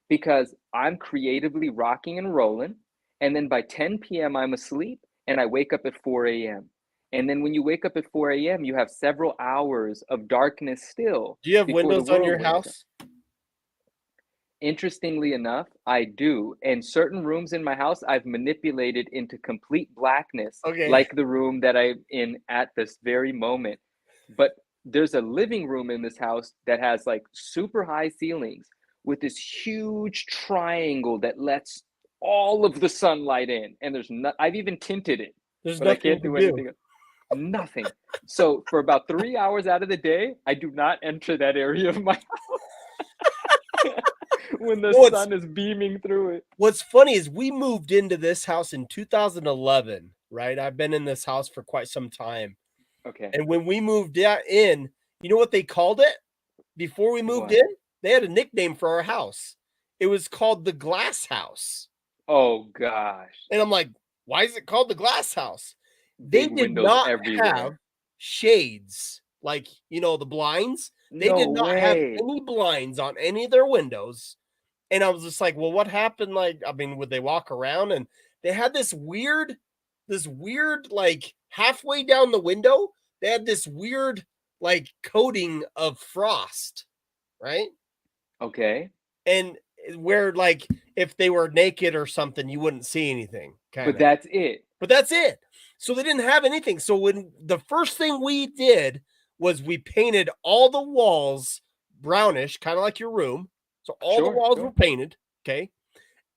because I'm creatively rocking and rolling. And then by 10 p.m., I'm asleep and I wake up at 4 a.m. And then when you wake up at 4 a.m., you have several hours of darkness still. Do you have windows on your house? Interestingly enough, I do. And certain rooms in my house, I've manipulated into complete blackness, Okay. like the room that I'm in at this very moment. But there's a living room in this house that has like super high ceilings with this huge triangle that lets all of the sunlight in. And there's not, I've even tinted it, There's but I nothing can't to do do. anything. Nothing. So for about 3 hours out of the day, I do not enter that area of my when the Well, sun is beaming through it. What's funny is we moved into this house in 2011, right? I've been in this house for quite some time. Okay. And when we moved in, you know what they called it? Before we moved What? in, they had a nickname for our house. It was called the Glass House. Oh gosh. And I'm like, why is it called the Glass House? They Big did windows not everywhere. have shades, like, you know, the blinds. They No did not have way. any blinds on any of their windows. And I was just like, well, what happened? Like, I mean, would they walk around? And they had this weird, like halfway down the window, they had this weird, like coating of frost, right? Okay. And where, like, if they were naked or something, you wouldn't see anything. But that's it. But that's it. So they didn't have anything. So when the first thing we did was we painted all the walls brownish, kind of like your room. So all the walls were painted, okay?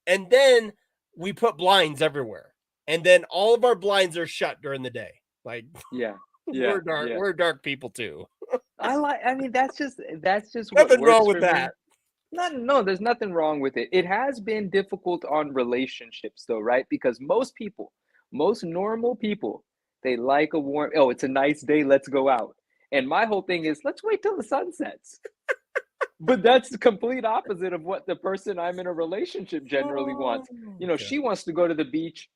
And then we put blinds everywhere. And then all of our blinds are shut during the day. Like, Yeah. we're dark. Yeah. We're dark people too. I mean, that's just Nothing what wrong works with for me. that. No, there's nothing wrong with it. It has been difficult on relationships though, right? Because most normal people, they like a warm, oh, it's a nice day, let's go out. And my whole thing is, let's wait till the sun sets. But that's the complete opposite of what the person I'm in a relationship generally wants. You know, Okay. she wants to go to the beach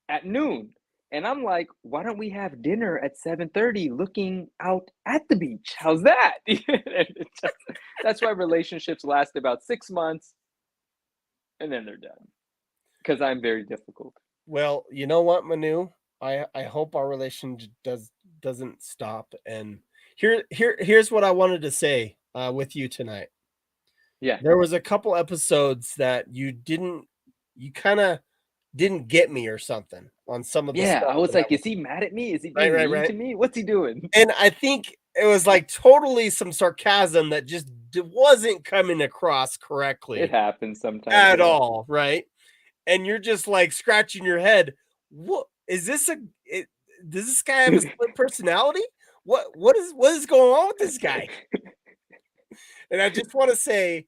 at noon. And I'm like, why don't we have dinner at 7:30 looking out at the beach? How's that? That's why relationships last about 6 months and then they're done. Because I'm very difficult. Well, you know what, Manu? I hope our relationship doesn't stop. And here's what I wanted to say with you tonight. Yeah. There was a couple episodes that you kind of didn't get me or something on some of the stuff. I was like, is he mad at me? Is he being Right, mean to me? What's he doing? And I think it was like totally some sarcasm that just wasn't coming across correctly. It happens sometimes. At all, right? And you're just like scratching your head. What is this? Does this guy have a split personality? What is going on with this guy? And I just want to say,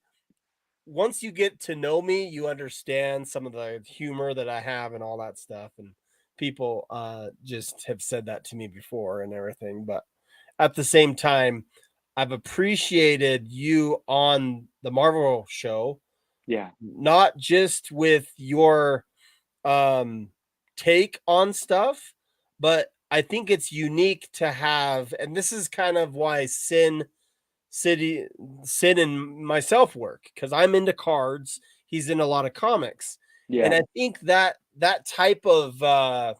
once you get to know me, you understand some of the humor that I have and all that stuff. And people just have said that to me before and everything. But at the same time, I've appreciated you on the Marvel show. Yeah. Not just with your take on stuff, but I think it's unique to have, and this is kind of why Sin and myself work, because I'm into cards, he's in a lot of comics. Yeah. And I think that type of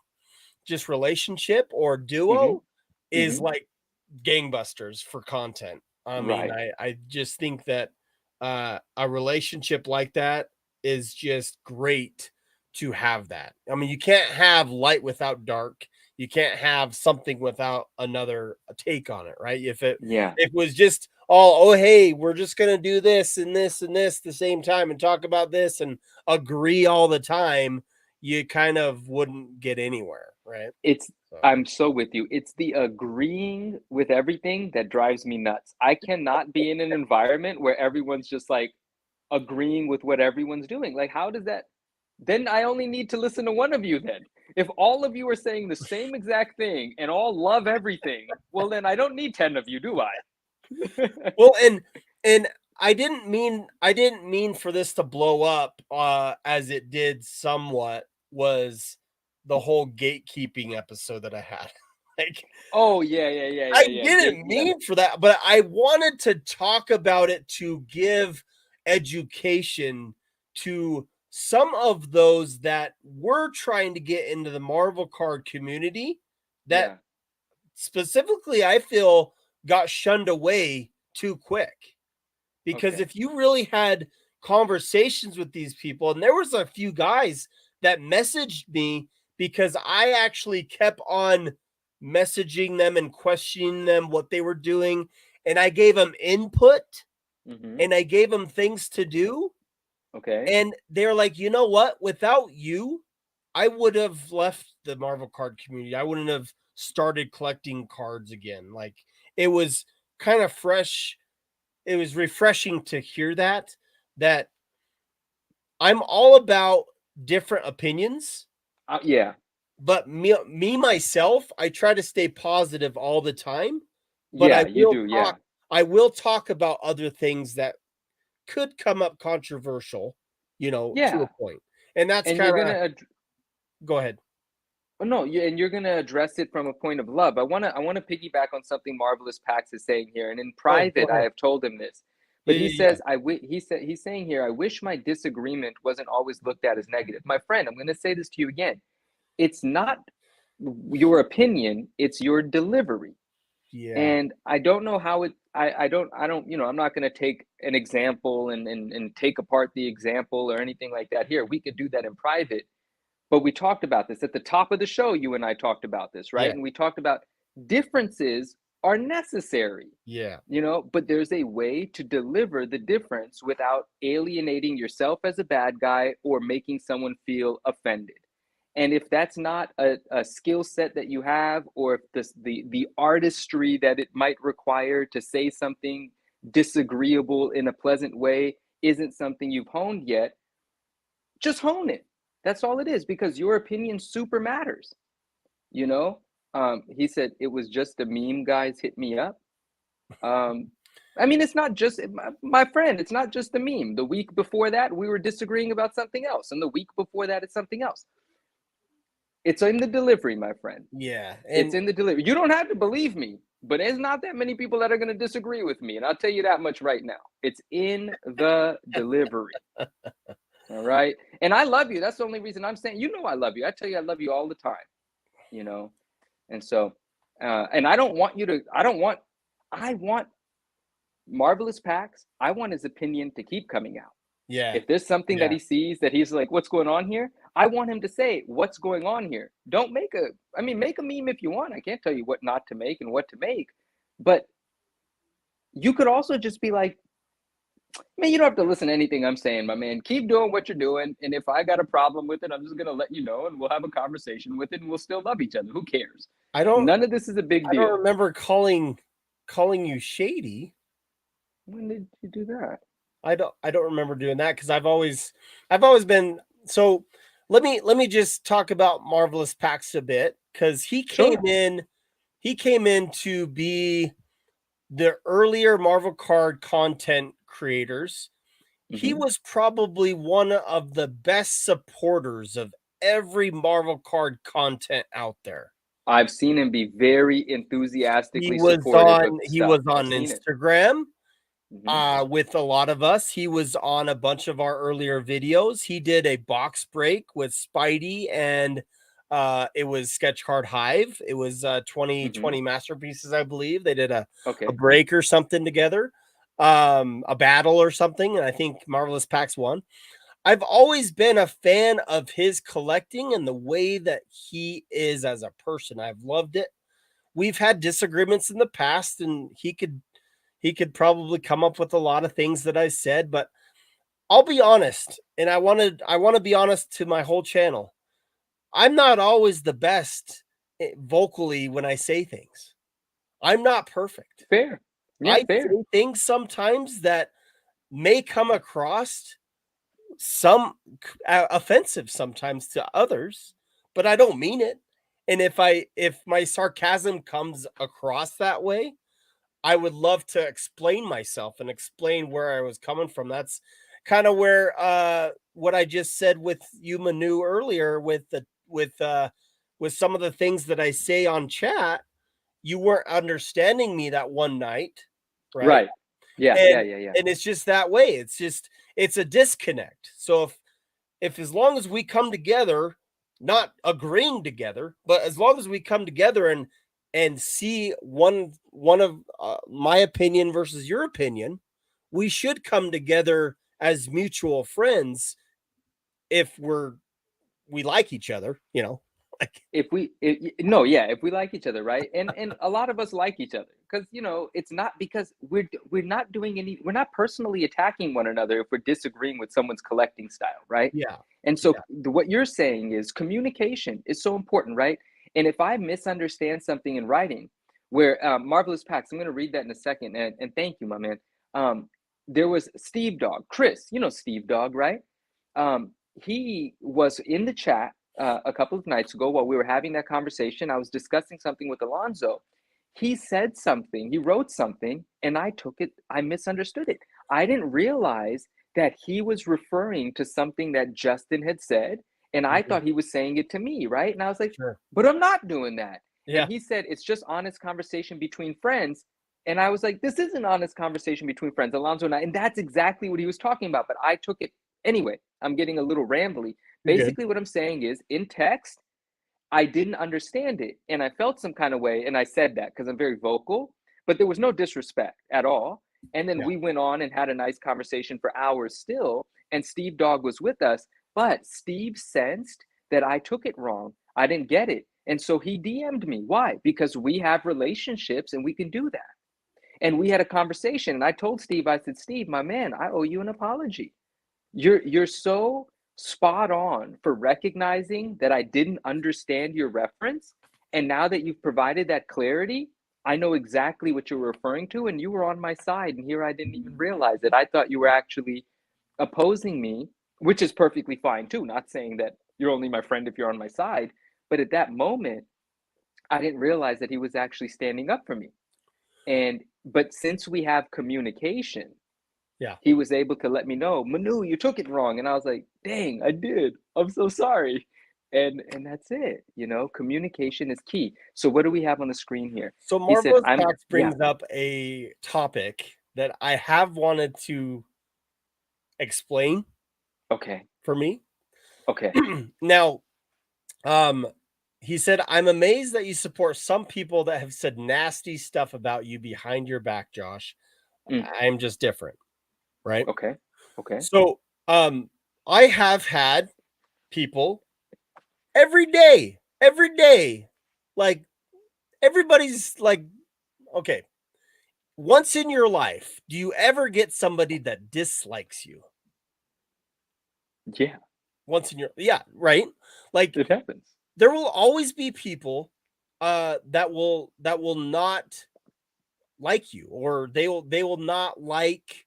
just relationship or duo is like gangbusters for content. I mean, I just think that a relationship like that is just great to have that. I mean, you can't have light without dark. You can't have something without another take on it, right? If it was just oh hey, we're just gonna do this and this and this the same time and talk about this and agree all the time, you kind of wouldn't get anywhere, right? I'm so with you. It's the agreeing with everything that drives me nuts. I cannot be in an environment where everyone's just like agreeing with what everyone's doing. Like, how does that? Then I only need to listen to one of you then. If all of you are saying the same exact thing and all love everything, well, then I don't need 10 of you, do I? Well, and I didn't mean for this to blow up as it did somewhat, was the whole gatekeeping episode that I had. Like, oh yeah. I didn't mean for that, but I wanted to talk about it to give education to some of those that were trying to get into the Marvel card community that specifically I feel got shunned away too quick. Because if you really had conversations with these people, and there was a few guys that messaged me because I actually kept on messaging them and questioning them what they were doing, and I gave them input and I gave them things to do. Okay. And they're like, you know what? Without you, I would have left the Marvel card community. I wouldn't have started collecting cards again. Like, it was kind of fresh. It was refreshing to hear that I'm all about different opinions. Yeah. But me myself, I try to stay positive all the time. But Yeah, you do. Yeah. I will talk about other things that could come up controversial, to a point. And that's And kind you're of gonna go ahead. Oh, no, and you're gonna address it from a point of love. I wanna piggyback on something Marvelous Pax is saying here, and in private, I have told him this. But he says, he's saying here, I wish my disagreement wasn't always looked at as negative. My friend, I'm gonna say this to you again. It's not your opinion, it's your delivery. Yeah. And I don't know how I don't, I'm not gonna take an example and take apart the example or anything like that here. We could do that in private. But we talked about this at the top of the show. You and I talked about this, right? Yeah. And we talked about differences are necessary. Yeah. But there's a way to deliver the difference without alienating yourself as a bad guy or making someone feel offended. And if that's not a skill set that you have, or if the artistry that it might require to say something disagreeable in a pleasant way isn't something you've honed yet, just hone it. That's all it is, because your opinion super matters. He said, it was just a meme, guys, hit me up. It's not just, my friend, it's not just a meme. The week before that, we were disagreeing about something else. And the week before that, it's something else. It's in the delivery, my friend. Yeah. It's in the delivery. You don't have to believe me, but there's not that many people that are going to disagree with me. And I'll tell you that much right now. It's in the delivery. All right. And I love you. That's the only reason I'm saying, I love you. I tell you, I love you all the time, And so, and I want Marvelous Pax. I want his opinion to keep coming out. Yeah. If there's something that he sees that he's like, what's going on here? I want him to say, what's going on here? Don't make a meme if you want. I can't tell you what not to make and what to make. But you could also just be like, man, you don't have to listen to anything I'm saying, my man. Keep doing what you're doing. And if I got a problem with it, I'm just going to let you know, and we'll have a conversation with it, and we'll still love each other. Who cares? None of this is a big deal. I don't remember calling you shady. When did you do that? I don't remember doing that, because I've always been. So let me just talk about Marvelous Pax a bit, because he came in to be the earlier Marvel card content creators. He was probably one of the best supporters of every Marvel card content out there. I've seen him be very enthusiastically supportive. He was on Instagram with a lot of us. He was on a bunch of our earlier videos. He did a box break with Spidey, and it was Sketch Card Hive. It was 2020 masterpieces, I believe. They did a break or something together, a battle or something, and I think Marvelous Pax won. I've always been a fan of his collecting and the way that he is as a person. I've loved it. We've had disagreements in the past, and he could probably come up with a lot of things that I said, but I'll be honest, and I want to be honest to my whole channel. I'm not always the best vocally when I say things. I'm not perfect. Fair. Yeah, I say things sometimes that may come across some offensive sometimes to others, but I don't mean it. And if my sarcasm comes across that way, I would love to explain myself and explain where I was coming from. That's kind of where what I just said with you, Manu, earlier with some of the things that I say on chat. You weren't understanding me that one night, right? Yeah. And it's just that way. It's a disconnect. So if as long as we come together, not agreeing together, but as long as we come together and see one of my opinion versus your opinion, we should come together as mutual friends if we like each other, like if we like each other, right? And a lot of us like each other because it's not because we're not personally attacking one another if we're disagreeing with someone's collecting style, right? yeah. And so what you're saying is communication is so important, right? And if I misunderstand something in writing, where Marvelous Packs, I'm going to read that in a second, and thank you, my man. There was Steve Dog, Chris, Steve Dog, right? He was in the chat a couple of nights ago while we were having that conversation. I was discussing something with Alonzo. He said something, he wrote something, and I misunderstood it. I didn't realize that he was referring to something that Justin had said, and I thought he was saying it to me, right? And I was like, Sure. but I'm not doing that. Yeah. And he said, it's just honest conversation between friends. And I was like, this is an honest conversation between friends, Alonzo and I. And that's exactly what he was talking about. But I took it anyway. I'm getting a little rambly. Basically, what I'm saying is in text, I didn't understand it. And I felt some kind of way. And I said that because I'm very vocal, but there was no disrespect at all. And then we went on and had a nice conversation for hours still. And Steve Dog was with us. But Steve sensed that I took it wrong. I didn't get it. And so he DM'd me. Why? Because we have relationships and we can do that. And we had a conversation. And I told Steve, I said, Steve, my man, I owe you an apology. You're so spot on for recognizing that I didn't understand your reference. And now that you've provided that clarity, I know exactly what you're referring to. And you were on my side. And here I didn't even realize it. I thought you were actually opposing me, which is perfectly fine too. Not saying that you're only my friend if you're on my side. But at that moment, I didn't realize that he was actually standing up for me. But since we have communication, he was able to let me know, Manu, you took it wrong. And I was like, dang, I did. I'm so sorry. And that's it. Communication is key. So what do we have on the screen here? So Marvelous Packs brings up a topic that I have wanted to explain. Okay. For me. Okay. Now, he said, I'm amazed that you support some people that have said nasty stuff about you behind your back, Josh. I'm just different. Right? Okay. So, I have had people every day, like everybody's like, okay. Once in your life, do you ever get somebody that dislikes you? Yeah. Right? Like it happens. There will always be people that will not like you, or they will not like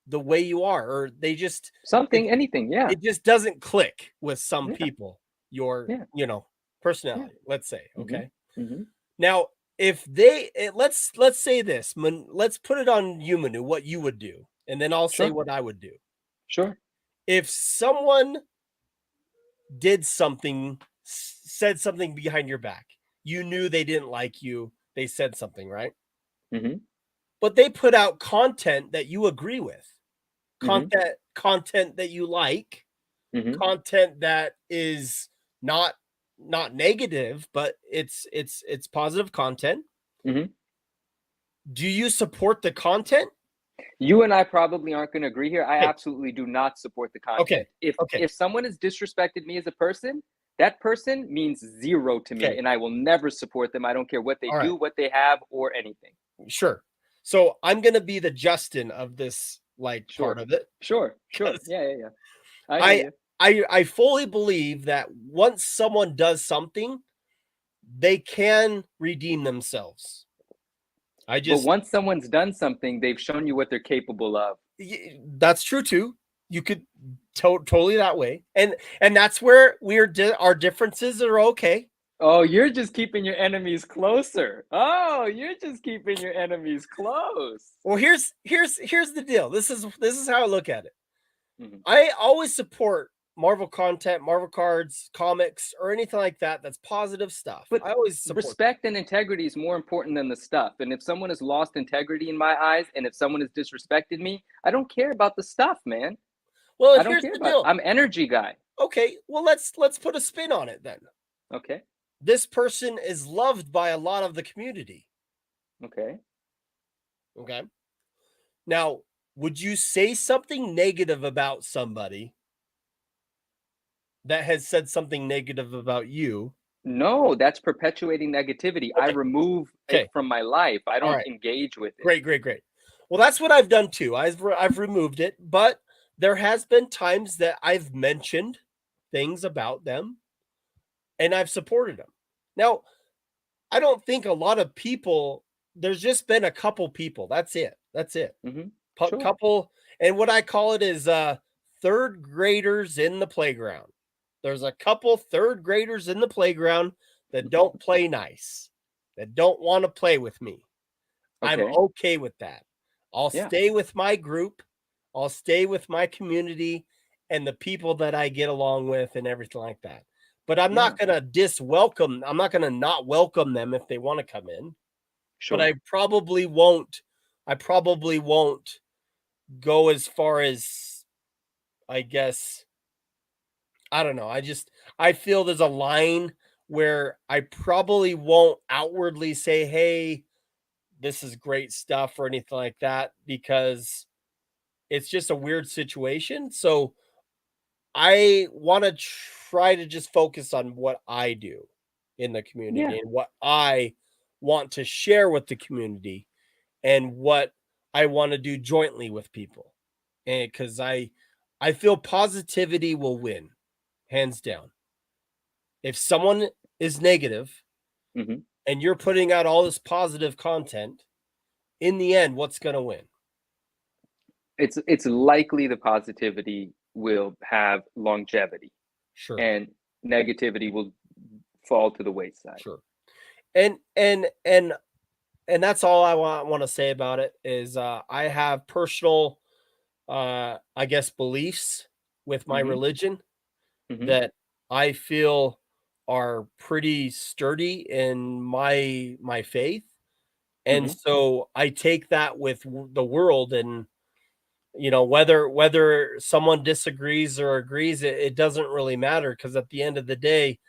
the way you are, or they just anything. Yeah. It just doesn't click with some people. Your personality, let's say. Okay. Now, if let's say this, let's put it on you, Manu, what you would do, and then I'll say what I would do. Sure. If someone did something, said something behind your back, you knew they didn't like you, they said something, right? But they put out content that you agree with, content that you like, content that is not negative, but it's positive content. Do you support the content? You and I probably aren't going to agree here. I absolutely do not support the content. If someone has disrespected me as a person, that person means zero to me, and I will never support them. I don't care what they do, what they have, or anything. Sure. So I'm going to be the Justin of this part of it. Sure. Yeah. I fully believe that once someone does something, they can redeem themselves. But once someone's done something, they've shown you what they're capable of. That's true too. You could totally that way, and that's where our differences are okay. Oh, you're just keeping your enemies closer. Oh, you're just keeping your enemies close. Well, here's the deal. This is how I look at it. I always support Marvel content, Marvel cards, comics, or anything like that. That's positive stuff. But I always support respect and integrity is more important than the stuff. And if someone has lost integrity in my eyes, and if someone has disrespected me, I don't care about the stuff, man. Well, I don't care about it. I'm energy guy. Okay, well let's put a spin on it then. Okay. This person is loved by a lot of the community. Okay. Now, would you say something negative about somebody that has said something negative about you? No, that's perpetuating negativity. I Okay. remove Okay. it from my life. I All don't right. engage with it. Great. Well, that's what I've done too. I've removed it, but there has been times that I've mentioned things about them and I've supported them. Now, I don't think a lot of people, there's just been a couple people. That's it. Mm-hmm. Sure. Couple, and what I call it is third graders in the playground. There's a couple third graders in the playground that don't play nice, that don't want to play with me. I'm Okay. okay with that. I'll Yeah. stay with my group. I'll stay with my community and the people that I get along with and everything like that. But I'm not going to diswelcome. I'm not going to not welcome them if they want to come in. Sure. But I probably won't go as far as, I guess, I don't know. I feel there's a line where I probably won't outwardly say, "Hey, this is great stuff," or anything like that, because it's just a weird situation. So I want to try to just focus on what I do in the community and what I want to share with the community and what I want to do jointly with people. And because I feel positivity will win, hands down. If someone is negative Mm-hmm. and you're putting out all this positive content, in the end, what's going to win? It's likely the positivity will have longevity. Sure. And negativity will fall to the wayside. Sure. And that's all I want to say about it is I have personal I guess beliefs with my religion that I feel are pretty sturdy in my faith. And so I take that with the world, and whether someone disagrees or agrees, it doesn't really matter, because at the end of the day,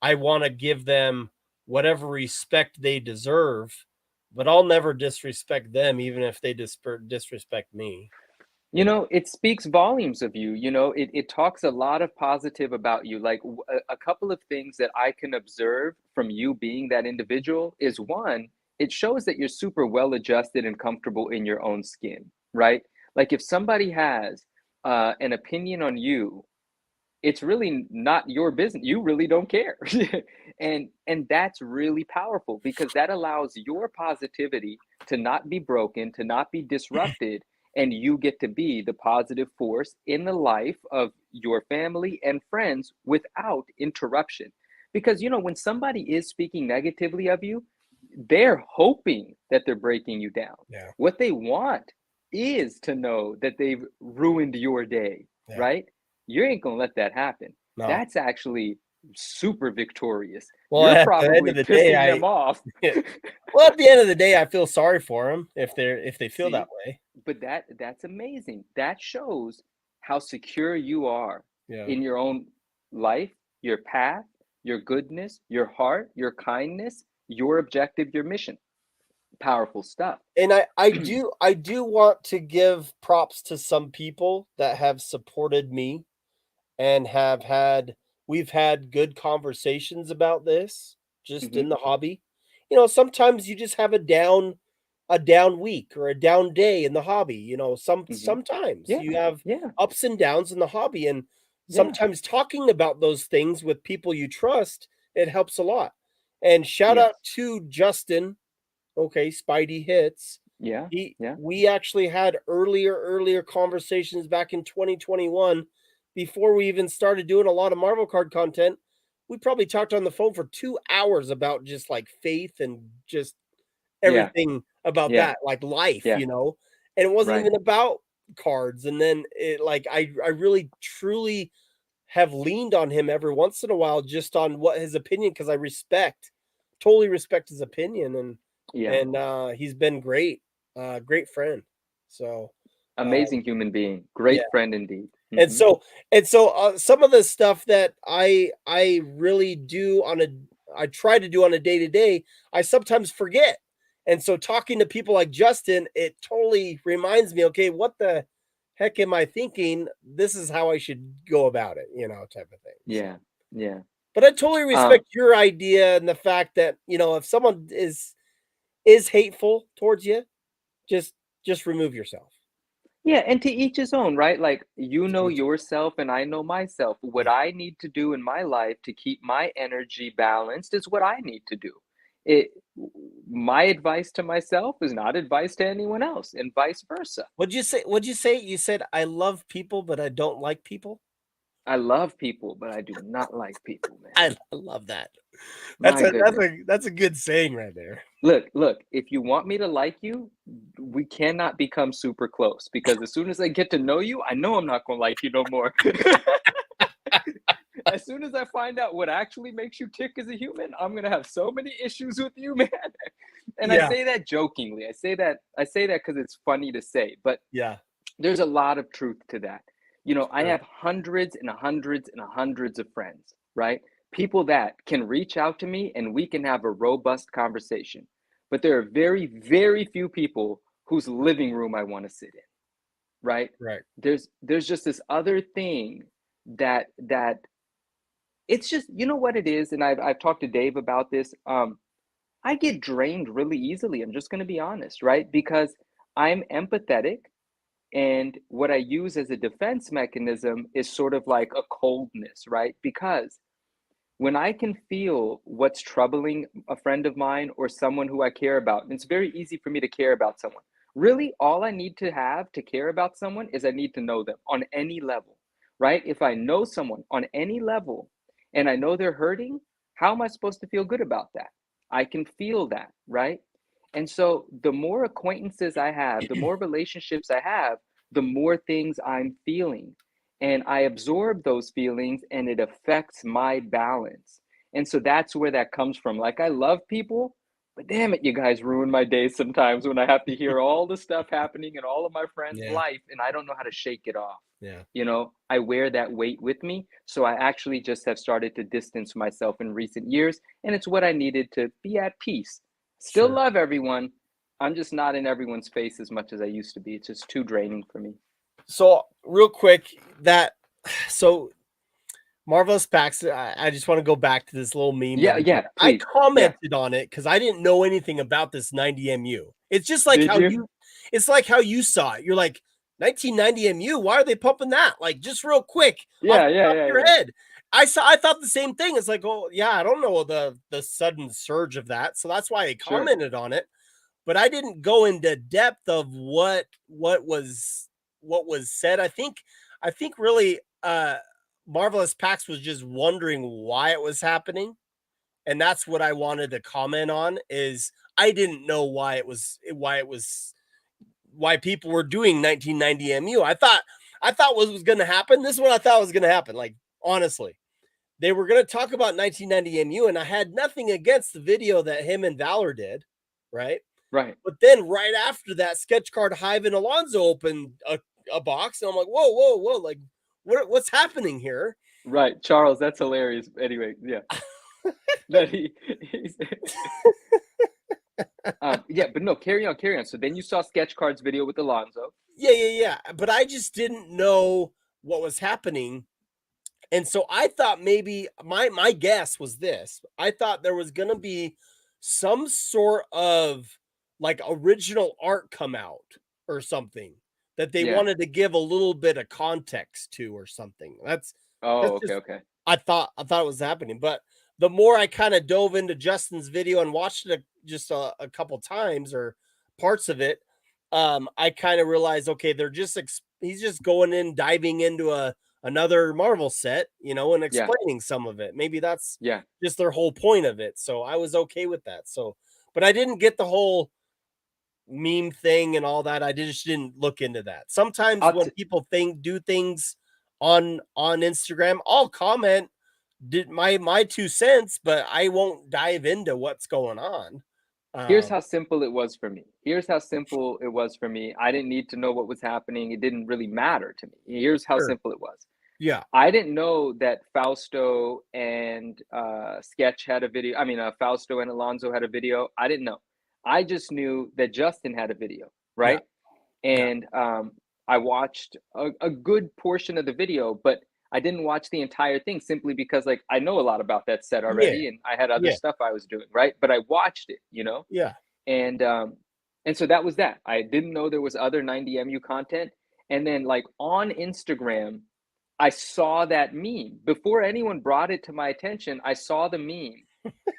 I want to give them whatever respect they deserve, but I'll never disrespect them, even if they disrespect me. It speaks volumes of you. It talks a lot of positive about you. Like a couple of things that I can observe from you being that individual is, one, it shows that you're super well adjusted and comfortable in your own skin, right? Like if somebody has an opinion on you, it's really not your business. You really don't care. and that's really powerful, because that allows your positivity to not be broken, to not be disrupted, and you get to be the positive force in the life of your family and friends without interruption. Because when somebody is speaking negatively of you, they're hoping that they're breaking you down. Yeah. What they want is to know that they've ruined your day, right? You ain't gonna let that happen. No. That's actually super victorious. Well, You're at the end probably of the pissing day, them off. well, at the end of the day, I feel sorry for them if they feel that way. But that's amazing. That shows how secure you are Yeah. in your own life, your path, your goodness, your heart, your kindness, your objective, your mission. Powerful stuff. And I do want to give props to some people that have supported me and we've had good conversations about this just in the hobby. Sometimes you just have a down week or a down day in the hobby. Sometimes you have ups and downs in the hobby, and sometimes talking about those things with people you trust, it helps a lot. And shout out to Justin. Okay, Spidey Hits. We actually had earlier conversations back in 2021 before we even started doing a lot of Marvel card content. We probably talked on the phone for 2 hours about just like faith and just everything about that, like life, and it wasn't even about cards. And then I really truly have leaned on him every once in a while just on what his opinion, because I totally respect his opinion, and he's been great, great friend. So amazing human being, great friend indeed. And so some of the stuff that I really do I try to do on a day-to-day, I sometimes forget. And so talking to people like Justin, it totally reminds me, okay, what the heck am I thinking? This is how I should go about it, type of thing. Yeah. So. Yeah. But I totally respect your idea and the fact that, if someone is hateful towards you, just remove yourself. Yeah, and to each his own, right? Like, you know yourself and I know myself. What I need to do in my life to keep my energy balanced is what I need to do. It My advice to myself is not advice to anyone else, and vice versa. What'd you say? You said I love people, but I don't like people. I love people, but I do not like people, man. I love that. My goodness. That's a good saying right there. Look, if you want me to like you, we cannot become super close, because as soon as I get to know you, I know I'm not going to like you no more. As soon as I find out what actually makes you tick as a human, I'm going to have so many issues with you, man. And I say that jokingly. I say that because it's funny to say, but yeah, there's a lot of truth to that. I have hundreds and hundreds and hundreds of friends, right? People that can reach out to me and we can have a robust conversation. But there are very, very few people whose living room I want to sit in, right? Right. There's just this other thing that it's just, you know what it is, and I've talked to Dave about this. I get drained really easily. I'm just going to be honest, right? Because I'm empathetic. And what I use as a defense mechanism is sort of like a coldness, right? Because when I can feel what's troubling a friend of mine or someone who I care about, and it's very easy for me to care about someone. Really, all I need to have to care about someone is I need to know them on any level, right? If I know someone on any level and I know they're hurting, how am I supposed to feel good about that? I can feel that, right? And so the more acquaintances I have, the more relationships I have, the more things I'm feeling. And I absorb those feelings and it affects my balance. And so that's where that comes from. Like, I love people, but damn it, you guys ruin my day sometimes when I have to hear all the stuff happening in all of my friends' life and I don't know how to shake it off. Yeah. I wear that weight with me. So I actually just have started to distance myself in recent years. And it's what I needed to be at peace. Still love everyone. I'm just not in everyone's face as much as I used to be. It's just too draining for me. So real quick, Marvelous Packs, I just want to go back to this little meme. Yeah. I commented on it because I didn't know anything about this 90MU. It's just like it's like how you saw it. You're like, 1990MU, why are they pumping that? Like, just real quick. Yeah. Your head. I thought the same thing. It's like, oh yeah, I don't know the sudden surge of that. So that's why I commented on it. But I didn't go into depth of what was said. I think really Marvelous Pax was just wondering why it was happening. And that's what I wanted to comment on, is I didn't know why people were doing 1990MU. I thought what was going to happen. This is what I thought was going to happen. Like, honestly, they were going to talk about 1990MU, and I had nothing against the video that him and Valor did. Right. But then right after that, Sketch Card Hive and Alonzo opened a box, and I'm like, whoa, like, what's happening here? Right, Charles, that's hilarious. Anyway, yeah. That but no, carry on. So then you saw Sketch Card's video with Alonzo. Yeah. But I just didn't know what was happening. And so I thought maybe my guess was this. I thought there was going to be some sort of like original art come out or something that they wanted to give a little bit of context to or something. Okay. I thought it was happening, but the more I kind of dove into Justin's video and watched it just a couple times or parts of it, I kind of realized, okay, he's just going in, diving into another Marvel set, and explaining some of it. Maybe that's just their whole point of it. So I was okay with that. So, but I didn't get the whole meme thing and all that. I just didn't look into that. Sometimes when people do things on Instagram, I'll comment my 2 cents, but I won't dive into what's going on. Here's how simple it was for me. I didn't need to know what was happening. It didn't really matter to me. Here's how simple it was. Yeah. I didn't know that Fausto and Sketch had a video. I mean, Fausto and Alonzo had a video. I didn't know. I just knew that Justin had a video, right? And I watched a good portion of the video, but I didn't watch the entire thing simply because like I know a lot about that set already and I had other stuff I was doing, right? But I watched it, you know? Yeah. And so that was that. I didn't know there was other 90MU content. And then like on Instagram, I saw that meme. Before anyone brought it to my attention, I saw the meme.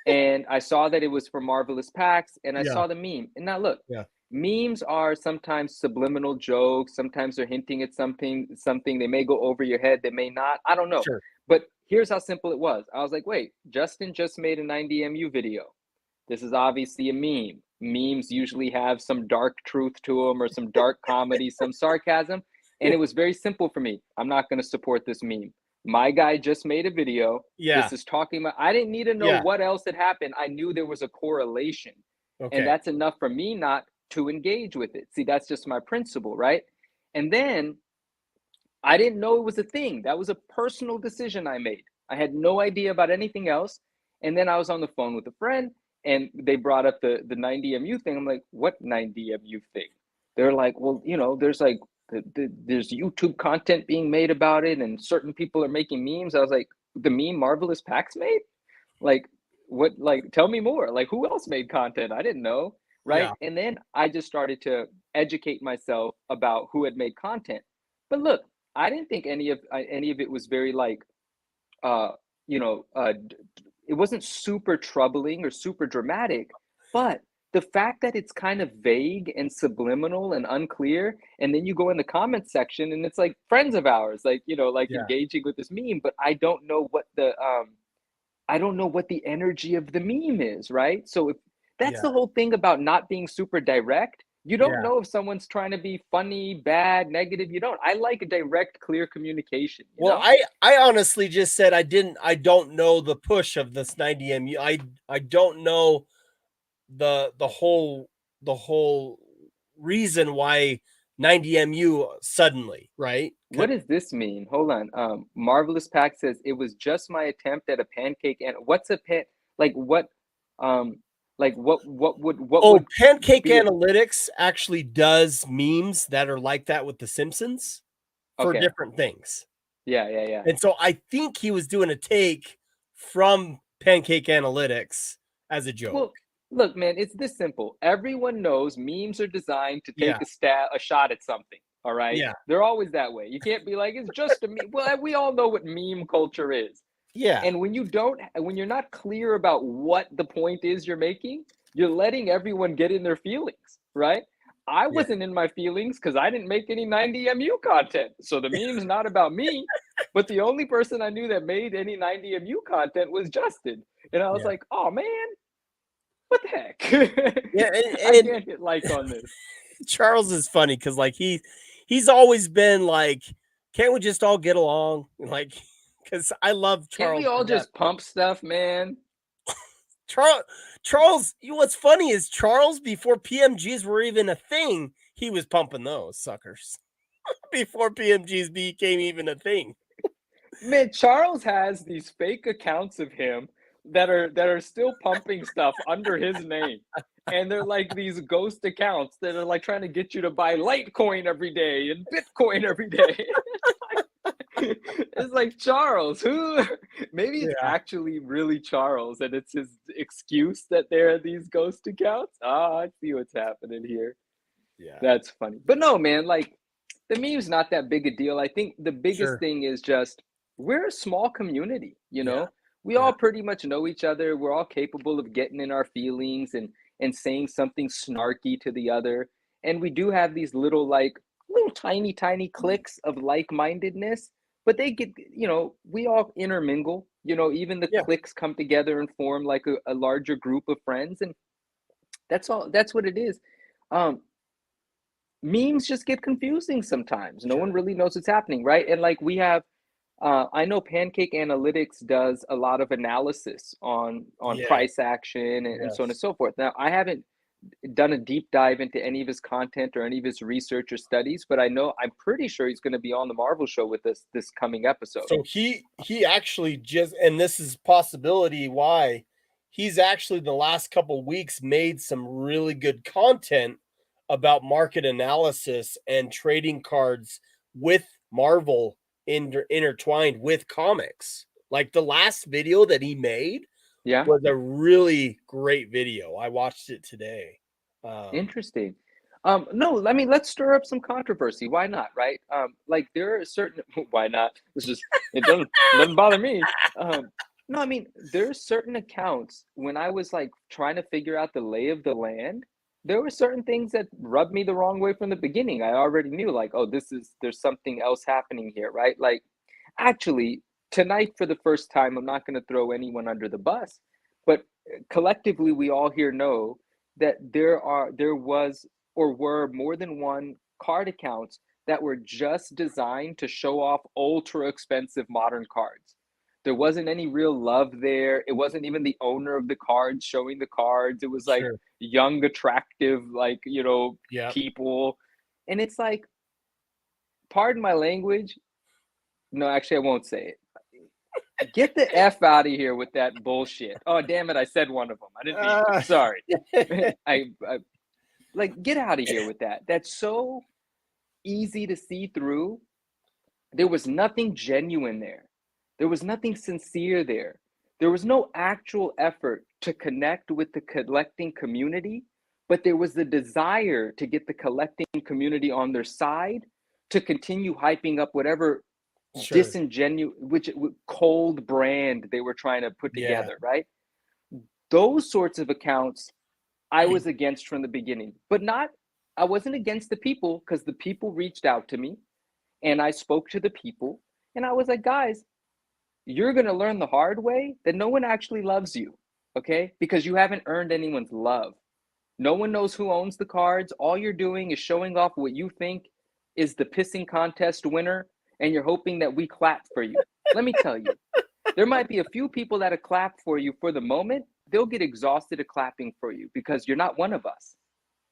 And I saw that it was for Marvelous Packs, and I saw the meme. And now look, memes are sometimes subliminal jokes. Sometimes they're hinting at something. They may go over your head. They may not. I don't know. Sure. But here's how simple it was. I was like, wait, Justin just made a 90MU video. This is obviously a meme. Memes usually have some dark truth to them or some dark comedy, some sarcasm. And it was very simple for me. I'm not going to support this meme. My guy just made a video. This is talking about, I didn't need to know what else had happened. I knew there was a correlation. And that's enough for me not to engage with it. See, that's just my principle, right? And then I didn't know it was a thing. That was a personal decision I made. I had no idea about anything else. And then I was on the phone with a friend and they brought up the 90MU thing. I'm like, what 90MU thing? They're like, well, you know, there's like, there's YouTube content being made about it and certain people are making memes. I was like, the meme Marvelous Packs made? Like, what, like, tell me more. Like, who else made content? I didn't know, right? And then I just started to educate myself about who had made content. But look, I didn't think any of it was very like, you know, it wasn't super troubling or super dramatic, but the fact that it's kind of vague and subliminal and unclear, and then you go in the comment section and it's like friends of ours, like, you know, like engaging with this meme, but I don't know what the energy of the meme is, right? So if that's the whole thing about not being super direct, you don't know if someone's trying to be funny, bad, negative. You don't. I like a direct, clear communication. Well, know? I honestly just said I don't know the push of this 90MU. I don't know the whole reason why 90MU suddenly, right? What does this mean? Hold on. Marvelous Pack says it was just my attempt at a pancake. And what's a pan? Like what? What would Pancake Analytics actually does memes that are like that with The Simpsons for different things. Yeah. And so I think he was doing a take from Pancake Analytics as a joke. Well, look, man, it's this simple. Everyone knows memes are designed to take a shot at something. All right. Yeah. They're always that way. You can't be like, it's just a meme. Well, we all know what meme culture is. Yeah. And when you're not clear about what the point is you're making, you're letting everyone get in their feelings, right? I wasn't in my feelings because I didn't make any 90MU content. So the meme's not about me. But the only person I knew that made any 90MU content was Justin. And I was like, oh, man, what the heck? I can't hit like on this. Charles is funny because like he's always been like, can't we just all get along? Like, because I love Charles. Can't we all just pump stuff, man? Charles, what's funny is Charles, before PMGs were even a thing, he was pumping those suckers. Before PMGs became even a thing. Man, Charles has these fake accounts of him that are still pumping stuff under his name. And they're like these ghost accounts that are like trying to get you to buy Litecoin every day and Bitcoin every day. It's like, Charles, who? Maybe it's actually really Charles and it's his excuse that there are these ghost accounts. I see what's happening here. Yeah. That's funny. But no, man, like the meme's not that big a deal. I think the biggest thing is just we're a small community, you know? We all pretty much know each other. We're all capable of getting in our feelings and saying something snarky to the other. And we do have these little tiny cliques of like-mindedness, but they get, you know, we all intermingle, you know, even the cliques come together and form like a larger group of friends. And that's all, that's what it is. Memes just get confusing sometimes. No one really knows what's happening, right? And like we have, I know Pancake Analytics does a lot of analysis on price action and so on and so forth. Now, I haven't done a deep dive into any of his content or any of his research or studies, but I'm pretty sure he's going to be on the Marvel show with us this coming episode. So he actually just, and this is possibility why he's actually the last couple weeks made some really good content about market analysis and trading cards with Marvel intertwined with comics. Like the last video that he made Yeah. was a really great video. I watched it today. Interesting. No, I mean, let's stir up some controversy. Why not, right? Like there are certain why not? It's just it doesn't bother me. No, I mean, there are certain accounts when I was like trying to figure out the lay of the land, there were certain things that rubbed me the wrong way from the beginning. I already knew like, oh, there's something else happening here, right? Like actually tonight for the first time, I'm not going to throw anyone under the bus, but collectively we all here know that there was or were more than one card accounts that were just designed to show off ultra expensive modern cards. There wasn't any real love there. It wasn't even the owner of the cards showing the cards. It was like Sure. young, attractive, like, Yeah. people. And it's like, pardon my language. No, actually, I won't say it. Get the F out of here with that bullshit. Oh, damn it. I said one of them. I didn't mean to. Sorry. I like, get out of here with that. That's so easy to see through. There was nothing genuine there. There was nothing sincere there. There was no actual effort to connect with the collecting community, but there was the desire to get the collecting community on their side to continue hyping up whatever Sure. disingenuous, cold brand they were trying to put Yeah. together, right? Those sorts of accounts I was against from the beginning, but I wasn't against the people because the people reached out to me and I spoke to the people and I was like, guys, you're going to learn the hard way that no one actually loves you, okay? Because you haven't earned anyone's love. No one knows who owns the cards. All you're doing is showing off what you think is the pissing contest winner, and you're hoping that we clap for you. Let me tell you, there might be a few people that'll clap for you for the moment. They'll get exhausted of clapping for you because you're not one of us.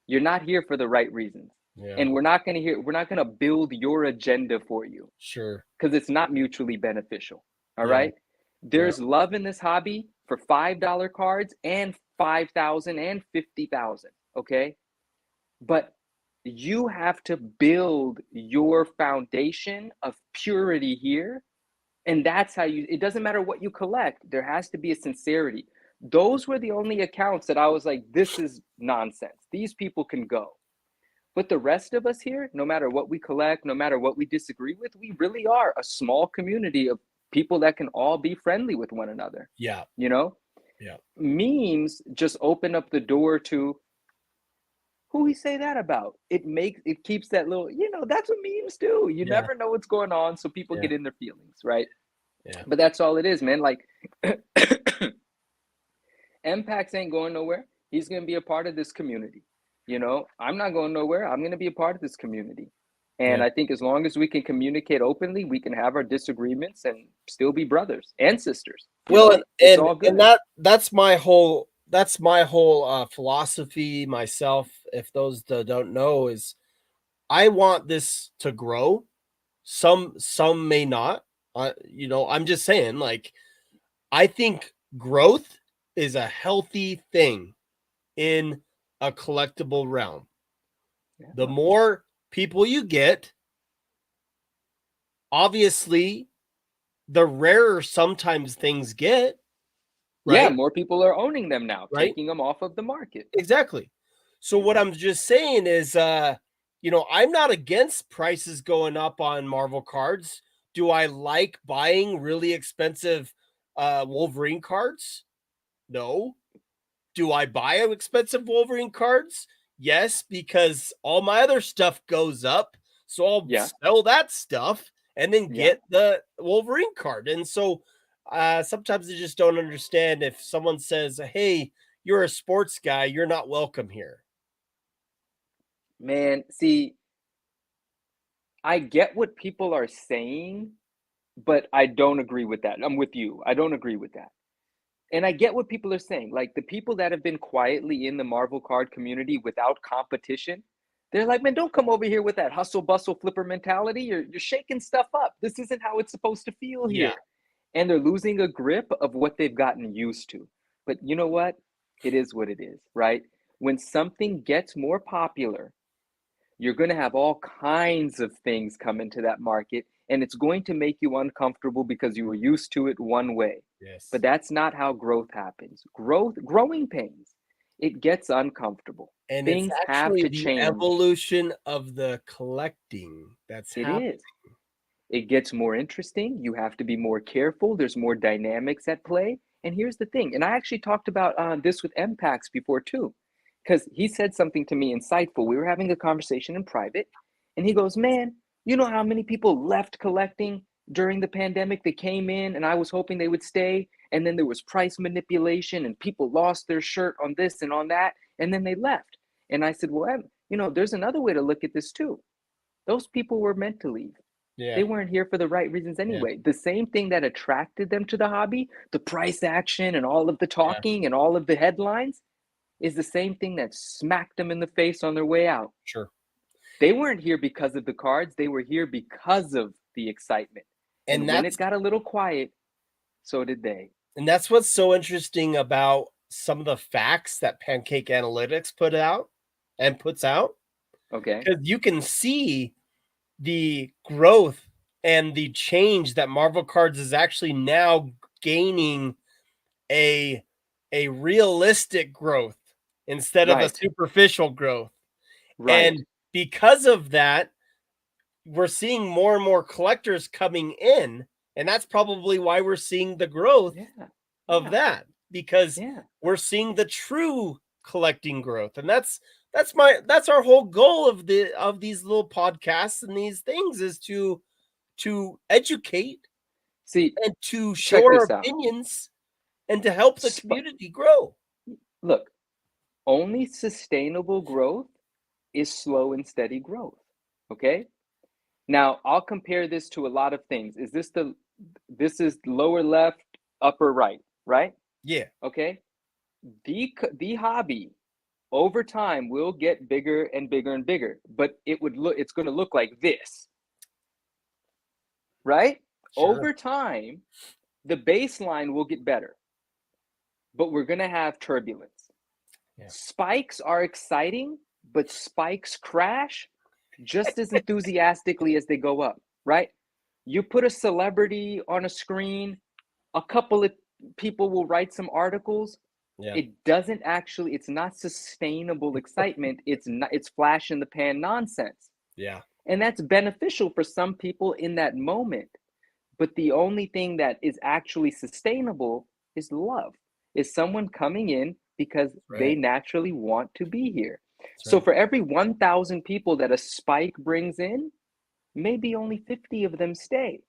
You're not here for the right reasons. Yeah. And we're not going to build your agenda for you. Sure. Because it's not mutually beneficial. All Yeah. right. There's love in this hobby for $5 cards and 5,000 and 50,000. Okay. But you have to build your foundation of purity here. And that's how it doesn't matter what you collect. There has to be a sincerity. Those were the only accounts that I was like, this is nonsense. These people can go. But the rest of us here, no matter what we collect, no matter what we disagree with, we really are a small community of people that can all be friendly with one another. Yeah. Yeah. Memes just open up the door to who we say that about. It keeps that little, that's what memes do. You never know what's going on. So people get in their feelings, right? Yeah. But that's all it is, man. Like MPAX ain't going nowhere. He's going to be a part of this community. I'm not going nowhere. I'm going to be a part of this community. And I think as long as we can communicate openly, we can have our disagreements and still be brothers and sisters. Well, and that's my whole philosophy myself. If those that don't know, is I want this to grow. Some may not. I'm just saying, like, I think growth is a healthy thing in a collectible realm. Yeah. The more people you get, obviously, the rarer sometimes things get. Right? Yeah, more people are owning them now, right? Taking them off of the market. Exactly. So what I'm just saying is, I'm not against prices going up on Marvel cards. Do I like buying really expensive Wolverine cards? No. Do I buy expensive Wolverine cards? Yes, because all my other stuff goes up. So I'll sell that stuff and then get the Wolverine card. And so sometimes I just don't understand if someone says, hey, you're a sports guy, you're not welcome here. Man, see, I get what people are saying, but I don't agree with that. I'm with you. I don't agree with that. And I get what people are saying. Like the people that have been quietly in the Marvel card community without competition, they're like, man, don't come over here with that hustle bustle flipper mentality. You're shaking stuff up. This isn't how it's supposed to feel here. And they're losing a grip of what they've gotten used to. But you know what? It is what it is, right? When something gets more popular, you're going to have all kinds of things come into that market, and it's going to make you uncomfortable because you were used to it one way. Yes. But that's not how growth happens. Growing pains, it gets uncomfortable. And Things it's have actually to the change. evolution of the collecting that's It happening. is. It gets more interesting. You have to be more careful. There's more dynamics at play. And here's the thing, and I actually talked about this with MPAX before too, because he said something to me insightful. We were having a conversation in private, and he goes, man, you know how many people left collecting during the pandemic? They came in, and I was hoping they would stay, and then there was price manipulation, and people lost their shirt on this and on that, and then they left. And I said, well, there's another way to look at this too. Those people were meant to leave. Yeah. They weren't here for the right reasons anyway. The same thing that attracted them to the hobby, the price action and all of the talking and all of the headlines, is the same thing that smacked them in the face on their way out. Sure. They weren't here because of the cards. They were here because of the excitement. And when it got a little quiet, so did they. And that's what's so interesting about some of the facts that Pancake Analytics puts out. Okay. Because you can see the growth and the change that Marvel Cards is actually now gaining a realistic growth instead of a superficial growth. Right. And because of that, we're seeing more and more collectors coming in, and that's probably why we're seeing the growth of that, because we're seeing the true collecting growth. And that's our whole goal of these little podcasts and these things, is to educate, and to show our opinions and to help the community grow. Look, only sustainable growth is slow and steady growth. Okay. Now I'll compare this to a lot of things. This is lower left, upper right, right? Yeah. Okay. The hobby over time will get bigger and bigger and bigger, but it's going to look like this, right? Sure. Over time, the baseline will get better, but we're going to have turbulence. Spikes are exciting, but spikes crash just as enthusiastically as they go up, right? You put a celebrity on a screen, a couple of people will write some articles. It doesn't actually, it's not sustainable excitement. It's flash in the pan nonsense. Yeah. And that's beneficial for some people in that moment. But the only thing that is actually sustainable is love, is someone coming in because they naturally want to be here. So for every 1,000 people that a spike brings in, maybe only 50 of them stay.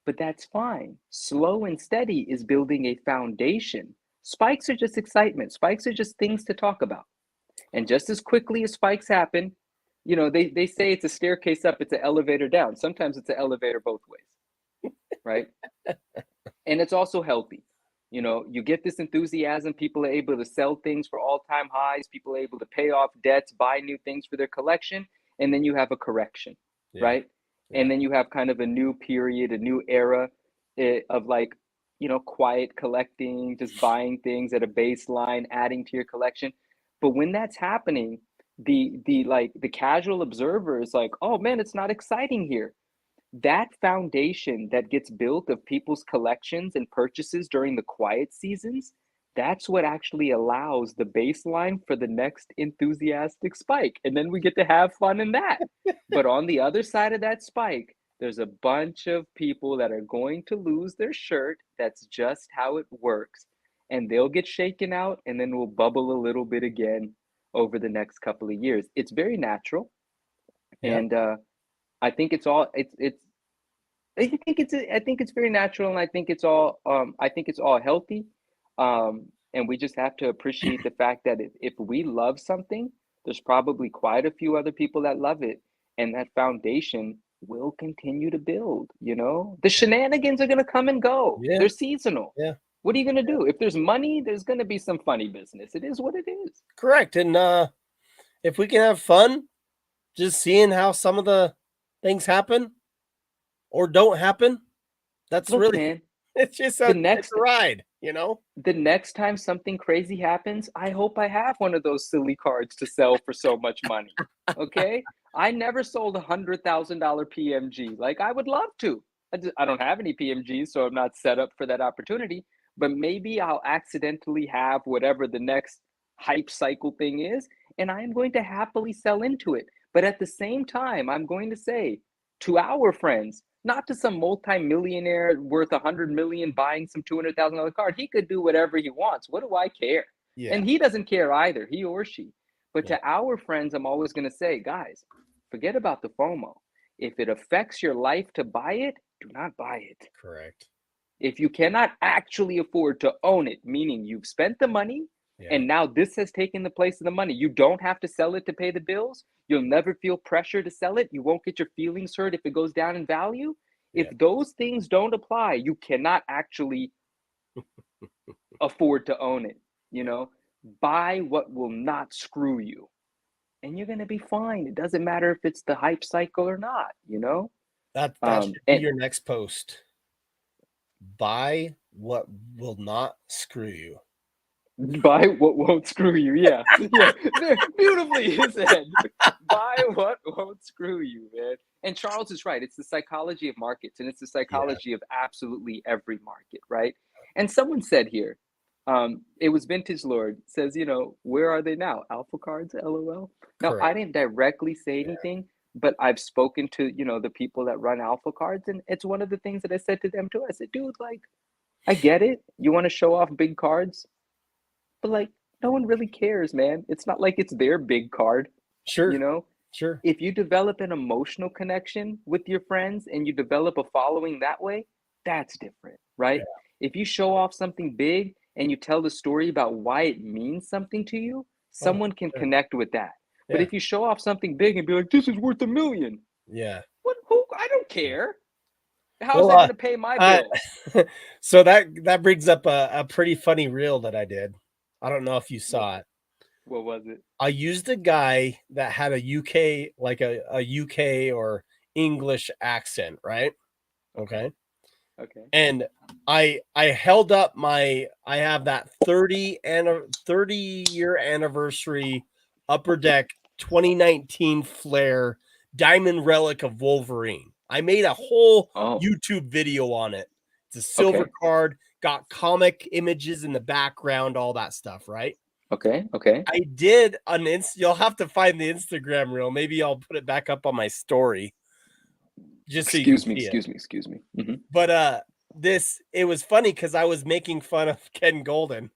But that's fine. Slow and steady is building a foundation. Spikes are just excitement. Spikes are just things to talk about. And just as quickly as spikes happen, they say it's a staircase up, it's an elevator down. Sometimes it's an elevator both ways, right? And it's also healthy. You get this enthusiasm. People are able to sell things for all-time highs. People are able to pay off debts, buy new things for their collection. And then you have a correction, right? And then you have kind of a new period, a new era of quiet collecting, just buying things at a baseline, adding to your collection. But when that's happening, the casual observer is like, oh man, it's not exciting here. That foundation that gets built of people's collections and purchases during the quiet seasons, that's what actually allows the baseline for the next enthusiastic spike. And then we get to have fun in that. But on the other side of that spike, there's a bunch of people that are going to lose their shirt. That's just how it works. And they'll get shaken out, and then we'll bubble a little bit again over the next couple of years. It's very natural. And I think it's all I think it's very natural, and I think it's all healthy. And we just have to appreciate the fact that if we love something, there's probably quite a few other people that love it, and that foundation will continue to build. The shenanigans are going to come and go. They're seasonal. What are you going to do? If there's money, there's going to be some funny business. It is what it is. Correct. And if we can have fun just seeing how some of the things happen or don't happen, that's man, it's just a ride. you know? The next time something crazy happens, I hope I have one of those silly cards to sell for so much money. Okay? I never sold $100,000 PMG. Like, I would love to. I don't have any PMGs, so I'm not set up for that opportunity. But maybe I'll accidentally have whatever the next hype cycle thing is, and I am going to happily sell into it. But at the same time, I'm going to say to our friends, not to some multi-millionaire worth 100 million buying some $200,000 card. He could do whatever he wants. What do I care? Yeah. And he doesn't care either, he or she. But Yeah. to our friends, I'm always going to say, guys, forget about the FOMO. If it affects your life to buy it, do not buy it. Correct. If you cannot actually afford to own it, meaning you've spent the money and now this has taken the place of the money, you don't have to sell it to pay the bills. You'll never feel pressure to sell it. You won't get your feelings hurt if it goes down in value. If those things don't apply, you cannot actually afford to own it. You know, buy what will not screw you, and you're gonna be fine. It doesn't matter if it's the hype cycle or not. You know, That should be your next post. Buy what will not screw you. Buy what won't screw you. Yeah, yeah, beautifully said. Buy what won't screw you, man. And Charles is right. It's the psychology of markets, and it's the psychology of absolutely every market, right? And someone said here, it was Vintage Lord says, you know, where are they now? Alpha cards, LOL. Now, Correct. I didn't directly say anything, but I've spoken to, you know, the people that run Alpha cards, and it's one of the things that I said to them too. I said, dude, like, I get it. You want to show off big cards, but like, no one really cares, man. It's not like it's their big card, Sure. you know? Sure. If you develop an emotional connection with your friends and you develop a following that way, that's different, right? Yeah. If you show off something big and you tell the story about why it means something to you, someone can connect with that. But if you show off something big and be like, this is worth $1 million. Yeah. What? Who? I don't care. How's that going to pay my bills? So that brings up a pretty funny reel that I did. I don't know if you saw it. What was it? I used a guy that had a UK, like a UK or English accent, right? Okay. And I held up I have that 30-year anniversary Upper Deck 2019 Flair Diamond Relic of Wolverine. I made a whole YouTube video on it. It's a silver card, got comic images in the background, all that stuff, right? Okay. I did an you'll have to find the Instagram reel. Maybe I'll put it back up on my story. Just so excuse me. Mm-hmm. But it was funny because I was making fun of Ken Golden.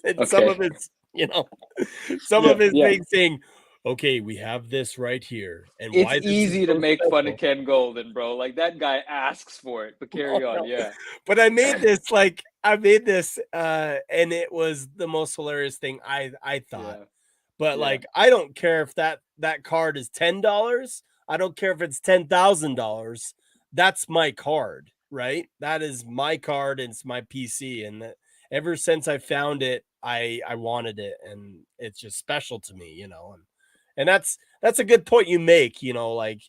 And some of it's, you know, of his things saying, okay, we have this right here. And it's why this easy is to so make special. fun of Ken Golden, bro. Like, that guy asks for it, but carry on. Yeah. But I made this and it was the most hilarious thing I thought. Yeah. But like, I don't care if that card is $10. I don't care if it's $10,000. That's my card, right? That is my card, and it's my PC. And ever since I found it, I wanted it, and it's just special to me, you know. And that's a good point you make, you know, like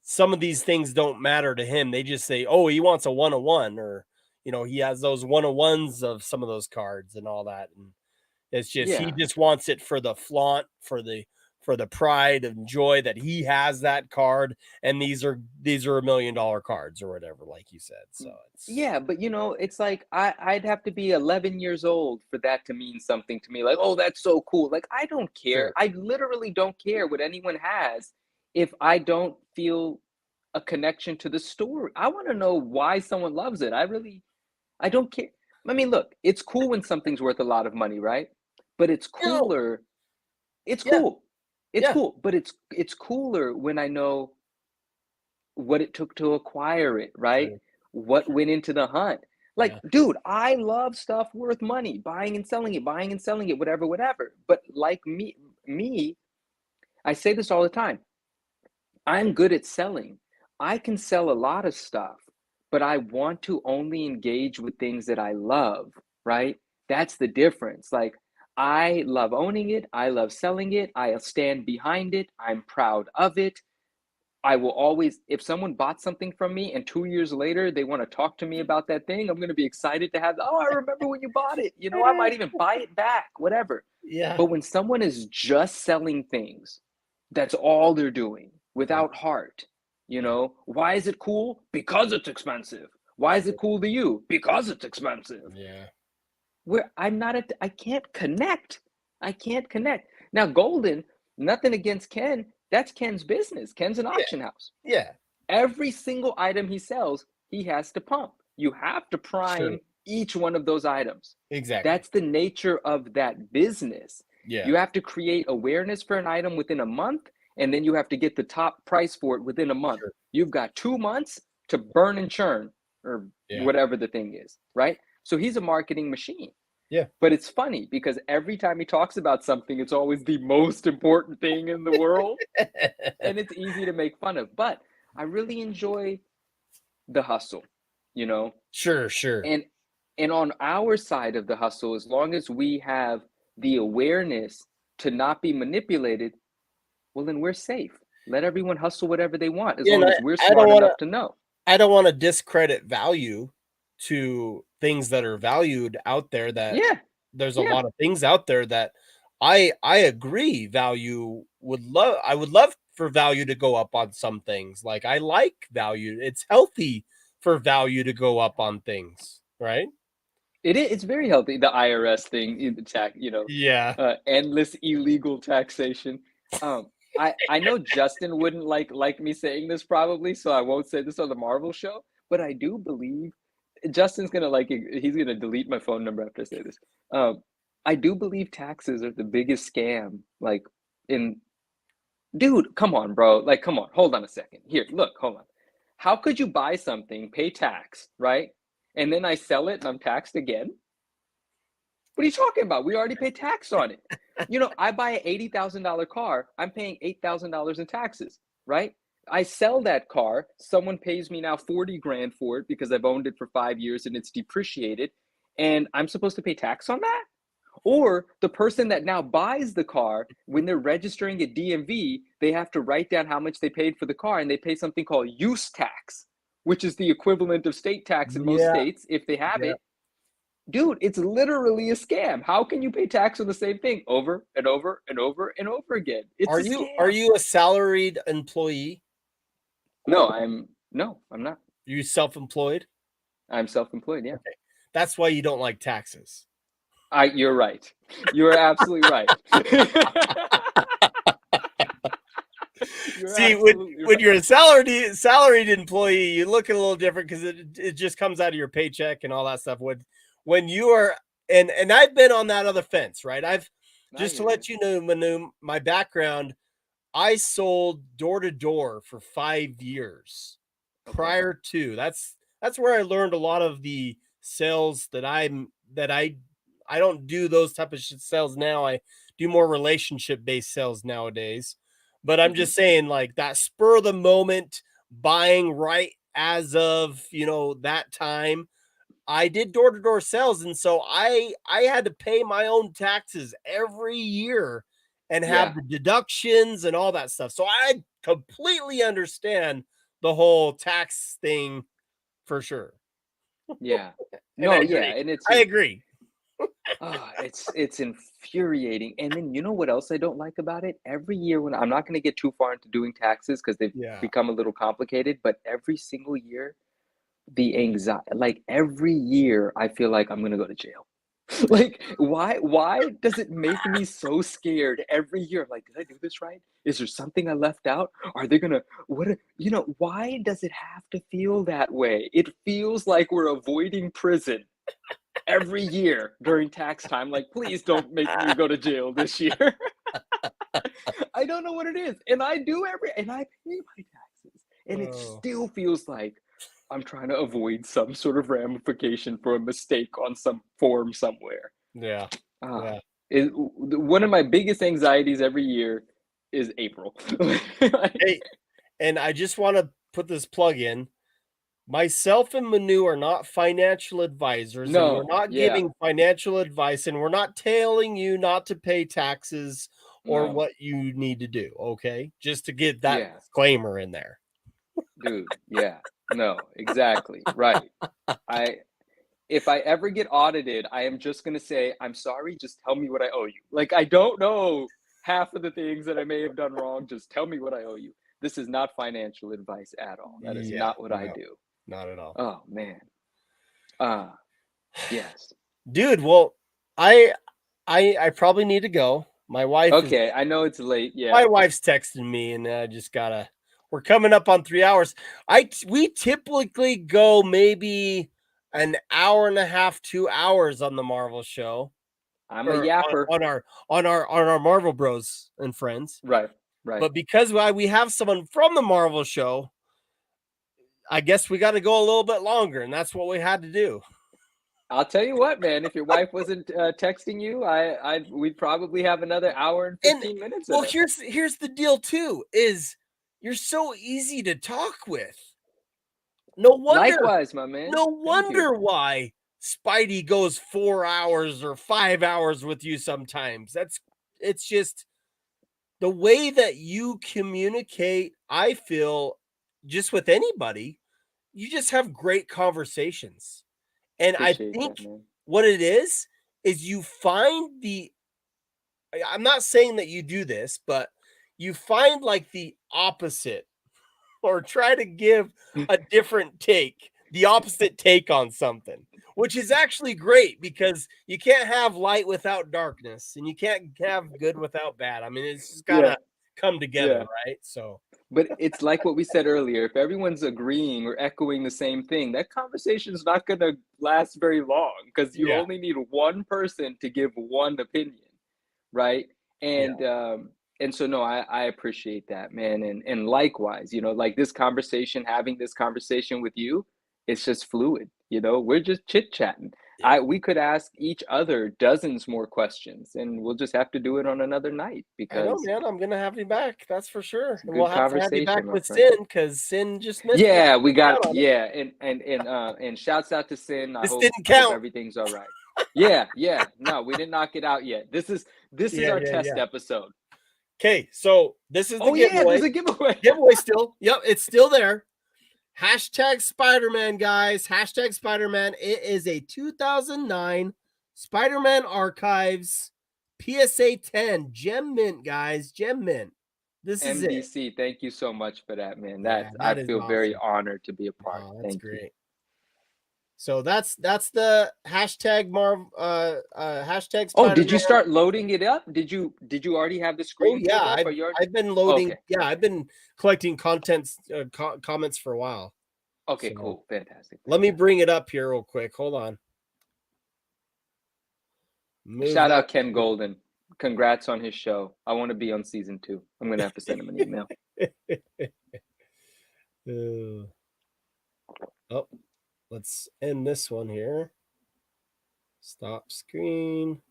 some of these things don't matter to him. They just say, oh, he wants a 101, or, you know, he has those 101s of some of those cards and all that. And it's just, he just wants it for the flaunt, for the pride and joy that he has that card. And these are $1 million cards or whatever, like you said. So it's, but you know, it's like, I'd have to be 11 years old for that to mean something to me. Like, oh, that's so cool. Like, I don't care. Sure. I literally don't care what anyone has if I don't feel a connection to the story. I want to know why someone loves it. I don't care. I mean, look, it's cool when something's worth a lot of money, right? But it's cooler. It's cool. It's cool, but it's cooler when I know what it took to acquire it, right? Sure. What went into the hunt. Like, dude, I love stuff worth money, buying and selling it, whatever. But like me, I say this all the time. I'm good at selling. I can sell a lot of stuff, but I want to only engage with things that I love, right? That's the difference. Like, I love owning it. I love selling it. I'll stand behind it. I'm proud of it. I will always, if someone bought something from me and 2 years later they want to talk to me about that thing, I'm going to be excited to have, oh, I remember when you bought it. You know, I might even buy it back, whatever. Yeah. But when someone is just selling things, that's all they're doing without heart. You know, why is it cool? Because it's expensive. Why is it cool to you? Because it's expensive. Yeah. Where I can't connect. I can't connect. Now, Golden, nothing against Ken. That's Ken's business. Ken's an auction house. Yeah. Every single item he sells, he has to pump. You have to prime each one of those items. Exactly. That's the nature of that business. Yeah. You have to create awareness for an item within a month, and then you have to get the top price for it within a month. Sure. You've got 2 months to burn and churn, or whatever the thing is, right? So he's a marketing machine. Yeah. But it's funny because every time he talks about something, it's always the most important thing in the world. And it's easy to make fun of. But I really enjoy the hustle, you know? Sure. And on our side of the hustle, as long as we have the awareness to not be manipulated, well, then we're safe. Let everyone hustle whatever they want, as long as we're smart enough to know. I don't want to discredit value to things that are valued out there. That there's a lot of things out there that I agree value I would love for value to go up on some things. Like I like value. It's healthy for value to go up on things, right? It's very healthy. The IRS thing, in the tax, you know, endless illegal taxation. I know Justin wouldn't like me saying this probably, so I won't say this on the Marvel show, but I do believe Justin's gonna he's gonna delete my phone number after I say this. I do believe taxes are the biggest scam. Dude, come on, bro. Like, come on, hold on a second. Here, look, hold on. How could you buy something, pay tax, right? And then I sell it and I'm taxed again? What are you talking about? We already pay tax on it. You know, I buy an $80,000 car, I'm paying $8,000 in taxes, right? I sell that car, someone pays me now 40 grand for it because I've owned it for 5 years and it's depreciated, and I'm supposed to pay tax on that? Or the person that now buys the car, when they're registering at DMV, they have to write down how much they paid for the car, and they pay something called use tax, which is the equivalent of state tax in most states if they have it. Dude, it's literally a scam. How can you pay tax on the same thing over and over and over and over again? Are you a salaried employee? No, I'm not. Are you self-employed? I'm self-employed, yeah. Okay. That's why you don't like taxes. You're right. You're absolutely right. See, when you're a salaried employee, you look a little different because it just comes out of your paycheck and all that stuff. When you are, and I've been on that other fence, right? Just to let you know, Manu, my background, I sold door to door for 5 years prior to. That's where I learned a lot of the sales that I don't do those type of sales now. I do more relationship based sales nowadays. But I'm just saying, like, that spur of the moment buying right as of, that time, I did door to door sales. And so I had to pay my own taxes every year and have the deductions and all that stuff. So I completely understand the whole tax thing for sure. Yeah. And I agree. It's infuriating. And then you know what else I don't like about it? Every year, when I'm not going to get too far into doing taxes because they've become a little complicated, but every single year, the anxiety, like every year, I feel like I'm going to go to jail. Like, why does it make me so scared every year? Like, did I do this right? Is there something I left out? Are they gonna, why does it have to feel that way? It feels like we're avoiding prison every year during tax time. Like, please don't make me go to jail this year. I don't know what it is. And I do and I pay my taxes. And it still feels like I'm trying to avoid some sort of ramification for a mistake on some form somewhere. One of my biggest anxieties every year is April. Hey, and I just want to put this plug in. Myself and Manu are not financial advisors. No, and we're not giving financial advice, and we're not telling you not to pay taxes or No. what you need to do. Okay, just to get that Yeah. disclaimer in there. Dude, yeah. No, exactly. Right. If I ever get audited, I am just gonna say, I'm sorry, just tell me what I owe you. Like, I don't know half of the things that I may have done wrong. Just tell me what I owe you. This is not financial advice at all. That is Yeah, not what I no, do. not at all. Oh man. Yes. Dude, well, I probably need to go. My wife is Okay, I know it's late. my Yeah. wife's texting me, and I just gotta. We're coming up on 3 hours. We typically go maybe an hour and a half, 2 hours on the Marvel show, I'm a or yapper. on our Marvel Bros and friends. Right. Right. But because we have someone from the Marvel show, I guess we got to go a little bit longer, and that's what we had to do. I'll tell you what, man. If your wife wasn't texting you, we'd probably have another hour and 15 minutes. Well, here's the deal too: is you're so easy to talk with. No wonder. Likewise, my man. No Thank wonder you. why Spidey goes 4 hours or 5 hours with you sometimes. It's just the way that you communicate. I feel just with anybody, you just have great conversations. And Appreciate I think that, man. what it is you find I'm not saying that you do this, but you find like the opposite or try to give a different take, the opposite take on something, which is actually great because you can't have light without darkness and you can't have good without bad. I mean, it's just got to come together, right? So, but it's like what we said earlier. If everyone's agreeing or echoing the same thing, that conversation is not going to last very long because you only need one person to give one opinion, right? And so no, I appreciate that, man. And likewise, like having this conversation with you, it's just fluid. We're just chit-chatting. We could ask each other dozens more questions, and we'll just have to do it on another night because I know, man. I'm gonna have you back. That's for sure. And good we'll have to have you back conversation, my with friend. Sin because Sin just missed. Yeah, we got and shouts out to Sin. I hope everything's all right. Yeah. No, we didn't knock it out yet. This is our test episode. Okay, so this is the giveaway. Yeah, there's a giveaway. Giveaway still. Yep, it's still there. Hashtag SpiderMan, guys. Hashtag SpiderMan. It is a 2009 Spider-Man Archives PSA 10 Gem Mint, guys. Gem Mint. This is MDC, it. thank you so much for that, man. I feel very honored to be a part. That's great. So that's the hashtag hashtag Spider-Man. Oh, did you start loading it up? Did you already have the screen? Oh yeah, I've been loading. Okay. Yeah, I've been collecting comments for a while. Okay, cool, fantastic. Let me bring it up here real quick. Hold on. Shout out Ken Golden. Congrats on his show. I want to be on season 2. I'm gonna have to send him an email. Oh. Let's end this one here. Stop screen.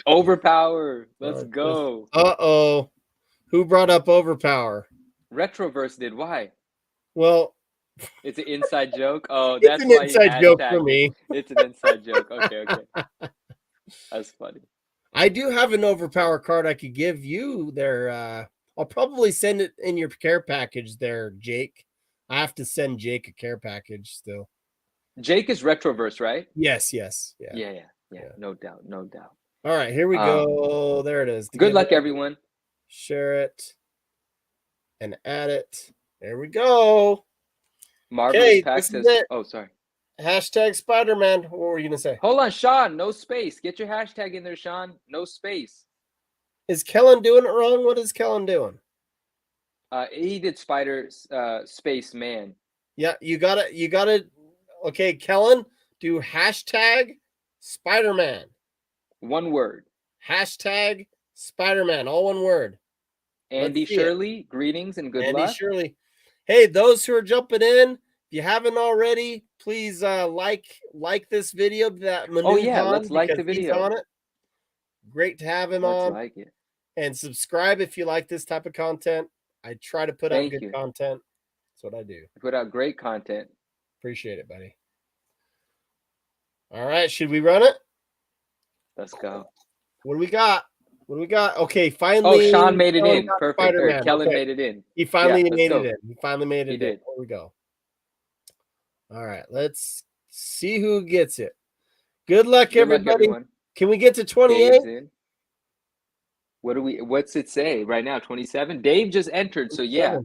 Overpower. Let's go. Uh-oh. Who brought up Overpower? Retroverse did. Why? Well, it's an inside joke. Oh, that's an inside joke for me. It's an inside joke. Okay. That's funny. I do have an Overpower card I could give you there. I'll probably send it in your care package there, Jake. I have to send Jake a care package still. Jake is Retroverse, right? Yes. Yeah. No doubt. All right, here we go. There it is. Good luck, everyone. Share it and add it. There we go. Marvelous Pack says, oh, sorry. Hashtag SpiderMan. What were you going to say? Hold on, Sean. No space. Get your hashtag in there, Sean. No space. Is Kellen doing it wrong? What is Kellen doing? He did Space Man. Yeah, you got it. Okay, Kellen, do hashtag SpiderMan. One word. Hashtag SpiderMan. All one word. Andy Shirley, greetings and good luck. Andy Shirley. Hey, those who are jumping in, if you haven't already, please like this video that Manu let's like the video. On it. Great to have him on. Like it. And subscribe if you like this type of content. I try to put out good content. That's what I do. Put out great content. Appreciate it, buddy. All right, should we run it? Let's go. What do we got? What do we got? Okay, finally. Oh, Sean made it Sean in. got Perfect. Or Spider-Man. Kellen Okay. made it in. He finally let's made go. it in. He finally made it He in. did. There we go. All right, let's see who gets it. Good luck, Good luck, everybody. everyone. Can we get to 28? Dave's in. What's it say right now? 27? Dave just entered, so yeah.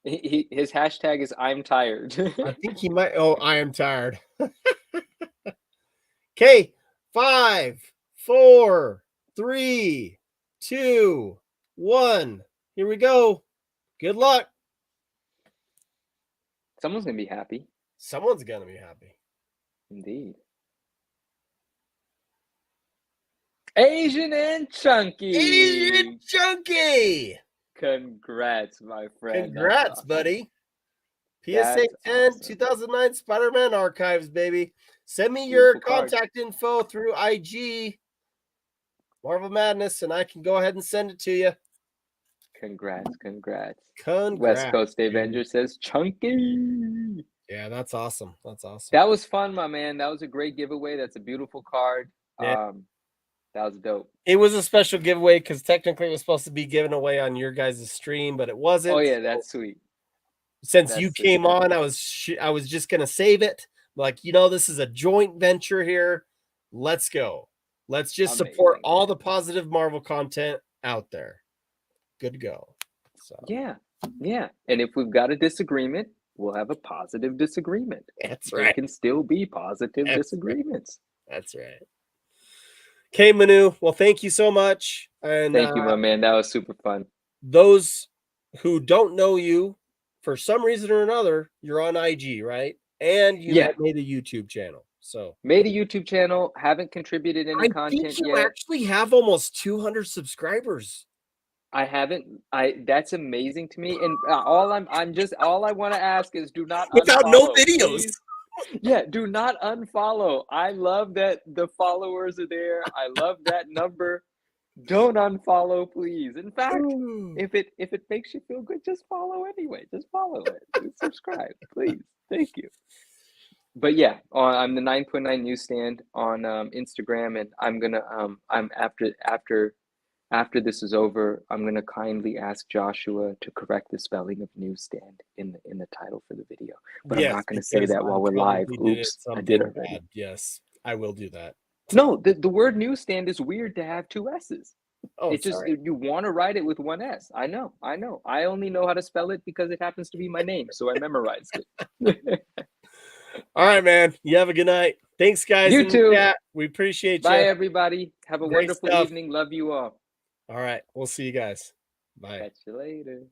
His hashtag is I'm tired. I think he might. Oh, I am tired. Okay, 5, 4, 3, 2, 1. Here we go. Good luck. Someone's gonna be happy. Someone's gonna be happy. Indeed. Asian and Chunky. Asian Chunky. Congrats, my friend. Congrats, awesome. buddy. PSA That's 10, awesome. 2009 Spider-Man Archives, baby. Send me Beautiful your card. contact info through IG, Marvel Madness, and I can go ahead and send it to you. Congrats. Congrats. West Coast Avengers says Chunky. Yeah, that's awesome. That's awesome. That was fun, my man. That was a great giveaway. That's a beautiful card. Yeah. That was dope. It was a special giveaway because technically it was supposed to be given away on your guys' stream, but it wasn't. Oh yeah, that's sweet. Since That's you sweet. came on, I was just gonna save it. Like, this is a joint venture here. Let's go. Let's just support Amazing. all the positive Marvel content out there. Good to go. So Yeah. And if we've got a disagreement, we'll have a positive disagreement. that's There right. can still be positive That's right. disagreements. That's right. Okay, Manu. Well, thank you so much. And Thank you, my man. That was super fun. those who don't know you, for some reason or another, you're on IG, right? And you have made a YouTube channel. So made a YouTube channel. Haven't contributed any I content think you yet. actually have almost 200 subscribers. I haven't. That's amazing to me. And all I want to ask is, do not Without unfollow, no videos. please. Yeah, do not unfollow. I love that the followers are there. I love that number. Don't unfollow, please. In fact, if it makes you feel good, just follow anyway. Just follow it. Just subscribe, please. Thank you. But yeah, I'm the 9.9 Newsstand on Instagram, and I'm gonna I'm after this is over, I'm gonna kindly ask Joshua to correct the spelling of Newstand in the title for the video. But I'm not gonna say that while we're live. Oops, I did already. Bad. Yes, I will do that. No, the word Newstand is weird to have 2 S's. Oh, It's just you want to write it with 1 S. I know. I only know how to spell it because it happens to be my name, so I memorized it. All right, man. You have a good night. Thanks, guys. You too. We appreciate you. Bye, everybody. Have a Great wonderful stuff. evening. Love you all. All right. We'll see you guys. Bye. Catch you later.